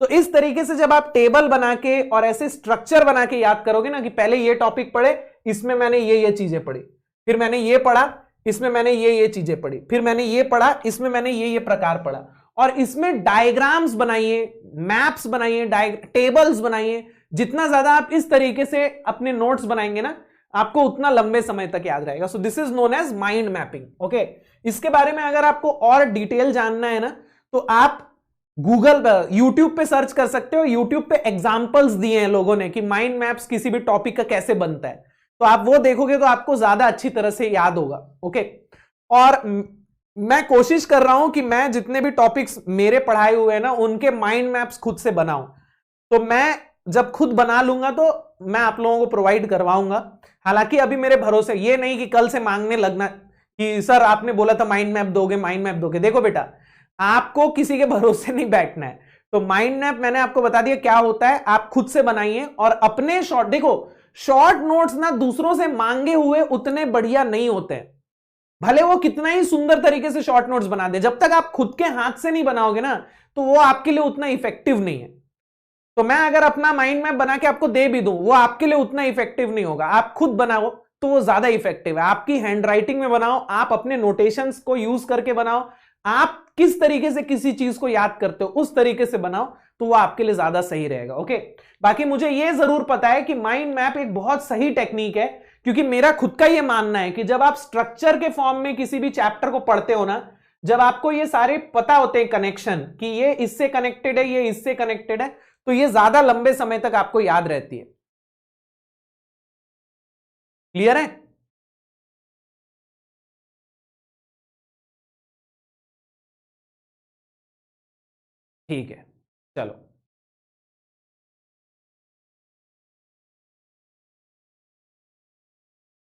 तो इस तरीके से जब आप टेबल बना के और ऐसे स्ट्रक्चर बना के याद करोगे ना कि पहले ये टॉपिक पढ़े, इसमें मैंने ये चीजें पढ़ी, फिर मैंने ये पढ़ा, इसमें मैंने ये चीजें पढ़ी, फिर मैंने ये पढ़ा, इसमें मैंने ये प्रकार पढ़ा, और इसमें डायग्राम्स बनाइए, मैप्स बनाइए, टेबल्स बनाइए। जितना ज्यादा आप इस तरीके से अपने नोट्स बनाएंगे ना, आपको उतना लंबे समय तक याद रहेगा। So this is known as mind mapping. Okay, इसके बारे में अगर आपको और डिटेल जानना है ना, तो आप गूगल यूट्यूब पे सर्च कर सकते हो। यूट्यूब पे एग्जांपल्स दिए हैं लोगों ने कि माइंड मैप्स किसी भी टॉपिक का कैसे बनता है, तो आप वो देखोगे तो आपको ज्यादा अच्छी तरह से याद होगा। ओके, और मैं कोशिश कर रहा हूं कि मैं जितने भी टॉपिक्स मेरे पढ़ाए हुए हैं ना, उनके माइंड मैप्स खुद से बनाऊं। तो मैं जब खुद बना लूंगा तो मैं आप लोगों को प्रोवाइड करवाऊंगा। हालांकि अभी मेरे भरोसे ये नहीं कि कल से मांगने लगना कि सर आपने बोला था माइंड मैप दोगे, माइंड मैप दोगे। देखो बेटा, आपको किसी के भरोसे नहीं बैठना है। तो माइंड मैप मैंने आपको बता दिया क्या होता है, आप खुद से बनाइए और अपने शॉर्ट, देखो शॉर्ट नोट्स ना दूसरों से मांगे हुए उतने बढ़िया नहीं होते हैं, भले वो कितना ही सुंदर तरीके से शॉर्ट नोट्स बना दे, जब तक आप खुद के हाथ से नहीं बनाओगे ना तो वो आपके लिए उतना इफेक्टिव नहीं है। तो मैं अगर अपना माइंड मैप बना के आपको दे भी दूं, वो आपके लिए उतना इफेक्टिव नहीं होगा। आप खुद बनाओ तो वो ज्यादा इफेक्टिव है। आपकी हैंडराइटिंग में बनाओ, आप अपने नोटेशंस को यूज करके बनाओ, आप किस तरीके से किसी चीज को याद करते हो उस तरीके से बनाओ, तो वो आपके लिए ज्यादा सही रहेगा। ओके, बाकी मुझे ये जरूर पता है कि माइंड मैप एक बहुत सही टेक्निक है, क्योंकि मेरा खुद का ये मानना है कि जब आप स्ट्रक्चर के फॉर्म में किसी भी चैप्टर को पढ़ते हो ना, जब आपको ये सारे पता होते हैं कनेक्शन कि ये इससे कनेक्टेड है, ये इससे कनेक्टेड है, तो ये ज्यादा लंबे समय तक आपको याद रहती है। क्लियर है? ठीक है, चलो।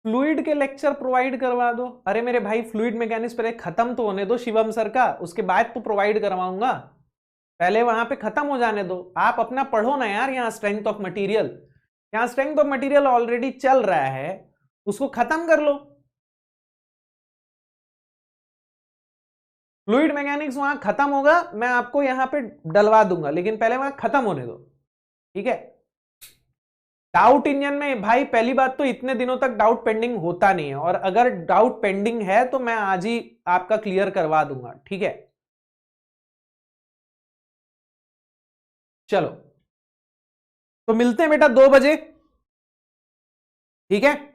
फ्लूइड के लेक्चर प्रोवाइड करवा दो। अरे मेरे भाई, फ्लूइड मैकेनिक्स पहले खत्म तो होने दो शिवम सर का, उसके बाद तो प्रोवाइड करवाऊंगा। पहले वहां पे खत्म हो जाने दो, आप अपना पढ़ो ना यार। यहाँ स्ट्रेंथ ऑफ मटेरियल, यहाँ स्ट्रेंथ ऑफ मटेरियल ऑलरेडी चल रहा है, उसको खत्म कर लो। फ्लूइड मैकेनिक्स वहां खत्म होगा, मैं आपको यहां पे डलवा दूंगा, लेकिन पहले वहां खत्म होने दो, ठीक है। डाउट इंजन में भाई पहली बात तो इतने दिनों तक डाउट पेंडिंग होता नहीं है, और अगर डाउट पेंडिंग है तो मैं आज ही आपका क्लियर करवा दूंगा, ठीक है। चलो, तो मिलते हैं बेटा 2 बजे, ठीक है।